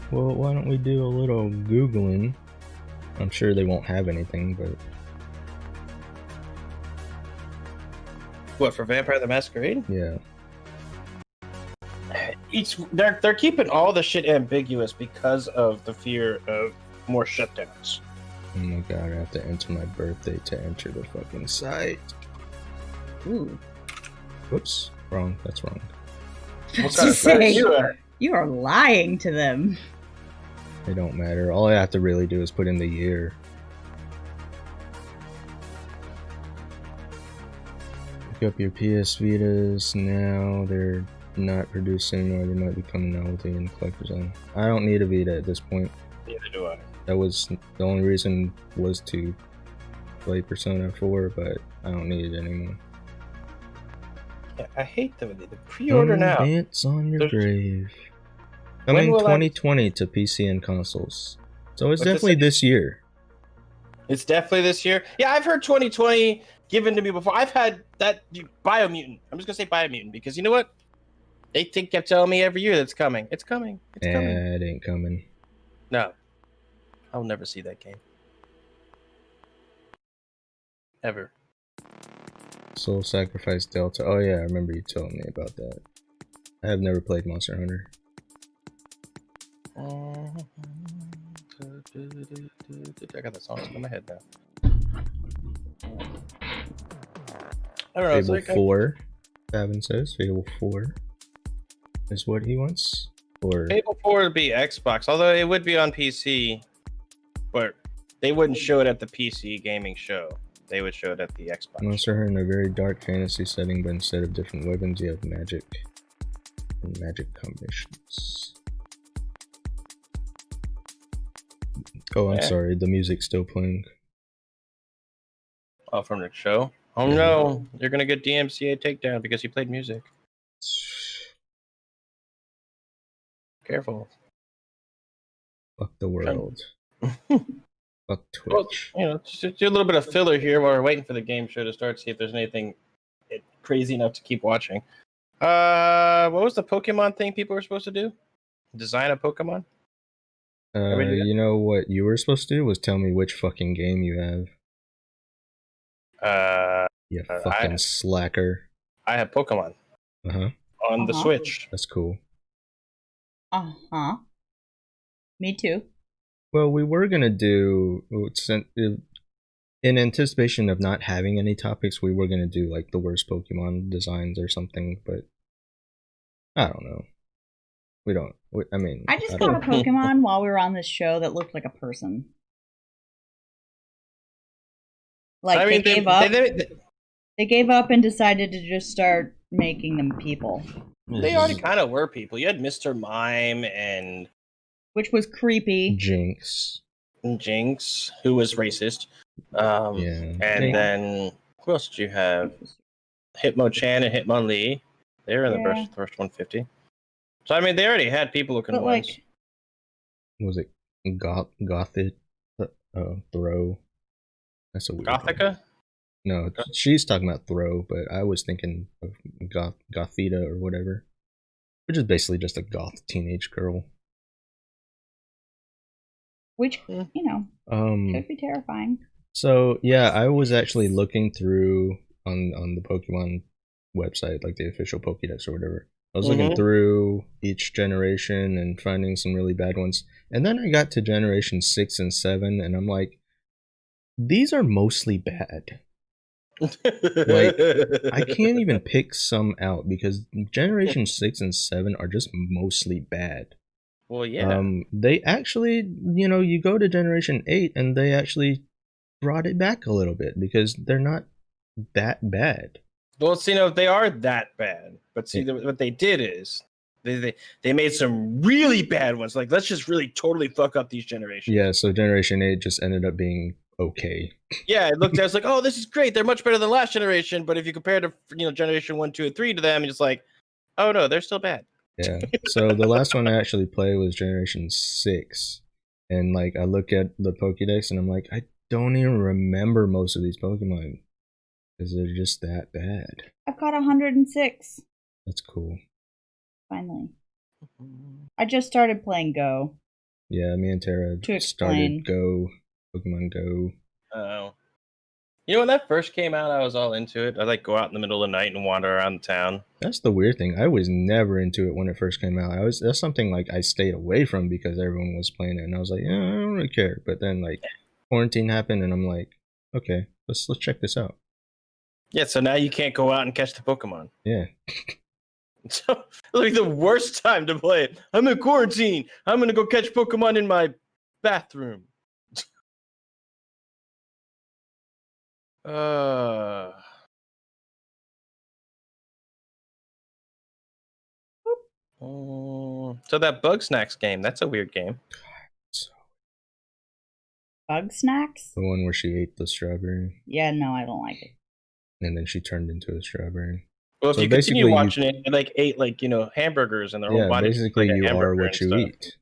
S2: Well, why don't we do a little Googling? I'm sure they won't have anything, but...
S7: What, for Vampire the Masquerade?
S2: Yeah.
S7: They're keeping all the shit ambiguous because of the fear of more shutdowns.
S2: Oh my god, I have to enter my birthday to enter the fucking site.
S8: Ooh.
S2: Whoops. Wrong. That's wrong.
S7: What kind of friend you are?
S8: You are lying to them.
S2: It don't matter. All I have to really do is put in the year. Pick up your PS Vitas now. They're not producing, or they might be coming out with it in collector's item. I don't need a Vita at this point.
S7: Neither do I.
S2: That was the only reason, was to play Persona 4, but I don't need it anymore.
S7: Yeah, I hate the pre-order now.
S2: Dance on your
S7: There's-
S2: grave. Coming
S7: will I-
S2: 2020 to PC and consoles. So it's
S7: What's
S2: definitely
S7: this?
S2: this year.
S7: It's definitely this year. Yeah, I've heard 2020 given to me before. I've had that Biomutant. I'm just gonna say Biomutant because you know what? They kept telling me every year that's coming. It's coming. It's coming.
S2: It ain't coming.
S7: No, I'll never see that game. Ever.
S2: Soul Sacrifice Delta. Oh yeah, I remember you telling me about that. I have never played Monster Hunter.
S7: I got the song stuck in my head now. I don't know. It's
S2: Fable
S7: like
S2: 4, Gavin says. Fable 4 is what he wants. Or
S7: Fable 4 would be Xbox, although it would be on PC, but they wouldn't show it at the PC gaming show. They would show it at the Xbox.
S2: Monster Hunter in a very dark fantasy setting, but instead of different weapons, you have magic and magic combinations. Oh, I'm sorry. The music's still playing.
S7: Oh, from the show? Oh no, you're gonna get DMCA takedown because you played music. Careful.
S2: Fuck the world. Fuck Twitch.
S7: Well, you know, just do a little bit of filler here while we're waiting for the game show to start. See if there's anything crazy enough to keep watching. What was the Pokemon thing people were supposed to do? Design a Pokemon?
S2: You know what you were supposed to do was tell me which fucking game you have. You fucking slacker.
S7: I have Pokemon on the Switch.
S2: That's cool.
S8: Me too.
S2: Well, we were gonna do, in anticipation of not having any topics, we were gonna do like the worst Pokemon designs or something, but I don't know. We don't.
S8: I just got a Pokemon while we were on this show that looked like a person. Like they gave up. They gave up and decided to just start making them people.
S7: They already kind of were people. You had Mr. Mime and...
S8: Which was creepy.
S2: Jinx,
S7: who was racist. And then... Who else did you have? Hitmonchan and Hitmonlee. They were in the first 150. So, I mean, they already had people looking ones.
S2: Was it Gothic? Throw. That's a weird
S7: Gothica?
S2: One. No, she's talking about Throw, but I was thinking of Gothita or whatever. Which is basically just a goth teenage girl.
S8: Which, you know, could be terrifying.
S2: So, yeah, I was actually looking through on the Pokemon website, like the official Pokédex or whatever. I was looking through each generation and finding some really bad ones. And then I got to generation 6 and 7, and I'm like, these are mostly bad. Like, I can't even pick some out because generation 6 and 7 are just mostly bad.
S7: Well, yeah.
S2: They actually, you know, you go to generation 8 and they actually brought it back a little bit because they're not that bad.
S7: Well, see, no, they are that bad. But see, what they did is they made some really bad ones. Like, let's just really totally fuck up these generations.
S2: Yeah, so generation 8 just ended up being okay.
S7: Yeah, it looked at us like, oh, this is great. They're much better than last generation. But if you compare to, you know, generation 1, 2, and 3 to them, it's like, oh no, they're still bad.
S2: Yeah. So the last one I actually played was generation 6. And like I look at the Pokédex and I'm like, I don't even remember most of these Pokemon. Because they're just that bad.
S8: I've got 106.
S2: That's cool.
S8: Finally. I just started playing Go.
S2: Yeah, me and Tara started Go, Pokemon Go.
S7: Oh. You know, when that first came out, I was all into it. I like go out in the middle of the night and wander around town.
S2: That's the weird thing. I was never into it when it first came out. That's something like I stayed away from because everyone was playing it, and I was like, yeah, I don't really care. But then like quarantine happened, and I'm like, okay, let's check this out.
S7: Yeah, so now you can't go out and catch the Pokemon.
S2: Yeah.
S7: So like the worst time to play it. I'm in quarantine. I'm gonna go catch Pokemon in my bathroom. So that Bug Snacks game, that's a weird game.
S8: Bug Snacks?
S2: The one where she ate the strawberry.
S8: Yeah, no, I don't like it.
S2: And then she turned into a strawberry.
S7: Well, if
S2: so
S7: you continue watching it, you like ate like hamburgers and their whole body.
S2: Basically
S7: like
S2: you are what you
S7: stuff.
S2: eat.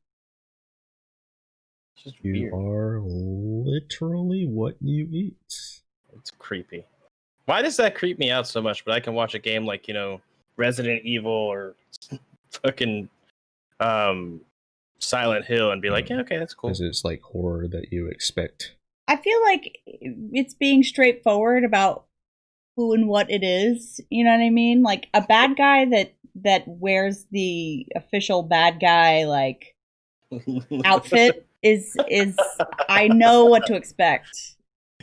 S7: It's just
S2: you
S7: weird.
S2: are literally what you eat.
S7: It's creepy. Why does that creep me out so much? But I can watch a game like Resident Evil or fucking Silent Hill and be like, yeah, okay, that's cool.
S2: Because it's like horror that you expect.
S8: I feel like it's being straightforward about who and what it is. You know what I mean? Like a bad guy that wears the official bad guy like outfit is I know what to expect.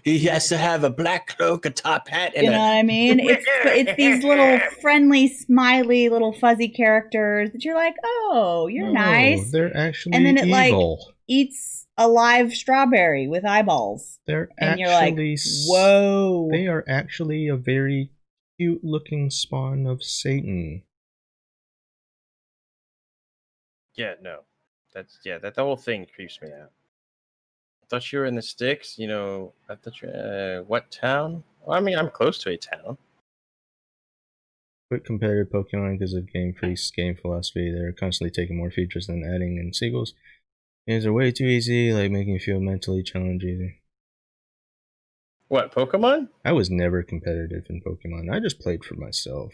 S7: He has to have a black cloak, a top hat, and
S8: you know what I mean? It's these little friendly, smiley, little fuzzy characters that you're like, oh, you're nice.
S2: They're actually
S8: and then it
S2: evil.
S8: like eats a live strawberry with eyeballs.
S2: They're
S8: and
S2: actually
S8: you're like, whoa.
S2: They are actually a very cute looking spawn of Satan.
S7: Yeah, no. That whole thing creeps me out. I thought you were in the sticks, I thought you what town? Well, I mean, I'm close to a town.
S2: Quit competitive Pokemon because of Game Freak's game philosophy. They're constantly taking more features than adding in sequels. Games are way too easy, like making you feel mentally challenged easy.
S7: What, Pokemon?
S2: I was never competitive in Pokemon. I just played for myself.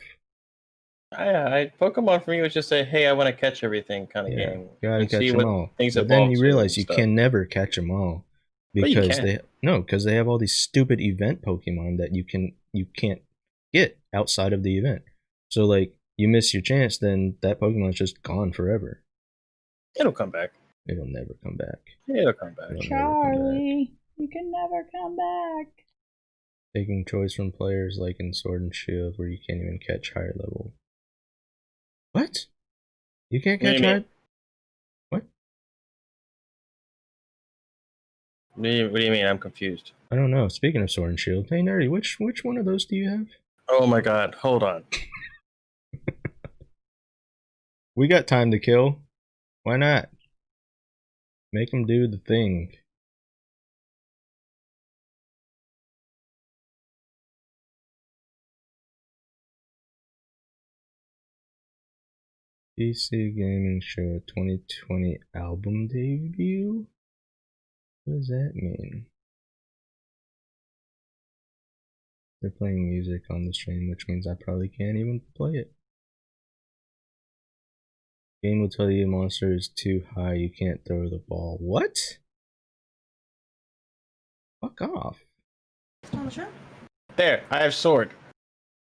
S7: Pokemon for me was just a hey, I want to catch everything kind of game.
S2: You gotta catch them all.
S7: But
S2: then you realize you can never catch them all because they have all these stupid event Pokemon that you can't get outside of the event. So like you miss your chance, then that Pokemon's just gone forever.
S7: It'll come back.
S2: It'll never come back.
S7: It'll come back.
S8: Charlie, you can never come back.
S2: Taking choice from players like in Sword and Shield where you can't even catch higher level. What? You can't catch higher? What?
S7: What do you mean? I'm confused.
S2: I don't know. Speaking of Sword and Shield, hey Nerdy, which one of those do you have?
S7: Oh my god, hold on.
S2: We got time to kill. Why not? Make them do the thing. PC Gaming Show 2020 album debut? What does that mean? They're playing music on the stream, which means I probably can't even play it. Game will tell you monster is too high, you can't throw the ball. What? Fuck off.
S7: There, I have sword.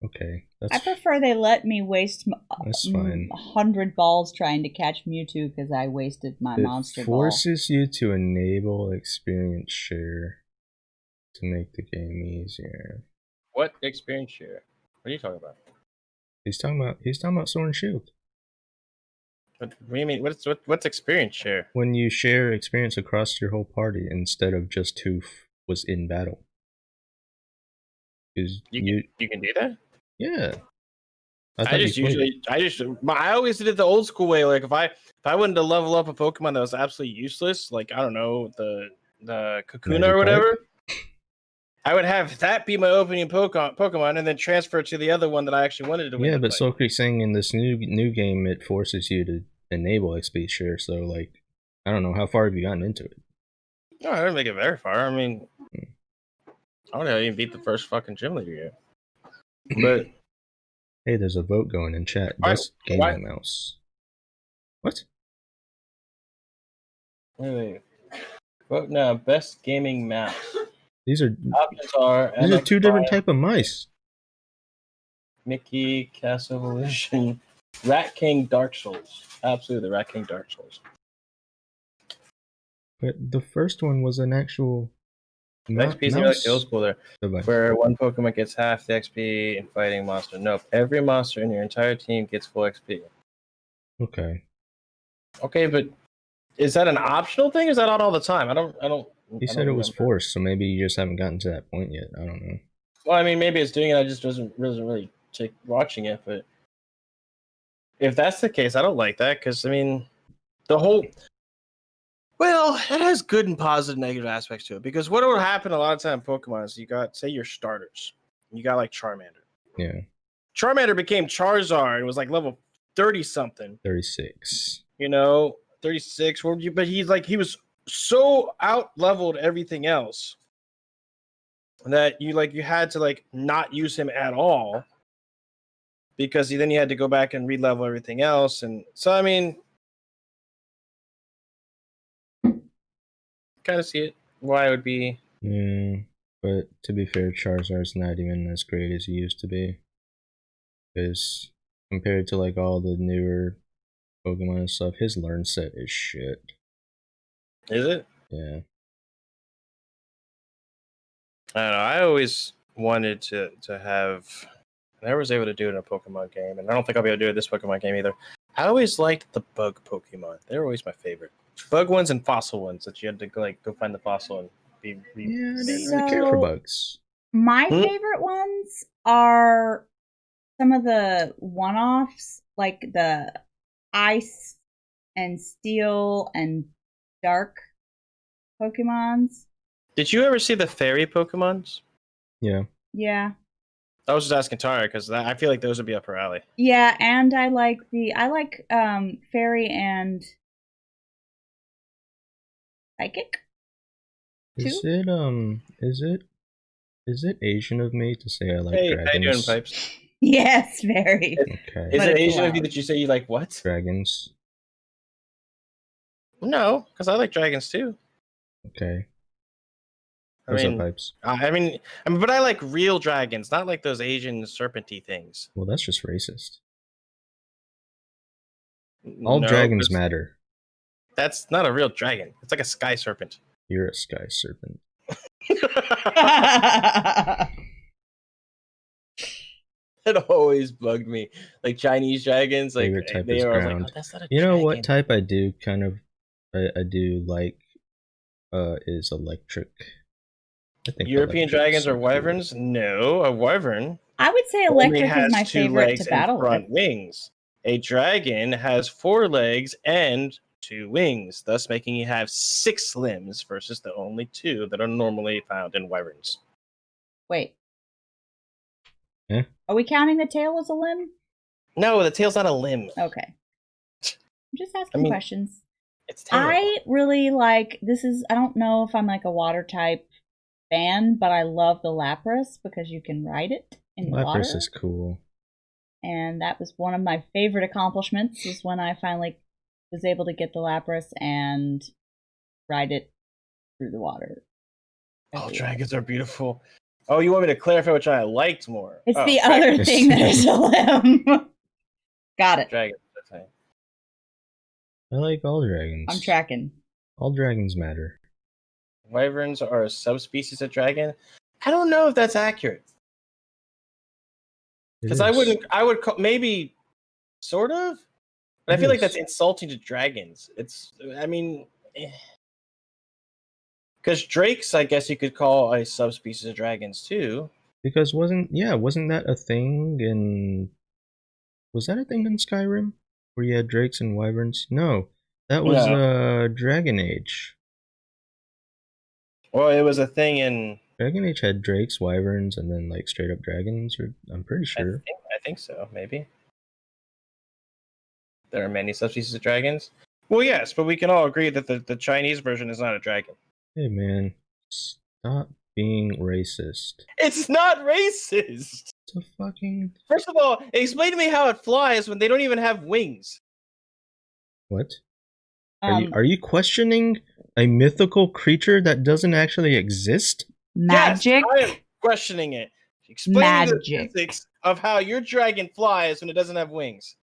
S2: Okay,
S8: I prefer they let me waste
S2: that's fine.
S8: 100 balls trying to catch Mewtwo because I wasted my monster ball.
S2: It forces you to enable experience share to make the game easier.
S7: What experience share? What are you talking about?
S2: He's talking about Sword and Shield.
S7: What do you mean? What's experience share?
S2: When you share experience across your whole party instead of just who was in battle.
S7: You can do that?
S2: Yeah.
S7: I always did it the old school way. Like if I wanted to level up a Pokemon that was absolutely useless, like I don't know, the Kakuna or whatever, I would have that be my opening Pokemon and then transfer to the other one that I actually wanted to win.
S2: Yeah, but Soul Creek's saying in this new game it forces you to enable XP share, so like I don't know, how far have you gotten into it?
S7: No, I didn't make it very far. I mean I don't even beat the first fucking gym leader yet. But
S2: hey, there's a vote going in chat. Best gaming mouse. What?
S7: Wait. Vote now. Best gaming mouse.
S2: These are
S7: options
S2: two different type of mice.
S7: Mickey, Castle Evolution, Rat King, Dark Souls. Absolutely, the Rat King, Dark Souls.
S2: But the first one was an actual
S1: XP zero like the old school there, where one Pokemon gets half the XP in fighting monster. Nope, every monster in your entire team gets full XP.
S2: Okay.
S1: Okay, but is that an optional thing? Or is that not all the time? I don't.
S2: You said it was forced, so maybe you just haven't gotten to that point yet. I don't know.
S1: Well, I mean, maybe it's doing it. I just wasn't really watching it. But if that's the case, I don't like that because I mean, the whole. Well, it has good and positive, negative aspects to it because what would happen a lot of time in Pokemon is you got say your starters, you got like Charmander.
S2: Yeah.
S1: Charmander became Charizard and was like level 30 something.
S2: 36.
S1: 36. But he was so out leveled everything else that you had to not use him at all because then you had to go back and re-level everything else. And so I mean, kind of see it why it would be.
S2: Yeah, but to be fair, Charizard's not even as great as he used to be. Because compared to all the newer Pokemon and stuff, his learn set is shit.
S1: Is it?
S2: Yeah.
S1: I don't know. I always wanted to have. I never was able to do it in a Pokemon game, and I don't think I'll be able to do it in this Pokemon game either. I always liked the bug Pokemon. They're always my favorite. Bug ones and fossil ones that you had to go find the fossil and be.
S2: Yeah, I didn't really care for bugs.
S8: My favorite ones are some of the one-offs, like the ice and steel and dark Pokemons.
S1: Did you ever see the fairy Pokemons?
S2: Yeah.
S8: Yeah.
S1: I was just asking Tara because I feel like those would be up her alley.
S8: Yeah, and I like fairy and psychic.
S2: Is it Asian of me to say I like dragons?
S1: How you doing, Pipes?
S8: Yes, very.
S2: Okay.
S1: Is it Asian of you that you say you like what?
S2: Dragons.
S1: No, because I like dragons too.
S2: Okay.
S1: What's
S2: up, Pipes?
S1: I mean, but I like real dragons, not like those Asian serpenty things.
S2: Well, that's just racist. All dragons matter.
S1: That's not a real dragon. It's like a sky serpent.
S2: You're a sky serpent.
S1: That always bugged me. Like Chinese dragons, like
S2: favorite type
S1: they
S2: is
S1: are
S2: ground.
S1: like, oh, that's not a
S2: you know
S1: dragon.
S2: what type I do kind of I do like is electric. I think
S1: European dragons are wyverns? No, a wyvern.
S8: I would say electric is my favorite to battle with.
S1: Front wings. A dragon has 4 legs and 2 wings, thus making it have 6 limbs versus the only 2 that are normally found in wyverns.
S8: Wait.
S2: Yeah?
S8: Are we counting the tail as a limb?
S1: No, the tail's not a limb.
S8: Okay. I'm just asking questions.
S1: It's terrible.
S8: I really like I don't know if I'm like a water type fan, but I love the Lapras because you can ride it in the water.
S2: Lapras is cool.
S8: And that was one of my favorite accomplishments is when I finally was able to get the Lapras and ride it through the water.
S1: Oh, dragons are beautiful. Oh, you want me to clarify which one I liked more?
S8: It's the other thing that is a limb. Got it.
S1: Dragons, okay.
S2: I like all dragons.
S8: I'm tracking.
S2: All dragons matter.
S1: Wyverns are a subspecies of dragon. I don't know if that's accurate. Because I would call, maybe sort of, but I feel like that's insulting to dragons. Because drakes, I guess you could call a subspecies of dragons too.
S2: Because wasn't that a thing in Skyrim where you had drakes and wyverns? No, that was Dragon Age.
S1: Well, it was a thing in
S2: Dragon Age had drakes, wyverns, and then straight up dragons. I'm pretty sure.
S1: I think so. Maybe there are many subspecies of dragons. Well, yes, but we can all agree that the Chinese version is not a dragon.
S2: Hey, man, stop being racist.
S1: It's not racist.
S2: It's a fucking.
S1: First of all, explain to me how it flies when they don't even have wings.
S2: What? Are you questioning a mythical creature that doesn't actually exist?
S8: Magic.
S1: Yes, I am questioning it. Explain the physics of how your dragon flies when it doesn't have wings.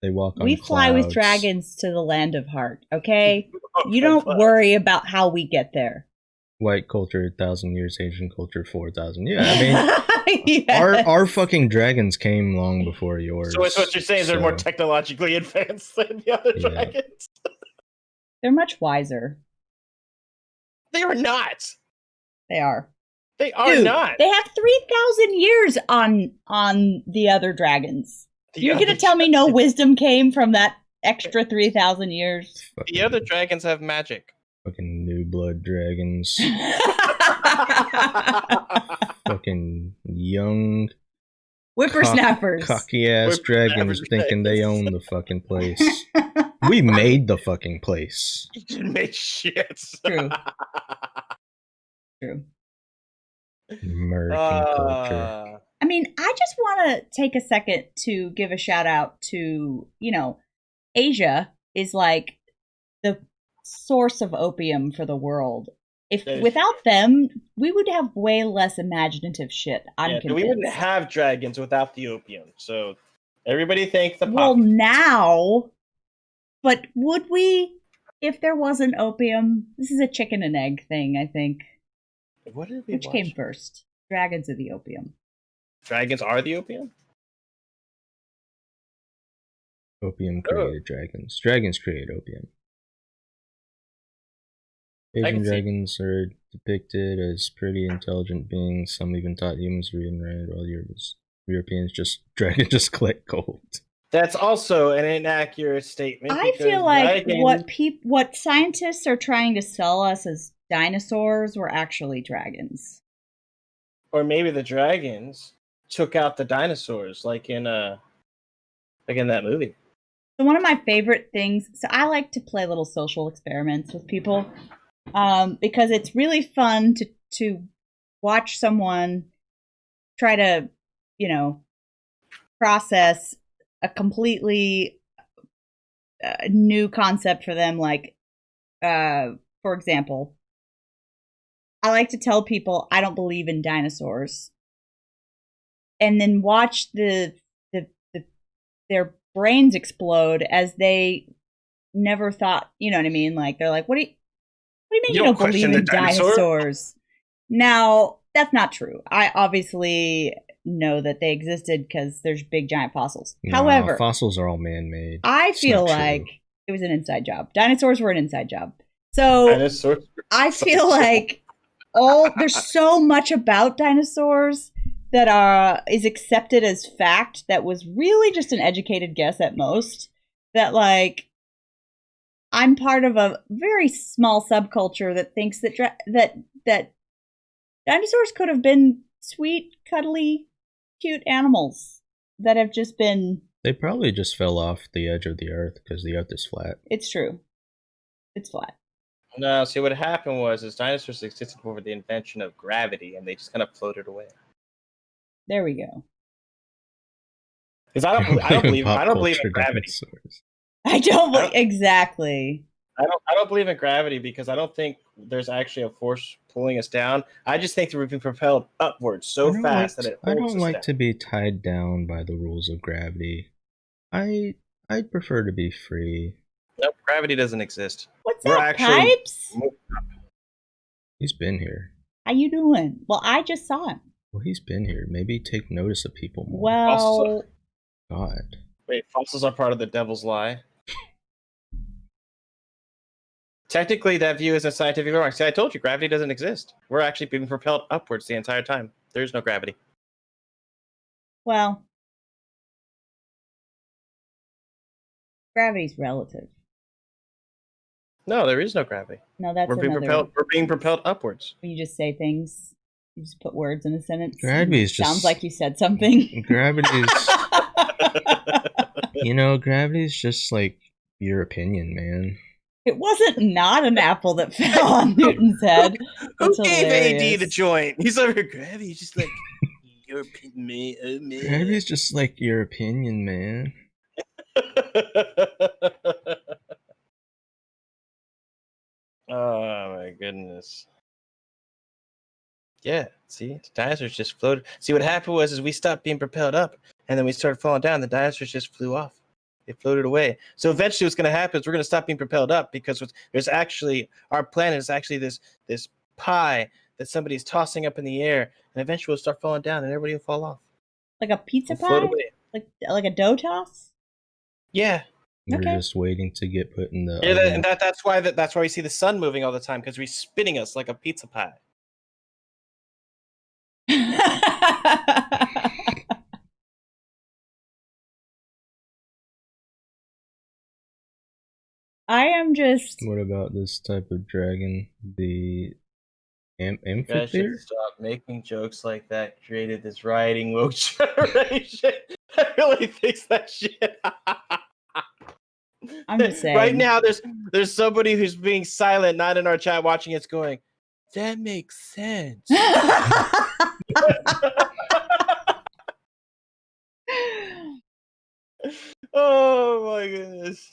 S2: They walk on
S8: We fly with
S2: clouds.
S8: dragons to the land of heart, okay? You don't worry about how we get there.
S2: White culture, 1,000 years. Asian culture, 4,000. Yeah, I mean,
S8: Yes.
S2: our fucking dragons came long before yours.
S7: So what you're saying is they're more
S2: so-
S7: technologically advanced than the other dragons?
S8: They're much wiser.
S7: They are not.
S8: They are.
S7: They are
S8: Dude,
S7: not.
S8: They have 3,000 years on the other dragons. You're
S7: other
S8: gonna tell me no wisdom came from that extra 3,000 years?
S7: The other dragons have magic.
S2: Fucking new blood dragons. Fucking young
S8: Whippersnappers.
S2: cocky ass dragons thinking they own the fucking place. We made the fucking place.
S7: You didn't make shit.
S8: True. True.
S2: American culture.
S8: I mean, I just want to take a second to give a shout out to, Asia is like the source of opium for the world. If without them, we would have way less imaginative shit. I'm convinced.
S7: We wouldn't have dragons without the opium. So everybody thank the pop.
S8: Well, now, but would we if there wasn't opium? This is a chicken and egg thing, I think.
S7: What did we
S8: Which
S7: watch?
S8: came first? Dragons or the opium?
S7: Dragons are the opium?
S2: Opium created dragons. Dragons create opium.
S7: I
S2: Asian
S7: can see-
S2: dragons are depicted as pretty intelligent beings. Some even thought humans were read, while Europeans dragons just collect gold.
S7: That's also an inaccurate statement.
S8: I
S7: because
S8: feel like
S7: dragons-
S8: what scientists are trying to sell us as dinosaurs were actually dragons.
S7: Or maybe the dragons took out the dinosaurs, like in that movie.
S8: So one of my favorite things, so I like to play little social experiments with people, because it's really fun to watch someone try to, process a completely new concept for them. Like, for example, I like to tell people I don't believe in dinosaurs, and then watch their brains explode as they never thought. You know what I mean? Like they're like, "What do you mean you don't believe in dinosaurs?" Now that's not true. I obviously know that they existed because there's big giant fossils.
S2: No,
S8: However,
S2: fossils are all man-made.
S8: I feel like it was an inside job. Dinosaurs were an inside job. So I feel like there's so much about dinosaurs that is accepted as fact that was really just an educated guess at most. That like I'm part of a very small subculture that thinks that dinosaurs could have been sweet, cuddly, cute animals that have just been.
S2: They probably just fell off the edge of the earth because the earth is flat.
S8: It's true. It's flat.
S7: No, see what happened was dinosaurs existed before the invention of gravity, and they just kind of floated away.
S8: There we go.
S7: Because I don't believe in gravity.
S8: I don't believe exactly.
S7: I don't believe in gravity because I don't think there's actually a force pulling us down. I just think that we're being propelled upwards so fast that it holds
S2: I don't
S7: us
S2: like
S7: down.
S2: to be tied down by the rules of gravity. I'd prefer to be free.
S7: Nope, gravity doesn't exist.
S8: What's that, Pipes?
S2: He's been here.
S8: How you doing? Well, I just saw him.
S2: Well, he's been here. Maybe take notice of people more.
S8: Well,
S2: God.
S7: Wait, fossils are part of the devil's lie. Technically, that view isn't scientifically wrong. See, I told you, gravity doesn't exist. We're actually being propelled upwards the entire time. There's no gravity.
S8: well, gravity's relative.
S7: No, there is no gravity.
S8: No, that's
S7: We're being propelled upwards.
S8: You just say things. You just put words in a sentence.
S2: Gravity is just
S8: sounds like you said something.
S2: Gravity's gravity's just like your opinion, man.
S8: It wasn't not an apple that fell on Newton's head.
S7: Who
S8: That's
S7: gave
S8: hilarious.
S7: AD the joint? He's over gravity. He's just like your opinion, man.
S2: Gravity's just like your opinion, man.
S7: Oh my goodness. Yeah, see, the dinosaurs just floated. See, what happened was we stopped being propelled up, and then we started falling down. The dinosaurs just flew off. They floated away. So eventually what's going to happen is we're going to stop being propelled up because there's actually, our planet is actually this pie that somebody's tossing up in the air, and eventually we'll start falling down and everybody will fall off.
S8: Like a pizza
S7: We'll float
S8: pie?
S7: away.
S8: Like a dough toss?
S7: Yeah.
S2: We're
S8: Okay.
S2: just waiting to get put in the
S7: Yeah,
S2: oven.
S7: and that's why we see the sun moving all the time, because we're spinning us like a pizza pie.
S8: I am just.
S2: What about this type of dragon? The
S7: You guys
S2: amphitheater?
S7: should stop making jokes like that. Created this rioting woke generation that really thinks that shit.
S8: I'm just saying.
S7: Right now, there's somebody who's being silent, not in our chat, watching it's going, that makes sense. Oh my goodness.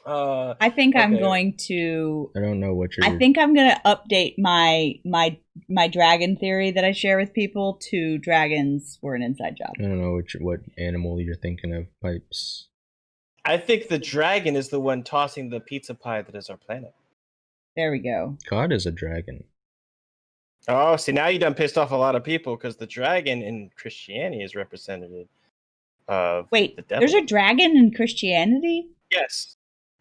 S8: I think I'm
S7: okay.
S8: going to.
S2: I don't know what you're.
S8: I think I'm gonna update my dragon theory that I share with people to dragons were an inside job.
S2: I don't know what animal you're thinking of. Pipes.
S7: I think the dragon is the one tossing the pizza pie that is our planet.
S8: There we go.
S2: God is a dragon.
S7: Oh, see, now you done pissed off a lot of people because the dragon in Christianity is representative of
S8: Wait,
S7: the devil.
S8: there's a dragon in Christianity?
S7: Yes.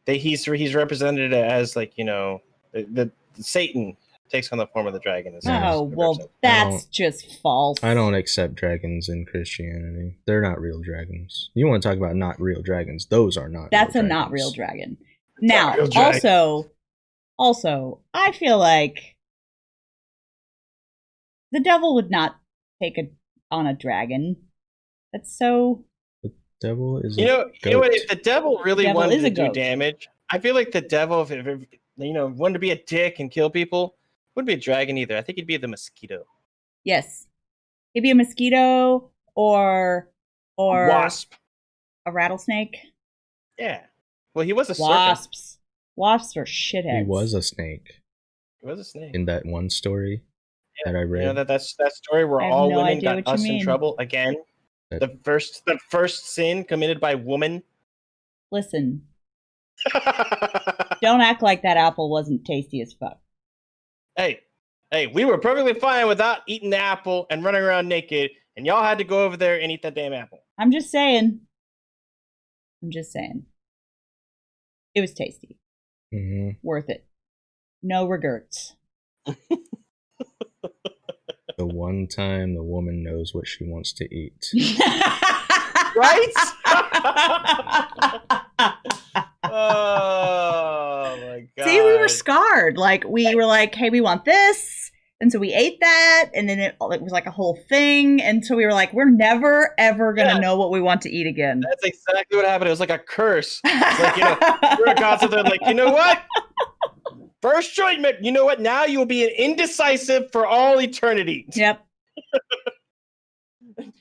S7: He's represented as, like, you know, the Satan takes on the form of the dragon.
S8: Oh, well, that's just false.
S2: I don't accept dragons in Christianity. They're not real dragons. You want to talk about not real dragons? Those are not.
S8: That's
S2: real
S8: a
S2: dragons.
S8: not real dragon. Now,
S7: real dragon.
S8: also, I feel like the devil would not take on a dragon. That's so.
S2: Devil is.
S7: You know what? If the devil really
S8: Devil
S7: wanted
S8: is
S7: to
S8: a
S7: do
S8: goat.
S7: damage, I feel like the devil, if wanted to be a dick and kill people, wouldn't be a dragon either. I think he'd be the mosquito.
S8: Yes. He'd be a mosquito or
S7: Wasp.
S8: A rattlesnake.
S7: Yeah. Well, he was a serpent.
S8: Wasps. Wasps are shitheads.
S2: He was a snake.
S7: He was a snake.
S2: In that one story that I read.
S7: You know that story where
S8: I have
S7: all
S8: no
S7: women
S8: idea
S7: got
S8: what you
S7: us in
S8: mean.
S7: trouble again. The first sin committed by woman.
S8: Listen. Don't act like that apple wasn't tasty as fuck.
S7: Hey, we were perfectly fine without eating the apple and running around naked, and y'all had to go over there and eat that damn apple.
S8: I'm just saying. It was tasty.
S2: Mm-hmm.
S8: Worth it. No regrets.
S2: The one time the woman knows what she wants to eat.
S7: Right? Oh my god.
S8: See, we were scarred. Like, we were like, hey, we want this. And so we ate that. And then it was like a whole thing. And so we were like, we're never, ever going to know what we want to eat again.
S7: That's exactly what happened. It was like a curse. It's like, we're constantly like, you know what? First choice, you know what? Now you will be an indecisive for all eternity.
S8: Yep.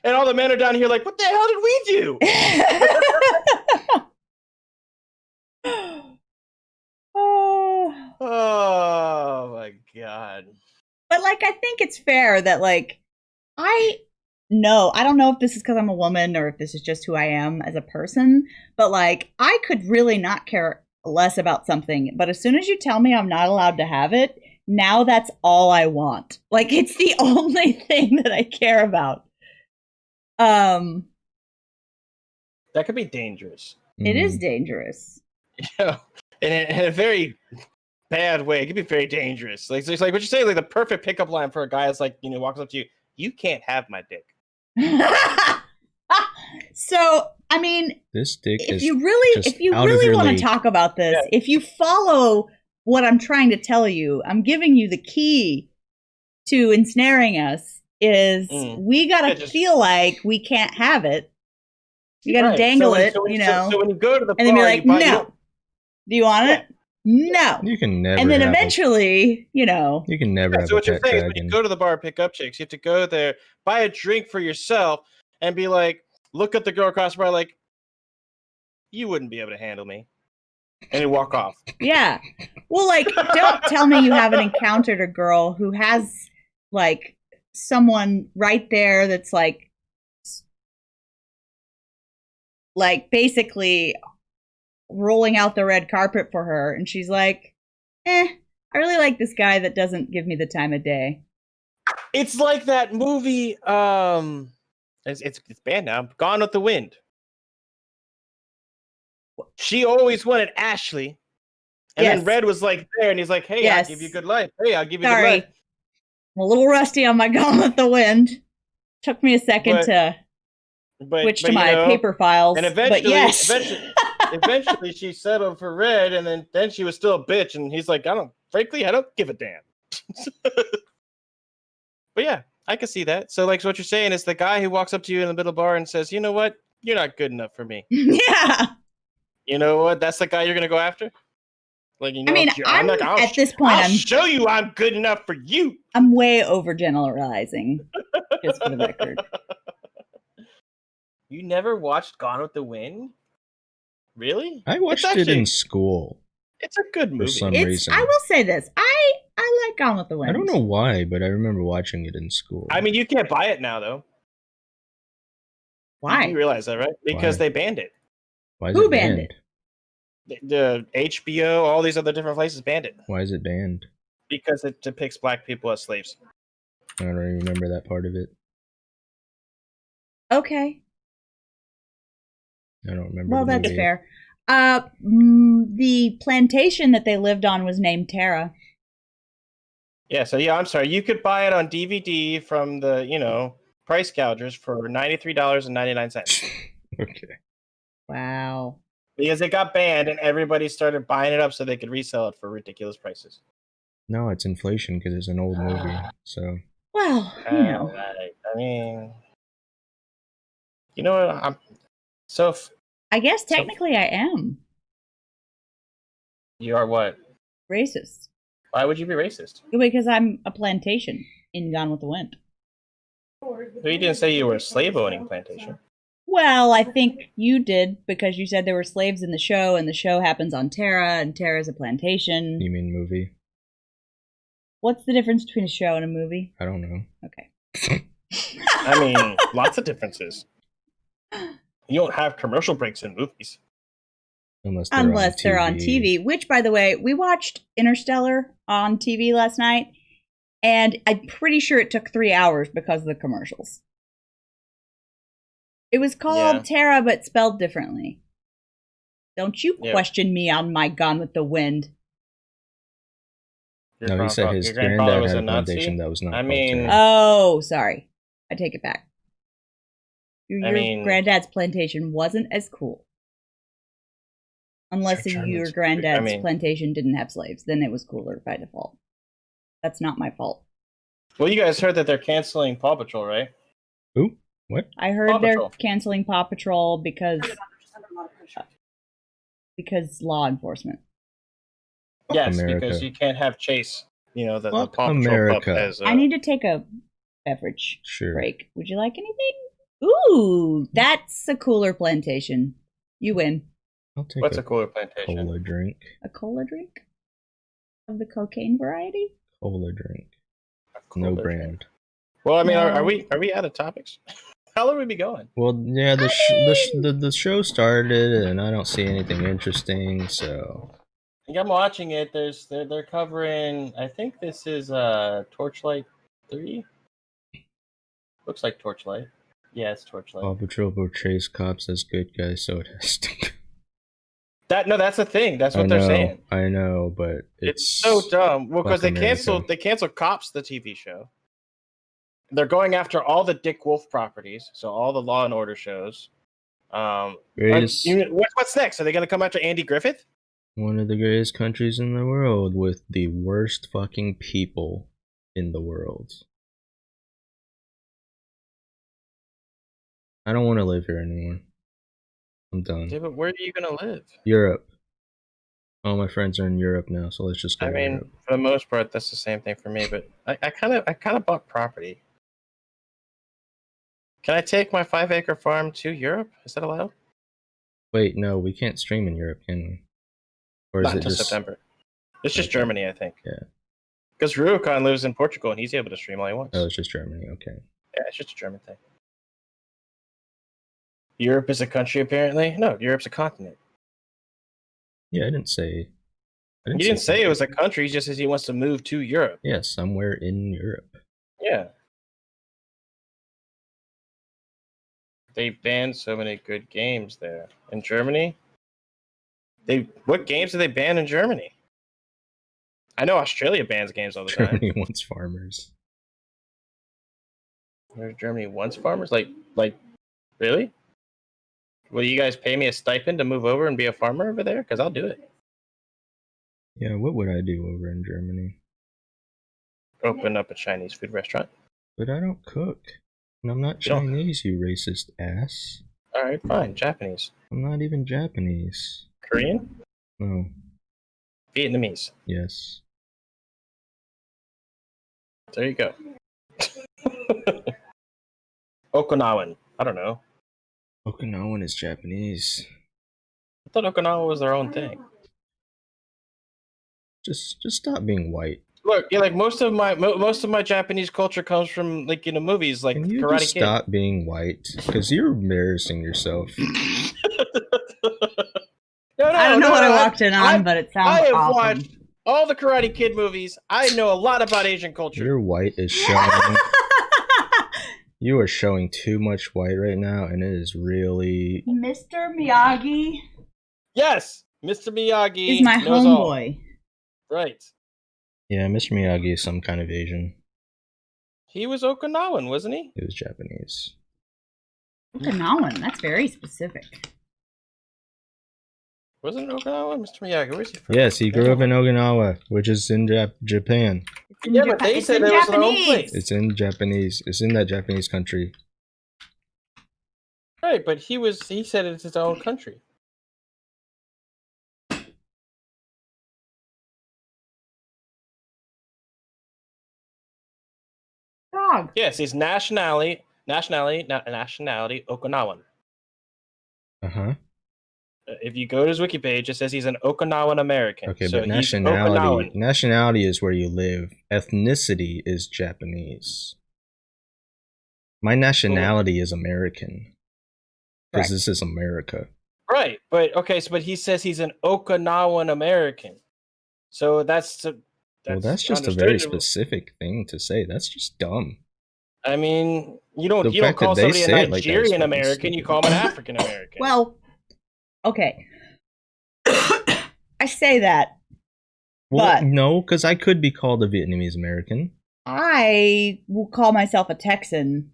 S7: And all the men are down here like, what the hell did we do? Oh my god.
S8: But, like, I think it's fair that, like, I don't know if this is because I'm a woman or if this is just who I am as a person, but, like, I could really not care less about something. But as soon as you tell me I'm not allowed to have it, now that's all I want. Like, it's the only thing that I care about.
S7: That could be dangerous.
S8: It is dangerous.
S7: Yeah, in a very bad way. It could be very dangerous. Like, it's like what you say, like the perfect pickup line for a guy is like, walks up to you, you can't have my dick.
S8: So, I mean,
S2: this dick
S8: if
S2: is
S8: you really
S2: just out of your
S8: want to
S2: league.
S8: talk about this, if you follow what I'm trying to tell you, I'm giving you the key to ensnaring us is we got to feel like we can't have it. You got to dangle it,
S7: So when you go to the
S8: and then
S7: bar,
S8: be like, no. Do you want it? No.
S2: You can never.
S8: And then
S2: have
S8: eventually,
S2: you can never have
S7: So
S2: a
S7: what you're
S2: pet
S7: saying is when
S2: dragon.
S7: you go to the bar, pick up chicks, you have to go there, buy a drink for yourself, and be like, look at the girl across the bar like, you wouldn't be able to handle me. And you walk off.
S8: Yeah. Well, like, don't tell me you haven't encountered a girl who has, like, someone right there that's like, like basically rolling out the red carpet for her, and she's like, I really like this guy that doesn't give me the time of day.
S7: It's like that movie, it's banned now, Gone with the Wind. She always wanted Ashley, and then Red was like there, and he's like, hey, I'll give you good life. Hey, I'll give you good life.
S8: I'm a little rusty on my Gone with the Wind. Took me a second to switch to my paper files.
S7: And eventually,
S8: but yes.
S7: eventually she settled for Red, and then she was still a bitch, and he's like, frankly, I don't give a damn. But yeah, I can see that. So like what you're saying is the guy who walks up to you in the middle bar and says, you know what? You're not good enough for me.
S8: Yeah.
S7: You know what? That's the guy you're going to go after? Like, you know,
S8: I mean, at this point,
S7: I'll show you I'm good enough for you.
S8: I'm way overgeneralizing, just for the record.
S7: You never watched Gone with the Wind? Really?
S2: I watched it in school.
S7: It's a good movie.
S2: For some reason.
S8: I will say this. I like Gone with the Wind.
S2: I don't know why, but I remember watching it in school.
S7: I mean, you can't buy it now, though.
S8: Why?
S7: You realize that, right? Because they banned it.
S2: Why is
S8: Who
S2: it
S8: banned
S2: banned?
S7: The HBO, all these other different places banned it.
S2: Why is it banned?
S7: Because it depicts black people as slaves.
S2: I don't even remember that part of it.
S8: Okay.
S2: I don't remember.
S8: Well,
S2: the
S8: that's
S2: movie.
S8: fair. The plantation that they lived on was named Tara.
S7: Yeah, so yeah, I'm sorry. You could buy it on DVD from the, price gougers for $93.99.
S2: Okay.
S8: Wow.
S7: Because it got banned and everybody started buying it up so they could resell it for ridiculous prices.
S2: No, it's inflation because it's an old movie. So.
S8: Well,
S7: I mean, you know what?
S8: I guess technically I am
S7: You are what?
S8: racist.
S7: Why would you be racist?
S8: Because I'm a plantation in Gone with the Wind.
S7: So you didn't say you were a slave-owning plantation.
S8: Well, I think you did because you said there were slaves in the show, and the show happens on Tara, and Tara's a plantation.
S2: You mean movie?
S8: What's the difference between a show and a movie?
S2: I don't know.
S8: Okay.
S7: I mean, lots of differences. You don't have commercial breaks in movies.
S2: Unless
S8: they're on TV. Which, by the way, we watched Interstellar on TV last night, and I'm pretty sure it took 3 hours because of the commercials. It was called Tara, but spelled differently. Don't you question me on my Gone with the Wind.
S2: No, he said his granddad had a plantation that was not.
S7: I mean,
S8: oh, sorry. I take it back. Your granddad's plantation wasn't as cool. Unless your granddad's plantation didn't have slaves, then it was cooler by default. That's not my fault.
S7: Well, you guys heard that they're canceling Paw Patrol, right?
S2: Who? What?
S8: I heard they're canceling Paw Patrol because law enforcement.
S7: Yes,
S2: America.
S7: because you can't have Chase. The Paw Patrol
S2: America.
S7: pup as
S8: I need to take a beverage break. Would you like anything? Ooh, that's a cooler plantation. You win.
S2: I'll take
S7: What's a cooler plantation?
S2: Cola drink.
S8: A cola drink? Of the cocaine variety?
S2: Cola drink. No brand.
S7: Well, I mean, are we out of topics? How long will we be going?
S2: Well, yeah, the show started, and I don't see anything interesting, so.
S7: I think I'm watching it. They're covering. I think this is Torchlight 3. Looks like Torchlight. Yeah, it's Torchlight.
S2: Paw Patrol portrays cops as good guys, so it has to.
S7: That's the thing. That's what they're saying.
S2: I know, but
S7: it's so dumb. Well, because they canceled Cops, the TV show. They're going after all the Dick Wolf properties, so all the Law and Order shows. What's next? Are they going to come after Andy Griffith?
S2: One of the greatest countries in the world with the worst fucking people in the world. I don't want to live here anymore. I'm done.
S7: Yeah, but where are you going to live?
S2: Europe. All my friends are in Europe now, so let's just go to Europe.
S7: For the most part, that's the same thing for me, but I kind of bought property. Can I take my 5-acre farm to Europe? Is that allowed?
S2: Wait, no, we can't stream in Europe, can we? Or is
S7: Not
S2: it
S7: until
S2: just
S7: September? It's just Germany, I think.
S2: Yeah.
S7: Because Rubicon lives in Portugal, and he's able to stream all he wants.
S2: Oh, it's just Germany, okay.
S7: Yeah, it's just a German thing. Europe is a country, apparently. No, Europe's a continent.
S2: Yeah, I didn't say.
S7: He didn't say it was a country. He just says he wants to move to Europe.
S2: Yeah, somewhere in Europe.
S7: Yeah. They banned so many good games there. In Germany? What games do they ban in Germany? I know Australia bans games all the time.
S2: Germany wants farmers.
S7: Where's Germany wants farmers? Like, really? Will you guys pay me a stipend to move over and be a farmer over there? Because I'll do it.
S2: Yeah, what would I do over in Germany?
S7: Open up a Chinese food restaurant.
S2: But I don't cook. And I'm not Chinese, you racist ass.
S7: Alright, fine. Japanese.
S2: I'm not even Japanese.
S7: Korean?
S2: No.
S7: Vietnamese?
S2: Yes.
S7: There you go. Okinawan. I don't know.
S2: Okinawan is Japanese.
S7: I thought Okinawa was their own thing.
S2: Just stop being white.
S7: Look, yeah, like most of my Japanese culture comes from movies like
S2: Can you
S7: Karate
S2: just
S7: Kid.
S2: stop being white? Because you're embarrassing yourself.
S8: I don't know what I walked in on, but it sounds
S7: I have
S8: awesome.
S7: watched all the Karate Kid movies. I know a lot about Asian culture.
S2: Your white is showing. You are showing too much white right now, and it is really.
S8: Mr. Miyagi.
S7: Yes, Mr. Miyagi
S8: is my
S7: knows all.
S8: homeboy.
S7: Right.
S2: Yeah, Mr. Miyagi is some kind of Asian.
S7: He was Okinawan, wasn't he?
S2: He was Japanese.
S8: Okinawan. That's very specific.
S7: Wasn't it Okinawan? Mr. Miyagi, where's he from?
S2: Yes, he grew up in Okinawa, which is in Japan.
S7: Yeah, but they said it was their own place.
S2: It's in Japanese. It's in that Japanese country.
S7: Right, but he said it's his own country.
S8: Dog.
S7: Yes, he's nationality Okinawan.
S2: Uh-huh.
S7: If you go to his wiki page, it says he's an Okinawan American.
S2: Okay,
S7: so
S2: but
S7: he's Okinawan.
S2: nationality is where you live. Ethnicity is Japanese. My nationality is American. Because this is America.
S7: Right, but but he says he's an Okinawan American. So that's
S2: just a very specific thing to say. That's just dumb.
S7: I mean, you don't call somebody a Nigerian American, you call him an African American.
S8: Well, okay. I say that.
S2: Well,
S8: but
S2: no, because I could be called a Vietnamese American.
S8: I will call myself a Texan.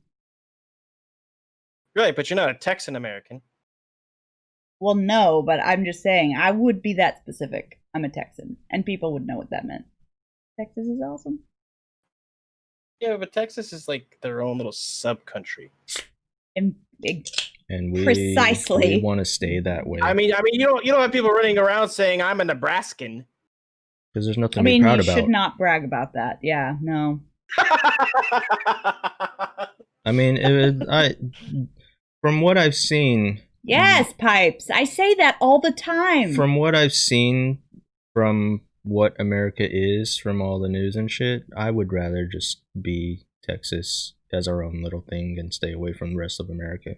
S7: Right, but you're not a Texan American.
S8: Well, no, but I'm just saying I would be that specific. I'm a Texan, and people would know what that meant. Texas is awesome.
S7: Yeah, but Texas is like their own little sub-country.
S2: And we
S8: precisely
S2: want to stay that way.
S7: I mean, you don't have people running around saying I'm a Nebraskan.
S2: Because there's nothing to be proud about.
S8: You should not brag about that. Yeah, no.
S2: I mean, from what I've seen.
S8: Yes, Pipes. I say that all the time.
S2: From what I've seen, from what America is, from all the news and shit, I would rather just be Texas as our own little thing and stay away from the rest of America.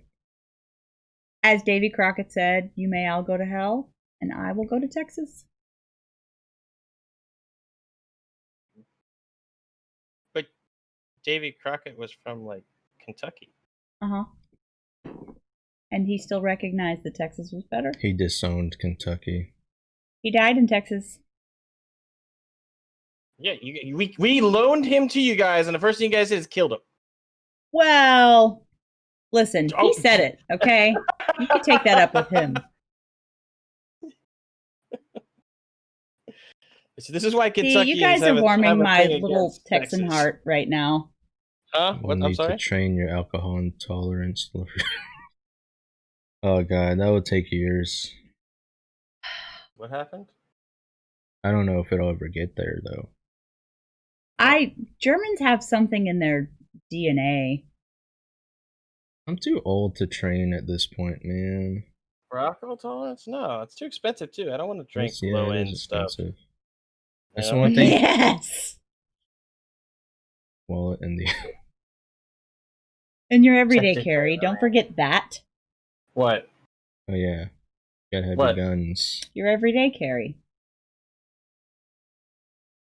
S8: As Davy Crockett said, you may all go to hell, and I will go to Texas.
S7: But Davy Crockett was from, Kentucky.
S8: Uh-huh. And he still recognized that Texas was better.
S2: He disowned Kentucky.
S8: He died in Texas.
S7: Yeah, we loaned him to you guys, and the first thing you guys did is killed him.
S8: Well, listen, he said it, okay? You can take that up with him.
S7: So this is why Kentucky.
S8: See, you guys are warming my little Texan heart right now.
S7: Huh? What? I'm sorry?
S2: To train your alcohol intolerance. Oh god, that would take years.
S7: What happened?
S2: I don't know if it'll ever get there though.
S8: Germans have something in their DNA.
S2: I'm too old to train at this point, man.
S7: For alcohol tolerance? No, it's too expensive too. I don't want to drink low end stuff.
S2: That's the one thing.
S8: Yes.
S2: Wallet and the.
S8: And your everyday carry. Don't forget that.
S7: What?
S2: Oh yeah, gotta have
S7: What?
S2: your guns.
S8: Your everyday carry.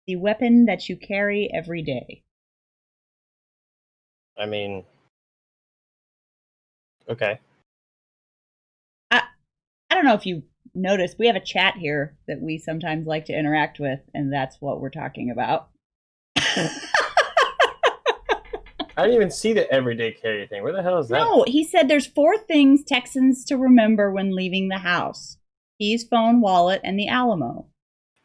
S8: The weapon that you carry every day.
S7: I mean, okay.
S8: I don't know if you noticed, we have a chat here that we sometimes like to interact with, and that's what we're talking about.
S7: I didn't even see the everyday carry thing. Where the hell is that?
S8: No, he said there's 4 things Texans to remember when leaving the house. Keys, phone, wallet, and the Alamo.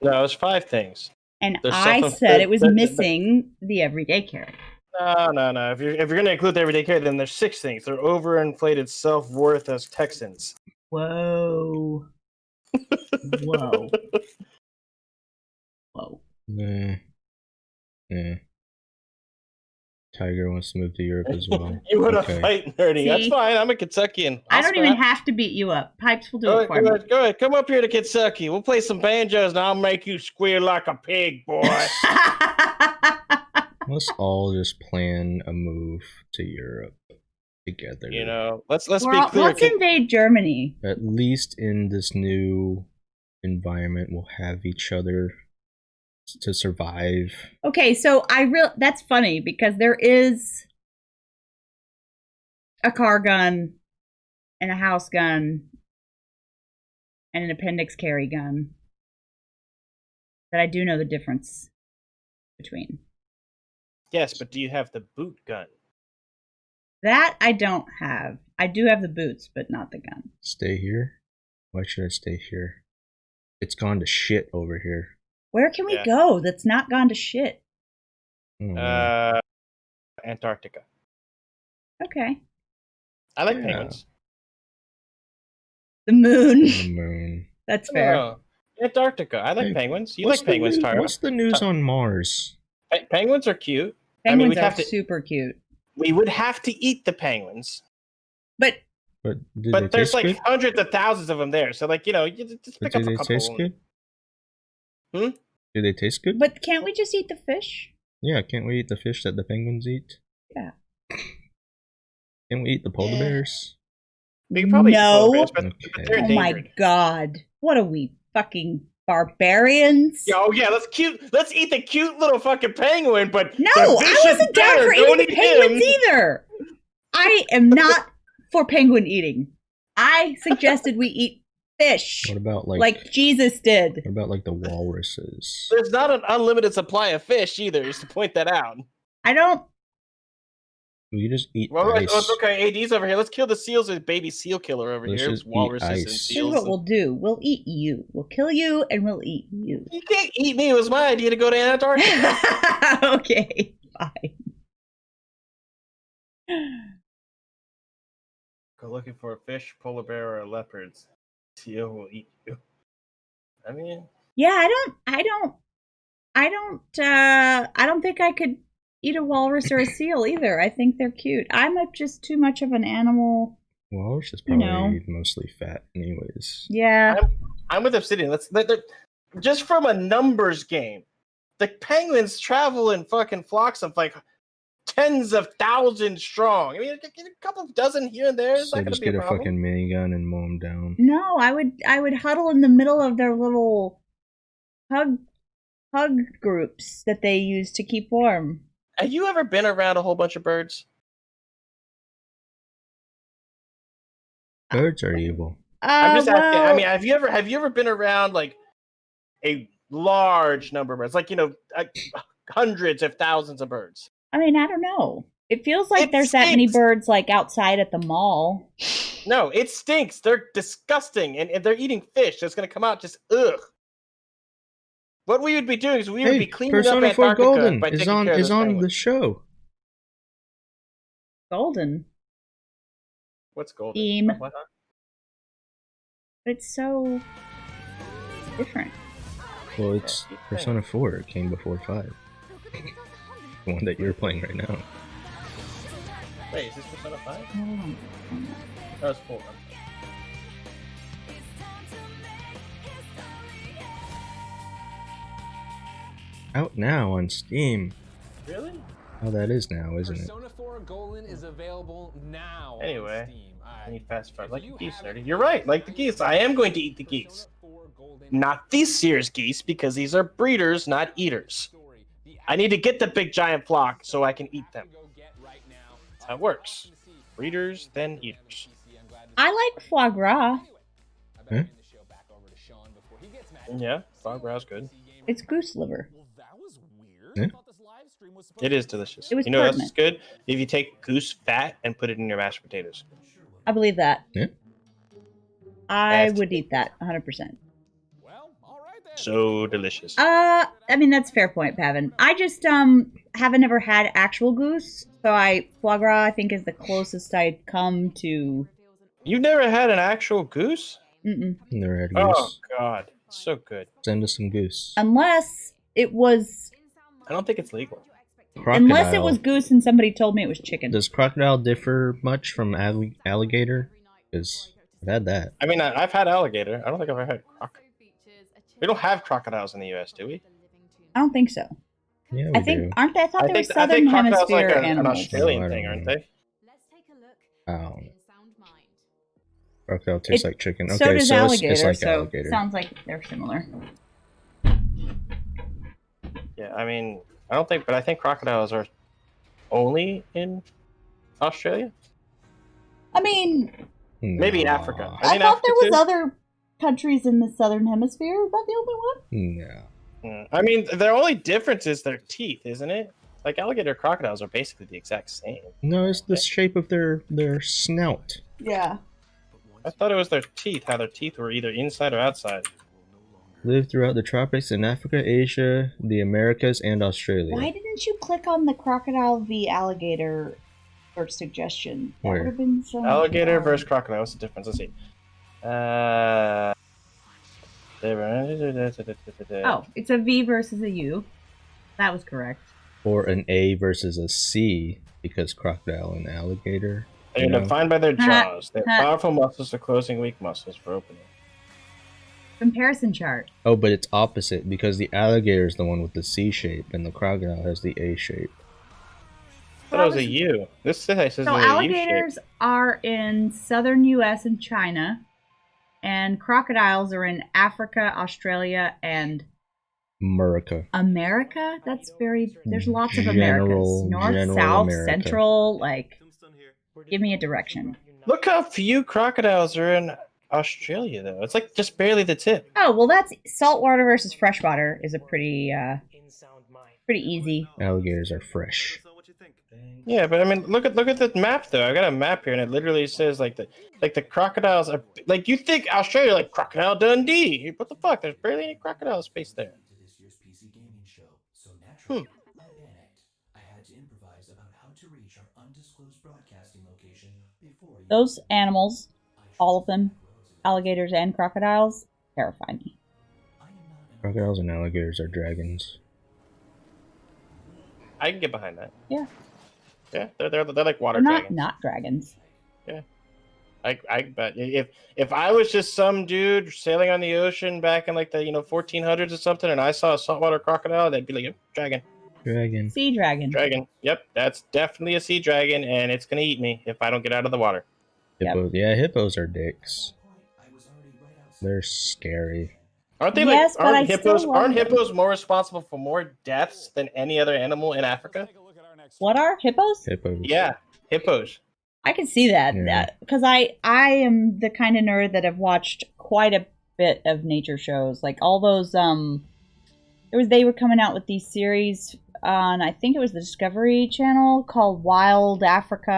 S7: No, it's 5 things.
S8: And
S7: There's
S8: I
S7: something-
S8: said it was missing the everyday carry.
S7: No. If you're gonna include the everyday carry, then there's 6 things. They're overinflated self-worth as Texans.
S8: Whoa. Whoa. Whoa.
S2: Nah. Yeah. Tiger wants to move to Europe as well.
S7: You want to
S2: Okay.
S7: fight, nerdy?
S8: See?
S7: That's fine. I'm a Kentuckian.
S8: I don't even
S7: scrap.
S8: have to beat you up. Pipes will do
S7: Go
S8: it for
S7: ahead,
S8: me.
S7: go ahead. Come up here to Kentucky. We'll play some banjos, and I'll make you squeal like a pig, boy.
S2: Let's all just plan a move to Europe together.
S7: You know, let's be
S8: Well,
S7: clear.
S8: let's invade Germany.
S2: At least in this new environment, we'll have each other to survive.
S8: Okay, so that's funny because there is a car gun and a house gun and an appendix carry gun that I do know the difference between.
S7: Yes, but do you have the boot gun?
S8: That I don't have. I do have the boots, but not the gun.
S2: Stay here? Why should I stay here? It's gone to shit over here.
S8: Where can we
S7: Yeah.
S8: go that's not gone to shit?
S7: Antarctica.
S8: Okay.
S7: I like
S2: Yeah.
S7: penguins.
S8: The moon.
S2: The moon.
S8: That's fair.
S7: Oh, Antarctica. I like
S2: Hey,
S7: penguins. You
S2: what's
S7: like
S2: the
S7: penguins,
S2: news-
S7: Tyra?
S2: What's the news on Mars?
S7: Penguins are cute.
S8: Penguins
S7: we'd
S8: are
S7: have to.
S8: super cute.
S7: We would have to eat the penguins,
S8: But
S2: But do
S7: but
S2: they
S7: there's
S2: taste
S7: like
S2: good?
S7: hundreds of thousands of them there. So like you just
S2: But
S7: pick
S2: do
S7: up a
S2: they
S7: couple.
S2: taste good?
S7: Hmm?
S2: Do they taste good?
S8: but can't we just eat the fish?
S2: Yeah, can't we eat the fish that the penguins eat?
S8: Yeah.
S2: Can we eat the polar bears?
S7: We could probably eat
S8: No.
S7: polar bears, but they're
S8: Oh my
S7: endangered.
S8: god. What are we, fucking barbarians?
S7: Oh yeah, let's eat the cute little fucking penguin. But
S8: No,
S7: the
S8: I
S7: vicious
S8: wasn't down
S7: bear,
S8: for
S7: don't
S8: eating
S7: eat
S8: penguins
S7: him.
S8: either. I am not for penguin eating. I suggested we eat fish.
S2: What about
S8: like Jesus did.
S2: What about like the walruses?
S7: There's not an unlimited supply of fish either. Just to point that out.
S8: I don't.
S2: We just eat
S7: Well,
S2: ice.
S7: it's okay. AD's over here. Let's kill the seals with baby seal killer over
S2: Let's
S7: here.
S2: just eat
S7: Walruses and
S2: ice.
S8: Here's
S7: seals.
S8: what we'll do. We'll eat you. We'll kill you and we'll eat you.
S7: You can't eat me. It was my idea to go to Antarctica.
S8: Okay, fine.
S7: Go looking for a fish, polar bear, or leopards. Seal will eat you. I mean,
S8: Yeah, I don't think I could eat a walrus or a seal either. I think they're cute. just too much of an animal.
S2: Walrus is
S8: You
S2: probably
S8: know.
S2: mostly fat, anyways.
S8: Yeah.
S7: I'm with Obsidian. Just from a numbers game, the penguins travel in fucking flocks of like tens of thousands strong. I mean, a couple of dozen here and there is
S2: So
S7: not going
S2: just
S7: to be
S2: get
S7: a
S2: a
S7: problem.
S2: fucking minigun and mow them down.
S8: No, I would huddle in the middle of their little hug groups that they use to keep warm.
S7: Have you ever been around a whole bunch of birds?
S2: Birds are evil.
S7: I'm just asking. I
S8: well,
S7: mean, have you ever been around like a large number of birds, like hundreds of thousands of birds?
S8: I mean, I don't know. It feels like
S7: It
S8: there's that many
S7: stinks.
S8: birds like outside at the mall.
S7: No, it stinks. They're disgusting, and they're eating fish. That's gonna come out just ugh. What we would be doing is we would be cleaning
S2: Persona
S7: up
S2: 4
S7: Antarctica
S2: Golden
S7: by
S2: is
S7: taking
S2: on
S7: care of
S2: is
S7: those
S2: on
S7: penguins.
S2: the show.
S8: Golden.
S7: What's golden?
S8: Theme.
S7: What?
S8: It's so different.
S2: Well, it's Persona 4. It came before 5. The one that you're playing right now.
S7: Wait, is this Persona 5?
S8: Hold on.
S7: That was 4.
S2: Out now on Steam.
S7: Really?
S2: Oh, that is now, isn't it?
S4: Persona 4 Golden is available now.
S7: Anyway,
S4: on Steam.
S7: I need fast forward like the geese, nerdy. You're right, like the geese. I am going to eat the geese. Not these Sears geese, because these are breeders, not eaters. I need to get the big giant flock so I can eat them. That's how it works. Breeders, then eaters.
S8: I like foie gras.
S2: Hmm?
S7: Yeah, foie gras is good.
S8: It's goose liver.
S2: Yeah.
S7: It is delicious.
S8: It was
S7: You know what else
S8: pertinent.
S7: is good? If you take goose fat and put it in your mashed potatoes.
S8: I believe that.
S2: Yeah.
S8: I
S7: That's
S8: would eat that 100%.
S7: So delicious.
S8: I mean that's a fair point, Pavin. I just haven't ever had actual goose, so foie gras I think is the closest I'd come to.
S7: You've never had an actual goose?
S8: Mm-mm.
S2: Never had
S7: Oh
S2: goose.
S7: God, so good.
S2: Send us some goose.
S8: Unless it was
S7: I don't think it's legal.
S8: unless it was goose and somebody told me it was chicken.
S2: Does crocodile differ much from alligator? Because I've had that.
S7: I mean, I've had alligator. I don't think I've ever had crocodile. We don't have crocodiles in the U.S., do we?
S8: I don't think so.
S2: Yeah,
S8: I think aren't they? I thought they were southern
S7: think crocodile's
S8: hemisphere
S7: like an
S8: animals.
S7: Australian
S2: Oh, I
S7: thing,
S2: don't
S7: aren't
S2: know.
S7: they?
S2: Crocodile tastes like chicken. Okay,
S8: So does alligator.
S2: it's like
S8: so
S2: alligator.
S8: sounds like they're similar.
S7: Yeah, I mean, I don't think, but I think crocodiles are only in Australia.
S8: I mean,
S7: Maybe Africa. Are they
S8: I
S7: in
S8: thought
S7: Africa
S8: there was
S7: too?
S8: other countries in the southern hemisphere. Is that the only one?
S2: No.
S7: I mean, the only difference is their teeth, isn't it? Like alligator crocodiles are basically the exact same.
S2: No, it's the shape of their snout.
S8: Yeah.
S7: I thought it was their teeth, how their teeth were either inside or outside.
S2: Live throughout the tropics in Africa, Asia, the Americas, and Australia.
S8: Why didn't you click on the crocodile v alligator for suggestion? That
S2: Where?
S8: would have been so much
S7: Alligator
S8: more.
S7: versus crocodile. What's the difference? Let's see.
S8: Oh, it's a V versus a U. That was correct.
S2: Or an A versus a C, because crocodile and alligator.
S7: They're
S2: you know?
S7: defined by their jaws. They have powerful muscles for closing, weak muscles for opening.
S8: Comparison chart.
S2: Oh, but it's opposite, because the alligator is the one with the C shape, and the crocodile has the A shape.
S7: I thought it was a U. This says
S8: So
S7: it's a U shape.
S8: alligators are in southern U.S. and China, and crocodiles are in Africa, Australia, and
S2: America.
S8: America. That's very. There's lots of
S2: General-
S8: Americas. North,
S2: general
S8: South,
S2: America.
S8: Central. Like, give me a direction.
S7: Look how few crocodiles are in Australia, though. It's like just barely the tip.
S8: Oh well, that's saltwater versus freshwater is a pretty easy.
S2: Alligators are fresh.
S7: Yeah, but I mean, look at the map though. I got a map here, and it literally says like the crocodiles are like you think Australia like Crocodile Dundee. What the fuck? There's barely any crocodile space there. Hmm.
S8: Those animals, all of them, alligators and crocodiles, terrify me.
S2: Crocodiles and alligators are dragons.
S7: I can get behind that.
S8: Yeah.
S7: Yeah, they're like water
S8: They're
S7: dragons.
S8: not dragons.
S7: Yeah. I bet if I was just some dude sailing on the ocean back in like the 1400s or something, and I saw a saltwater crocodile, they'd be like, yep, dragon.
S2: Dragon.
S8: Sea dragon.
S7: Dragon. Yep, that's definitely a sea dragon, and it's gonna eat me if I don't get out of the water.
S2: Hippos. Yeah, hippos are dicks. They're scary.
S7: Aren't they
S8: Yes, but I
S7: aren't hippos
S8: still love
S7: aren't
S8: them.
S7: hippos more responsible for more deaths than any other animal in Africa?
S8: What are hippos?
S2: Hippos.
S7: Yeah, hippos.
S8: I can see that
S2: Yeah.
S8: because I am the kind of nerd that have watched quite a bit of nature shows, like all those. They were coming out with these series on, I think it was the Discovery Channel, called Wild Africa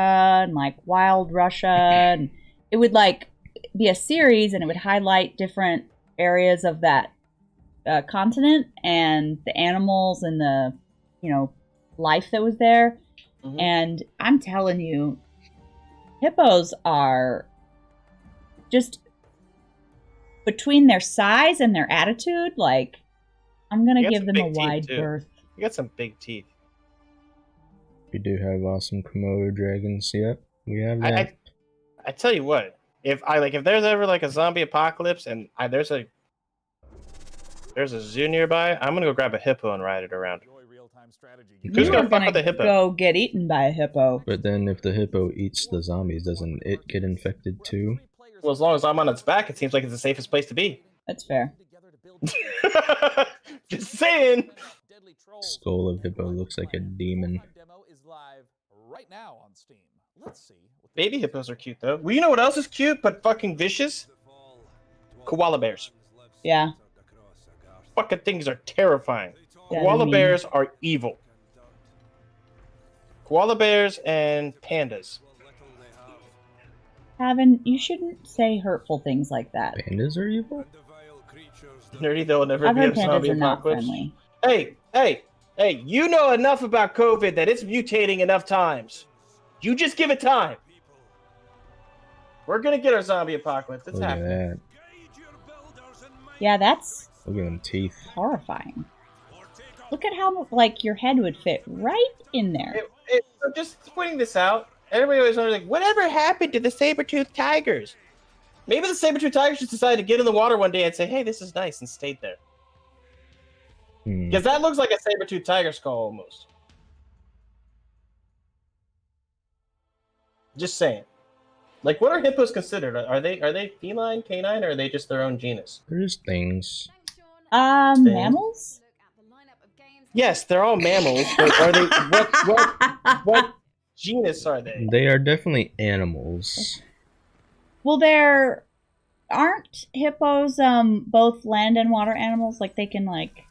S8: and like Wild Russia, and it would like be a series and it would highlight different areas of that continent and the animals and the life that was there.
S7: Mhm.
S8: And I'm telling you, hippos are just, between their size and their attitude, like, I'm gonna
S7: They got
S8: give
S7: some
S8: them a
S7: big teeth,
S8: wide
S7: too.
S8: berth.
S7: You got some big teeth.
S2: We do have awesome Komodo dragons. Yep, we have that.
S7: I tell you what, if there's ever like a zombie apocalypse and there's a zoo nearby, I'm gonna go grab a hippo and ride it around.
S8: You are gonna go get eaten by a hippo.
S2: But then if the hippo eats the zombies, doesn't it get infected too?
S7: Well, as long as I'm on its back, it seems like it's the safest place to be.
S8: That's fair.
S7: Just saying.
S2: Skull of hippo looks like a demon.
S7: Baby hippos are cute though. Well, you know what else is cute but fucking vicious? Koala bears.
S8: Yeah.
S7: Fucking things are terrifying.
S8: Yeah,
S7: Koala
S8: mean.
S7: bears are evil. Koala bears and pandas.
S8: Haven, you shouldn't say hurtful things like that.
S2: Pandas are evil?
S7: Nerdy, there will never
S8: I've
S7: be
S8: heard
S7: a zombie
S8: pandas are not
S7: apocalypse.
S8: friendly.
S7: Hey, you know enough about COVID that it's mutating enough times. You just give it time. We're gonna get our zombie apocalypse. It's
S2: Look at
S7: happening.
S2: that.
S8: Yeah, that's
S2: Look at them teeth.
S8: horrifying. Look at how, like, your head would fit right in there.
S7: I'm just pointing this out. Everybody always wonders, like, whatever happened to the saber-toothed tigers? Maybe the saber-toothed tigers just decided to get in the water one day and say, hey, this is nice, and stayed there. Because that looks like a saber-toothed tiger skull almost. Just saying. Like, what are hippos considered? Are they feline, canine, or are they just their own genus?
S2: They're just things.
S8: Mammals?
S7: Yes, they're all mammals, but are they what genus are they?
S2: They are definitely animals.
S8: Well, aren't hippos both land and water animals? Like, they can, like...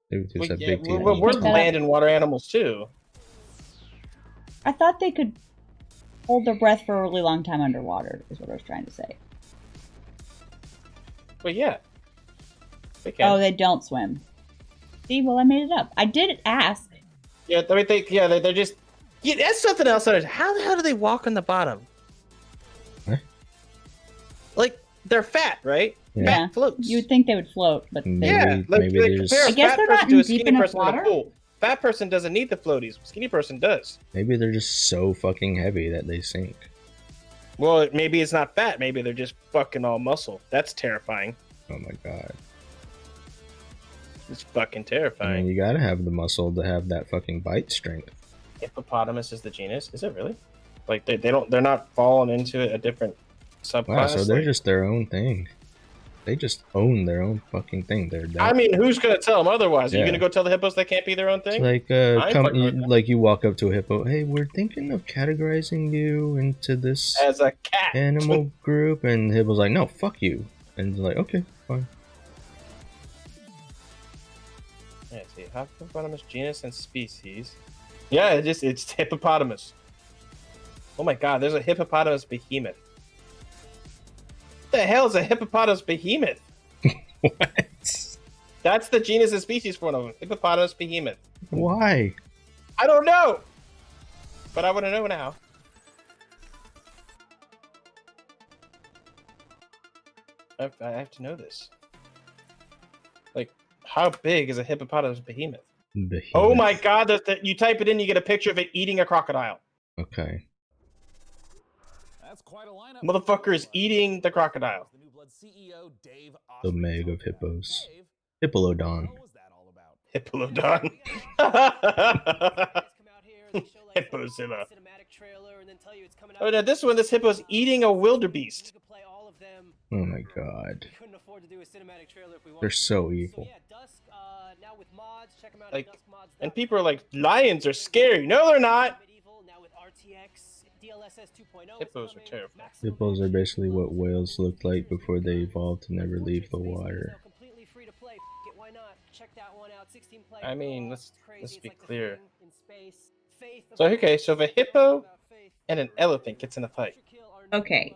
S2: They just have
S7: Yeah,
S2: big teeth.
S7: we're land and water animals, too.
S8: I thought they could hold their breath for a really long time underwater, is what I was trying to say.
S7: Well, yeah. They can.
S8: Oh, they don't swim. See, well, I made it up. I did ask.
S7: Yeah, I mean, they're just... Yeah, that's something else. How the hell do they walk on the bottom?
S2: Huh?
S7: Like, they're fat, right?
S8: Yeah.
S7: Fat floats.
S8: You would think they would float, but
S2: Maybe
S7: like
S2: they
S7: compare a
S8: I guess
S7: fat
S8: they're
S7: person
S8: not
S7: to
S8: in
S7: a
S8: deep
S7: skinny
S8: enough
S7: person in
S8: water.
S7: a pool. Fat person doesn't need the floaties. Skinny person does.
S2: Maybe they're just so fucking heavy that they sink.
S7: Well, maybe it's not fat. Maybe they're just fucking all muscle. That's terrifying.
S2: Oh my god.
S7: It's fucking
S2: I
S7: terrifying.
S2: mean, you gotta have the muscle to have that fucking bite strength.
S7: Hippopotamus is the genus. Is it really? Like they're not falling into a different subclass.
S2: Wow, so they're
S7: like,
S2: just their own thing. They just own their own fucking thing. They're
S7: I mean, who's gonna tell them otherwise? Are you
S2: Yeah.
S7: gonna go tell the hippos they can't be their own thing?
S2: like
S7: I ain't fucking with that.
S2: like you walk up to a hippo. Hey, we're thinking of categorizing you into this
S7: As a cat.
S2: animal group, and the hippo's like, no, fuck you, and they're like, okay, fine.
S7: Let's see, hippopotamus genus and species. Yeah, it's hippopotamus. Oh my god, there's a hippopotamus behemoth. What the hell is a hippopotamus behemoth?
S2: What?
S7: That's the genus and species for one of them. Hippopotamus behemoth.
S2: Why?
S7: I don't know, but I want to know now. I have to know this. Like, how big is a hippopotamus behemoth? Oh my god, you type it in, you get a picture of it eating a crocodile.
S2: Okay.
S7: Motherfucker is eating the crocodile.
S2: The Meg of hippos. Hippolodon.
S7: Hippolodon. Hippozilla. Oh, now this hippo's eating a wildebeest.
S2: Oh my god. They're so evil.
S7: Like, and people are like, lions are scary. No, they're not. Hippos are terrifying.
S2: Hippos are basically what whales looked like before they evolved to never leave the water.
S7: I mean, let's be clear. So okay, so if a hippo and an elephant gets in a fight.
S8: Okay.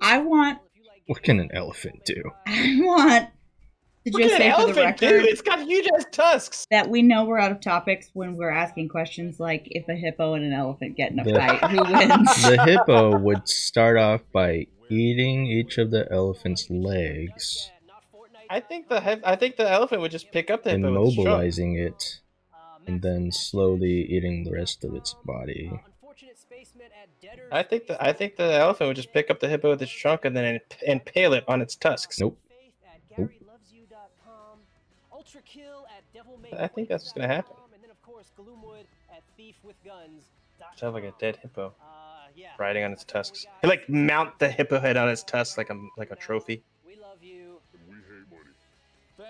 S8: I want
S2: What can an elephant do?
S8: to
S7: What
S8: just
S7: can
S8: say
S7: an
S8: for the
S7: elephant do?
S8: record
S7: It's got huge ass tusks.
S8: that we know we're out of topics when we're asking questions like if a hippo and an elephant get in a
S2: The-
S8: fight, who wins?
S2: The hippo would start off by eating each of the elephant's legs,
S7: I think the elephant would just pick up the hippo with its trunk.
S2: immobilizing it, and then slowly eating the rest of its body.
S7: I think the elephant would just pick up the hippo with its trunk and then impale it on its tusks.
S2: Nope.
S7: I think that's what's gonna happen. Sounds like a dead hippo riding on its tusks. He like mount the hippo head on its tusks like a trophy.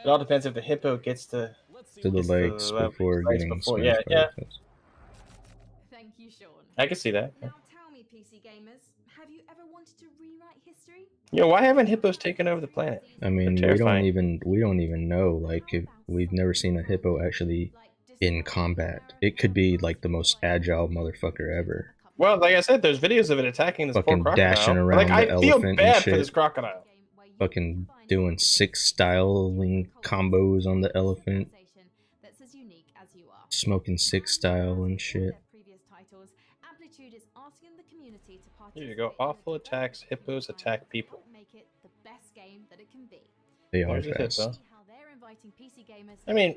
S7: It all depends if the hippo gets to
S2: the legs before getting smashed by the fence.
S12: Thank you, Sean.
S7: I can see that.
S12: Now tell me, PC gamers, have you ever wanted to rewrite history?
S7: Why haven't hippos taken over the planet?
S2: I mean, we don't even know. Like, if we've never seen a hippo actually in combat. It could be like the most agile motherfucker ever.
S7: Well, like I said, there's videos of it attacking this
S2: fucking
S7: poor crocodile.
S2: dashing around
S7: Like,
S2: the
S7: I feel
S2: elephant
S7: bad
S2: and shit.
S7: for this crocodile.
S2: Fucking doing 6 styling combos on the elephant. Smoking 6 style and shit.
S7: Here you go. Awful attacks. Hippos attack people.
S2: They are
S7: There's a
S2: fast.
S7: hippo. I mean,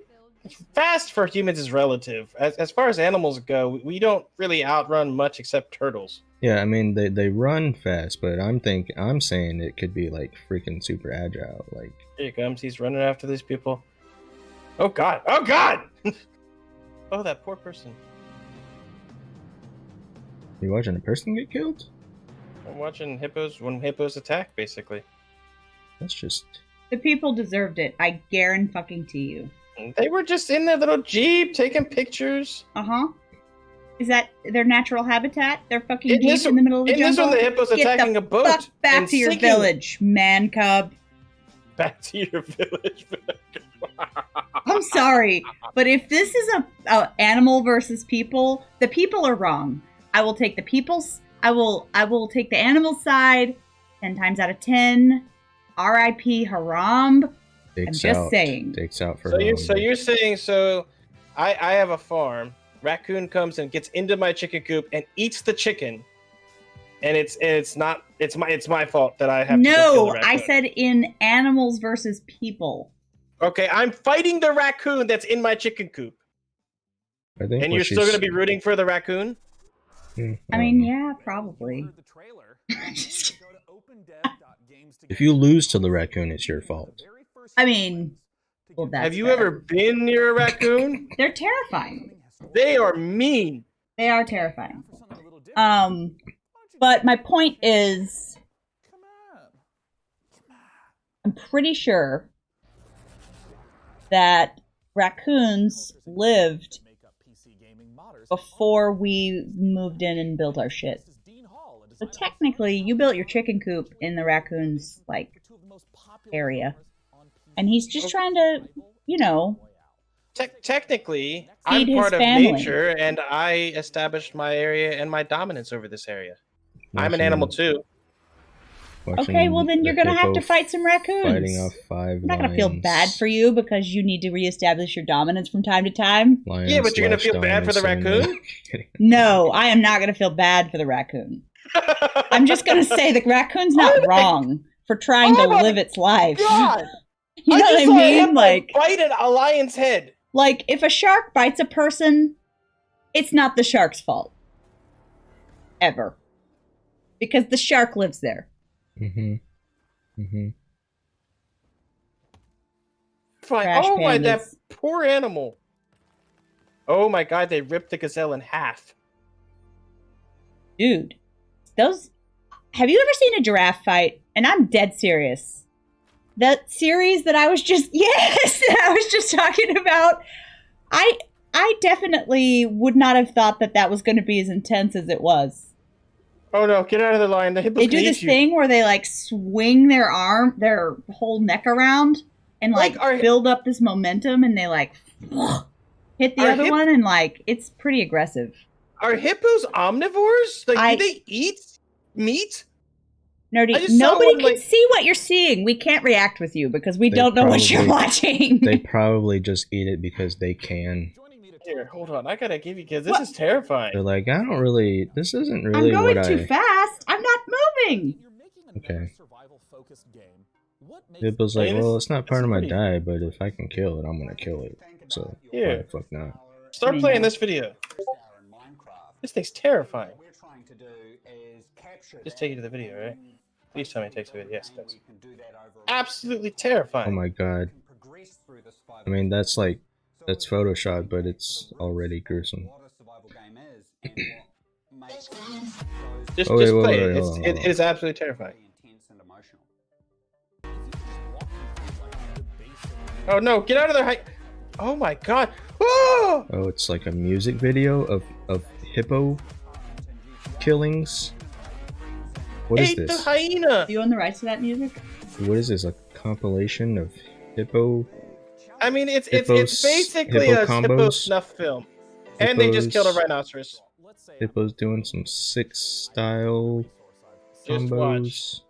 S7: fast for humans is relative. As far as animals go, we don't really outrun much except turtles.
S2: Yeah, I mean they run fast, but I'm saying it could be like freaking super agile. Like,
S7: here he comes. He's running after these people. Oh god! Oh god! Oh, that poor person.
S2: You watching a person get killed?
S7: I'm watching hippos when hippos attack, basically.
S2: That's just...
S8: The people deserved it. I guarantee you.
S7: They were just in their little jeep taking pictures.
S8: Uh-huh. Is that their natural habitat? Their fucking jeep in the middle of the jungle?
S7: In this one, the hippo's attacking a boat.
S8: Fuck back to your village, man cub.
S7: Back to your village.
S8: I'm sorry, but if this is a animal versus people, the people are wrong. I will take the people's. I will take the animal side 10 times out of 10. R.I.P. Haram. I'm just saying.
S2: Takes out for
S7: so you're saying, I have a farm. Raccoon comes and gets into my chicken coop and eats the chicken. And it's my fault that I have to go kill the raccoon.
S8: I said in animals versus people.
S7: Okay, I'm fighting the raccoon that's in my chicken coop. And you're still going to be rooting for the raccoon?
S8: I mean, yeah, probably.
S2: If you lose to the raccoon, it's your fault.
S8: I mean, well, that's
S7: have you ever been near a raccoon?
S8: They're terrifying.
S7: They are mean.
S8: They are terrifying. But my point is, I'm pretty sure that raccoons lived before we moved in and built our shit. So technically, you built your chicken coop in the raccoon's, like, area. And he's just trying to, you know...
S7: Technically,
S8: I'm
S7: part of
S8: family.
S7: nature, and I established my area and my dominance over this area. I'm an animal, too.
S8: Okay, well then you're gonna have to fight some raccoons.
S2: Fighting off 5
S8: I'm not gonna feel bad for you because you need to reestablish your dominance from time to time.
S7: Yeah, but you're gonna feel bad for the raccoon?
S8: No, I am not gonna feel bad for the raccoon. I'm just gonna say the raccoon's not wrong for trying to live its life.
S7: God!
S8: You know what I mean? Like,
S7: bite a lion's head.
S8: Like, if a shark bites a person, it's not the shark's fault. Ever. Because the shark lives there.
S7: Fine.
S8: Trash
S7: Oh my,
S8: pandas.
S7: that poor animal. Oh my god, they ripped the gazelle in half.
S8: Dude, those... Have you ever seen a giraffe fight? And I'm dead serious. That series that I was just... Yes! That I was just talking about. I definitely would not have thought that that was going to be as intense as it was.
S7: Oh no, get out of the line. The hippos
S8: They do
S7: can
S8: this
S7: eat you.
S8: thing where they, like, swing their whole neck around and, like build up this momentum and they, like, hit the other one and, like, it's pretty aggressive.
S7: Are hippos omnivores? Like, do they eat meat?
S8: Nerdy,
S7: I just saw
S8: nobody
S7: one,
S8: can
S7: like-
S8: see what you're seeing. We can't react with you because we don't know what you're watching.
S2: They probably just eat it because they can.
S7: Here, hold on. I gotta give you, because this is terrifying.
S2: They're like, this isn't
S8: I'm
S2: really
S8: going
S2: what
S8: too fast. I'm not moving.
S2: Okay. Hippo's like, well, it's not part of my diet, but if I can kill it, I'm gonna kill it. So,
S7: Yeah.
S2: why the fuck not?
S7: Start playing this video. This thing's terrifying. Just take you to the video, right? Please tell me it takes a video. Yes, it does. Absolutely terrifying.
S2: Oh my god. I mean, that's like That's Photoshop, but it's already gruesome.
S7: Just
S2: Oh, wait,
S7: play
S2: wait,
S7: it.
S2: hold on, hold
S7: It is absolutely terrifying. Oh no! Get out of there! Oh my god! Oh!
S2: Oh, it's like a music video of hippo killings. What is
S7: Ate the
S2: this?
S7: hyena!
S8: Do you own the rights to that music?
S2: What is this? A compilation of hippo?
S7: I mean, it's
S2: Hippos-
S7: basically
S2: hippo
S7: a hippo
S2: combos?
S7: snuff film, and they just killed a
S2: Hippos-
S7: rhinoceros.
S2: Hippos doing some sick style
S7: Just
S2: combos.
S7: watch.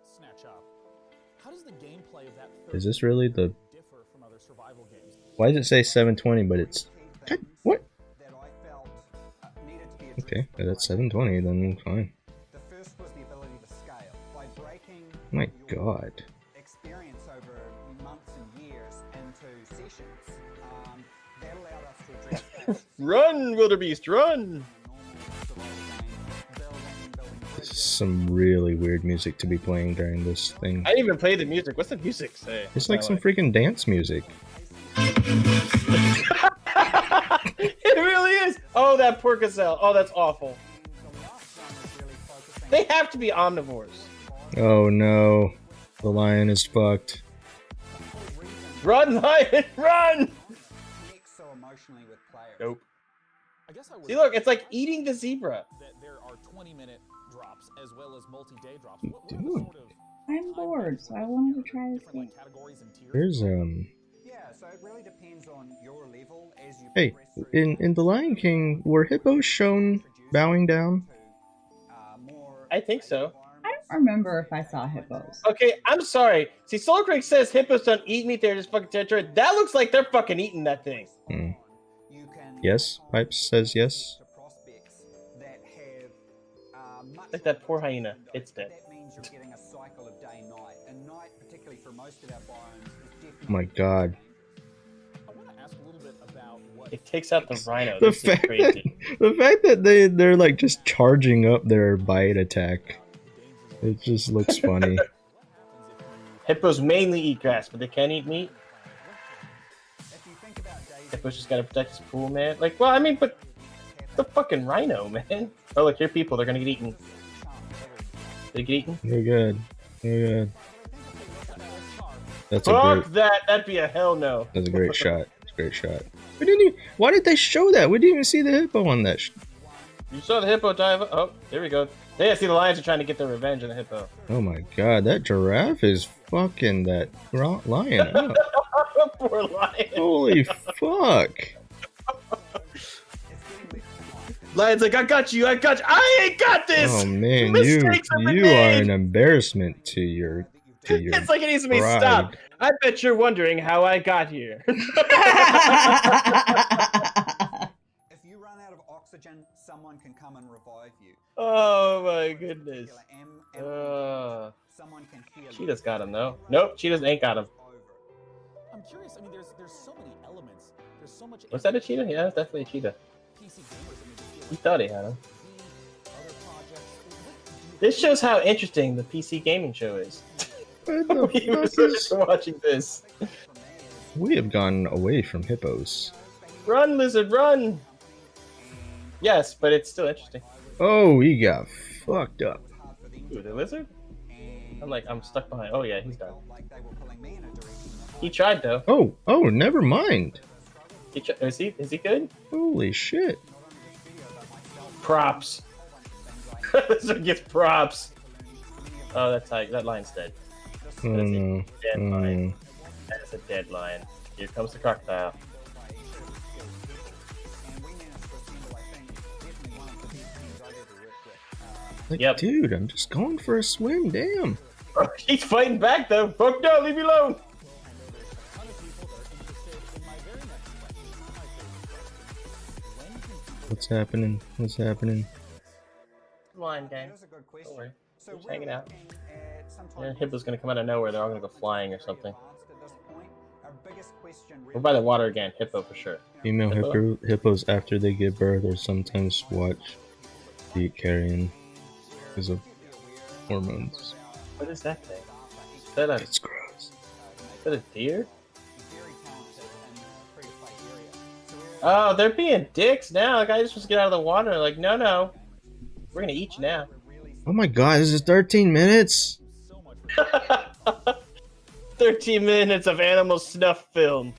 S2: Is this really the? Why does it say 720? But it's what? Okay, if that's 720. Then fine. My God.
S21: Experience over months and years into sessions that allowed us to address
S7: Run, wildebeest, run!
S2: This is some really weird music to be playing during this thing.
S7: I didn't even play the music. What's the music say?
S2: It's like some freaking dance music.
S7: It really is. Oh, that poor gazelle. Oh, that's awful. They have to be omnivores.
S2: Oh no, the lion is fucked.
S7: Run, lion, run! Nope. See, look, it's like eating the zebra.
S4: There are 20-minute drops as well as multi-day drops.
S2: Dude,
S8: I'm bored, so I wanted to try this game.
S2: there's
S21: Yeah, so it really depends on your level as you
S2: Hey, in The Lion King, were hippos shown bowing down?
S7: I think so.
S8: I don't remember if I saw hippos.
S7: Okay, I'm sorry. See, Soul Creek says hippos don't eat meat, they're just fucking territory. That looks like they're fucking eating that thing.
S2: Hmm. Yes, Pipes says yes.
S7: Like that poor hyena. It's dead.
S2: Oh my God.
S7: It takes out the rhino.
S2: The
S7: This is
S2: fact
S7: crazy.
S2: that they're like just charging up their bite attack. It just looks funny.
S7: Hippos mainly eat grass, but they can eat meat. Hippos just gotta protect his pool, man. Like, well, I mean, but the fucking rhino, man. Oh, look, here are people. They're gonna get eaten. They get eaten?
S2: You're good. You're good. That's a
S7: Fuck
S2: great.
S7: that. That'd be a hell no.
S2: That's a great shot. It's a great shot. We didn't even, why did they show that? We didn't even see the hippo on that.
S7: You saw the hippo dive. Oh, here we go. Yeah, see, the lions are trying to get their revenge on the hippo.
S2: Oh my God, that giraffe is fucking that lion up.
S7: Poor lion.
S2: Holy fuck.
S7: Lion's like, I got you. I ain't got this.
S2: Oh man,
S7: Mistakes have been
S2: you
S7: made.
S2: are an embarrassment to your
S7: It's like it needs to be
S2: pride.
S7: stopped. I bet you're wondering how I got here.
S21: If you run out of oxygen, someone can come and revive you.
S7: Oh my goodness.
S21: Someone can heal
S7: Cheetah's got him though. Nope, Cheetah's ain't got him.
S4: I'm curious. I mean, there's so many elements. There's so much.
S7: Was that a cheetah? Yeah, that's definitely a cheetah. He thought he had him. This shows how interesting the PC gaming show is. We were just watching this.
S2: We have gone away from hippos.
S7: Run, lizard, run! Yes, but it's still interesting.
S2: Oh, he got fucked up.
S7: Ooh, the lizard? I'm stuck behind. Oh yeah, he's done. He tried though.
S2: Oh, never mind.
S7: Is he good?
S2: Holy shit.
S7: Props. Lizard gets props. Oh, that lion's dead.
S2: Oh no.
S7: Dead lion. That's a dead lion. Here comes the crocodile.
S2: Like,
S7: Yep.
S2: dude, I'm just going for a swim, damn.
S7: He's fighting back though. Fuck no, leave me alone.
S2: What's happening? What's happening?
S7: Lion gang. Don't worry. Just hanging out. Yeah, Hippo's gonna come out of nowhere. They're all gonna go flying or something. We're by the water again. Hippo for sure.
S2: Female hippos, after they give birth, are sometimes watched deep carrying because of hormones.
S7: What is that thing? Is that a?
S2: It's gross.
S7: Is that a deer? Oh, they're being dicks now. Like, I just want to get out of the water. Like, no. We're gonna eat you now.
S2: Oh my god, this is 13 minutes?
S7: 13 minutes of animal snuff film.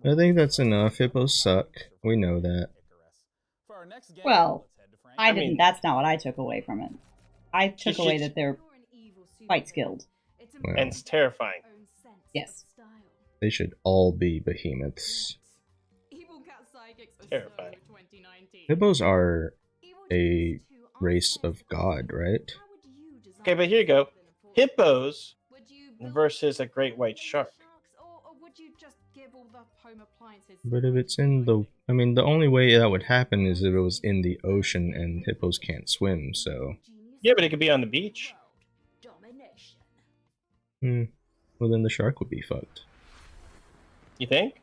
S2: I think that's enough. Hippos suck. We know that.
S8: Well, I didn't. That's not what I took away from it. I took away that they're quite skilled.
S2: Well,
S7: And it's terrifying.
S8: Yes.
S2: they should all be behemoths.
S7: Terrifying.
S2: Hippos are a race of god, right?
S7: Okay, but here you go. Hippos versus a great white shark.
S2: But if it's in the... I mean, the only way that would happen is if it was in the ocean and hippos can't swim, so...
S7: Yeah, but it could be on the beach.
S2: Well, then the shark would be fucked.
S7: You think?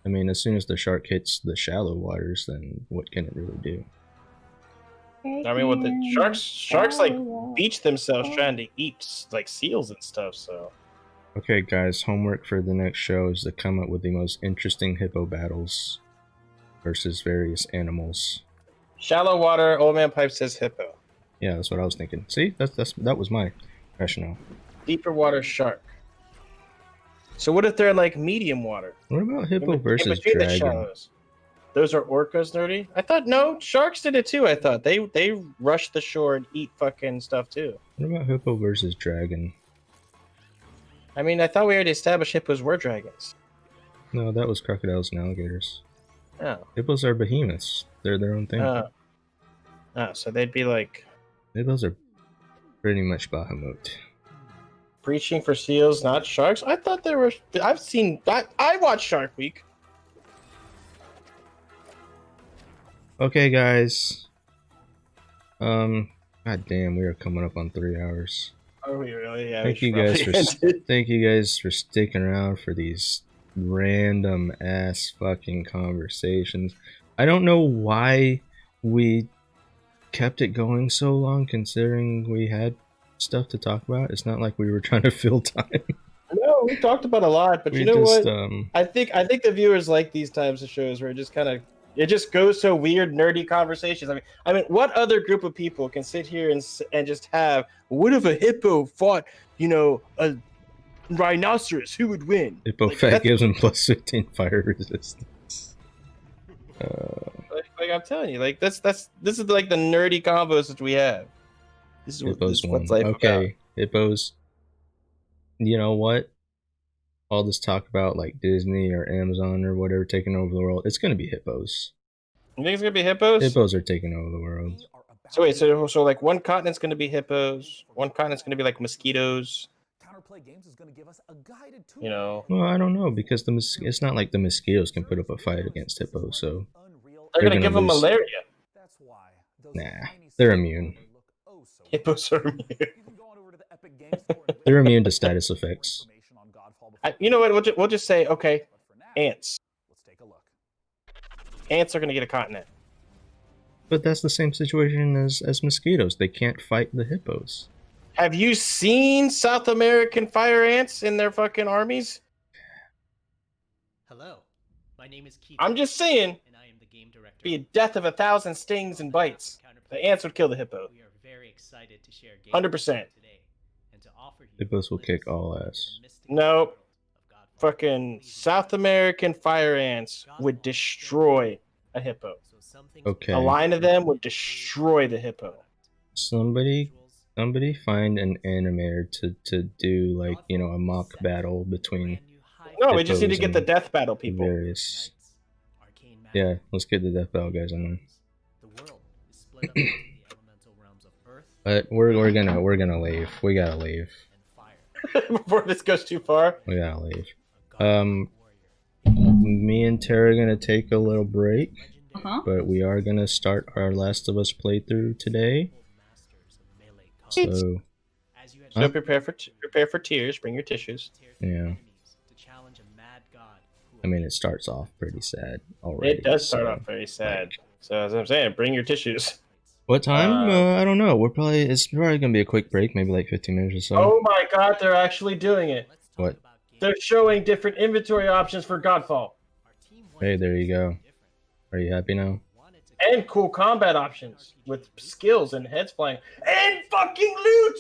S2: I mean, as soon as the shark hits the shallow waters, then what can it really do?
S7: I mean, what the sharks like beach themselves trying to eat like seals and stuff. So.
S2: Okay, guys, homework for the next show is to come up with the most interesting hippo battles versus various animals.
S7: Shallow water. Old man Pipe says hippo.
S2: Yeah, that's what I was thinking. See, that was my rationale.
S7: Deeper water shark. So what if they're like medium water?
S2: What about hippo versus dragon?
S7: Those are orcas, nerdy. I thought no, sharks did it too. I thought they rush the shore and eat fucking stuff too.
S2: What about hippo versus dragon?
S7: I mean, I thought we already established hippos were dragons.
S2: No, that was crocodiles and alligators.
S7: Oh.
S2: Hippos are behemoths. They're their own thing.
S7: So they'd be like...
S2: Hippos are pretty much Bahamut.
S7: Breaching for seals, not sharks? I thought there were... I watched Shark Week.
S2: Okay, guys. God damn, we are coming up on 3 hours.
S7: Are we really? Yeah,
S2: thank you guys for sticking around for these random ass fucking conversations. I don't know why we kept it going so long, considering we had stuff to talk about. It's not like we were trying to fill time.
S7: No, we talked about a lot, but you know what? I think the viewers like these types of shows where it just kind of goes so weird, nerdy conversations. I mean, what other group of people can sit here and just have, what if a hippo fought, a rhinoceros? Who would win?
S2: Hippo fat gives him plus 15 fire resistance.
S7: Like I'm telling you, like this is like the nerdy combos that we have. This is what's life about.
S2: Hippos. You know what? All this talk about like Disney or Amazon or whatever taking over the world, it's gonna be hippos.
S7: You think it's gonna be hippos?
S2: Hippos are taking over the world.
S7: So wait, so like one continent's gonna be hippos, one continent's gonna be like mosquitoes.
S2: Well, I don't know, because it's not like the mosquitoes can put up a fight against hippos, so
S7: they're gonna give them malaria.
S2: Nah, they're immune.
S7: Hippos are immune.
S2: They're immune to status effects.
S7: You know what? We'll just say, okay, ants. Ants are going to get a continent.
S2: But that's the same situation as mosquitoes. They can't fight the hippos.
S7: Have you seen South American fire ants in their fucking armies?
S5: Hello, my name is Keith.
S7: I'm just saying.
S5: And I am the game director.
S7: Be a death of 1,000 stings and bites. The ants would kill the hippo.
S5: We are very excited to share
S7: 100%.
S5: today and to offer you
S2: Hippos will kick all ass.
S7: Nope. Fucking South American fire ants would destroy a hippo.
S2: Okay.
S7: A line of them would destroy the hippo.
S2: Somebody find an animator to do like, a mock battle between...
S7: No, we just need to get the death battle people.
S2: Various... Yeah, let's get the death battle guys on there. But we're gonna leave. We gotta leave.
S7: Before this goes too far.
S2: We gotta leave. Me and Tara are gonna take a little break, but we are gonna start our Last of Us playthrough today. So
S7: prepare for tears. Bring your tissues.
S2: Yeah. I mean, it starts off pretty sad already.
S7: It does start off very sad. So as I'm saying, bring your tissues.
S2: What time? I don't know. It's probably gonna be a quick break, maybe like 15 minutes or so.
S7: Oh my god, they're actually doing it.
S2: What?
S7: They're showing different inventory options for Godfall.
S2: Hey, there you go. Are you happy now?
S7: And cool combat options with skills and heads flying and fucking loot.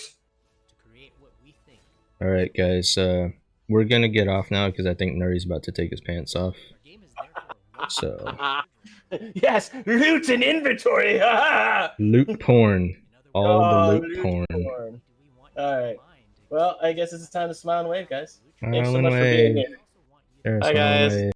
S2: Alright, guys. We're gonna get off now because I think Nuri's about to take his pants off. So.
S7: Yes, loot and inventory.
S2: Loot porn. All the loot porn.
S7: Alright. Well, I guess it's time to smile and wave, guys. Thanks so
S2: Smile
S7: much
S2: and
S7: for being
S2: wave.
S7: here.
S2: There,
S7: Bye,
S2: smile and
S7: guys.
S2: wave.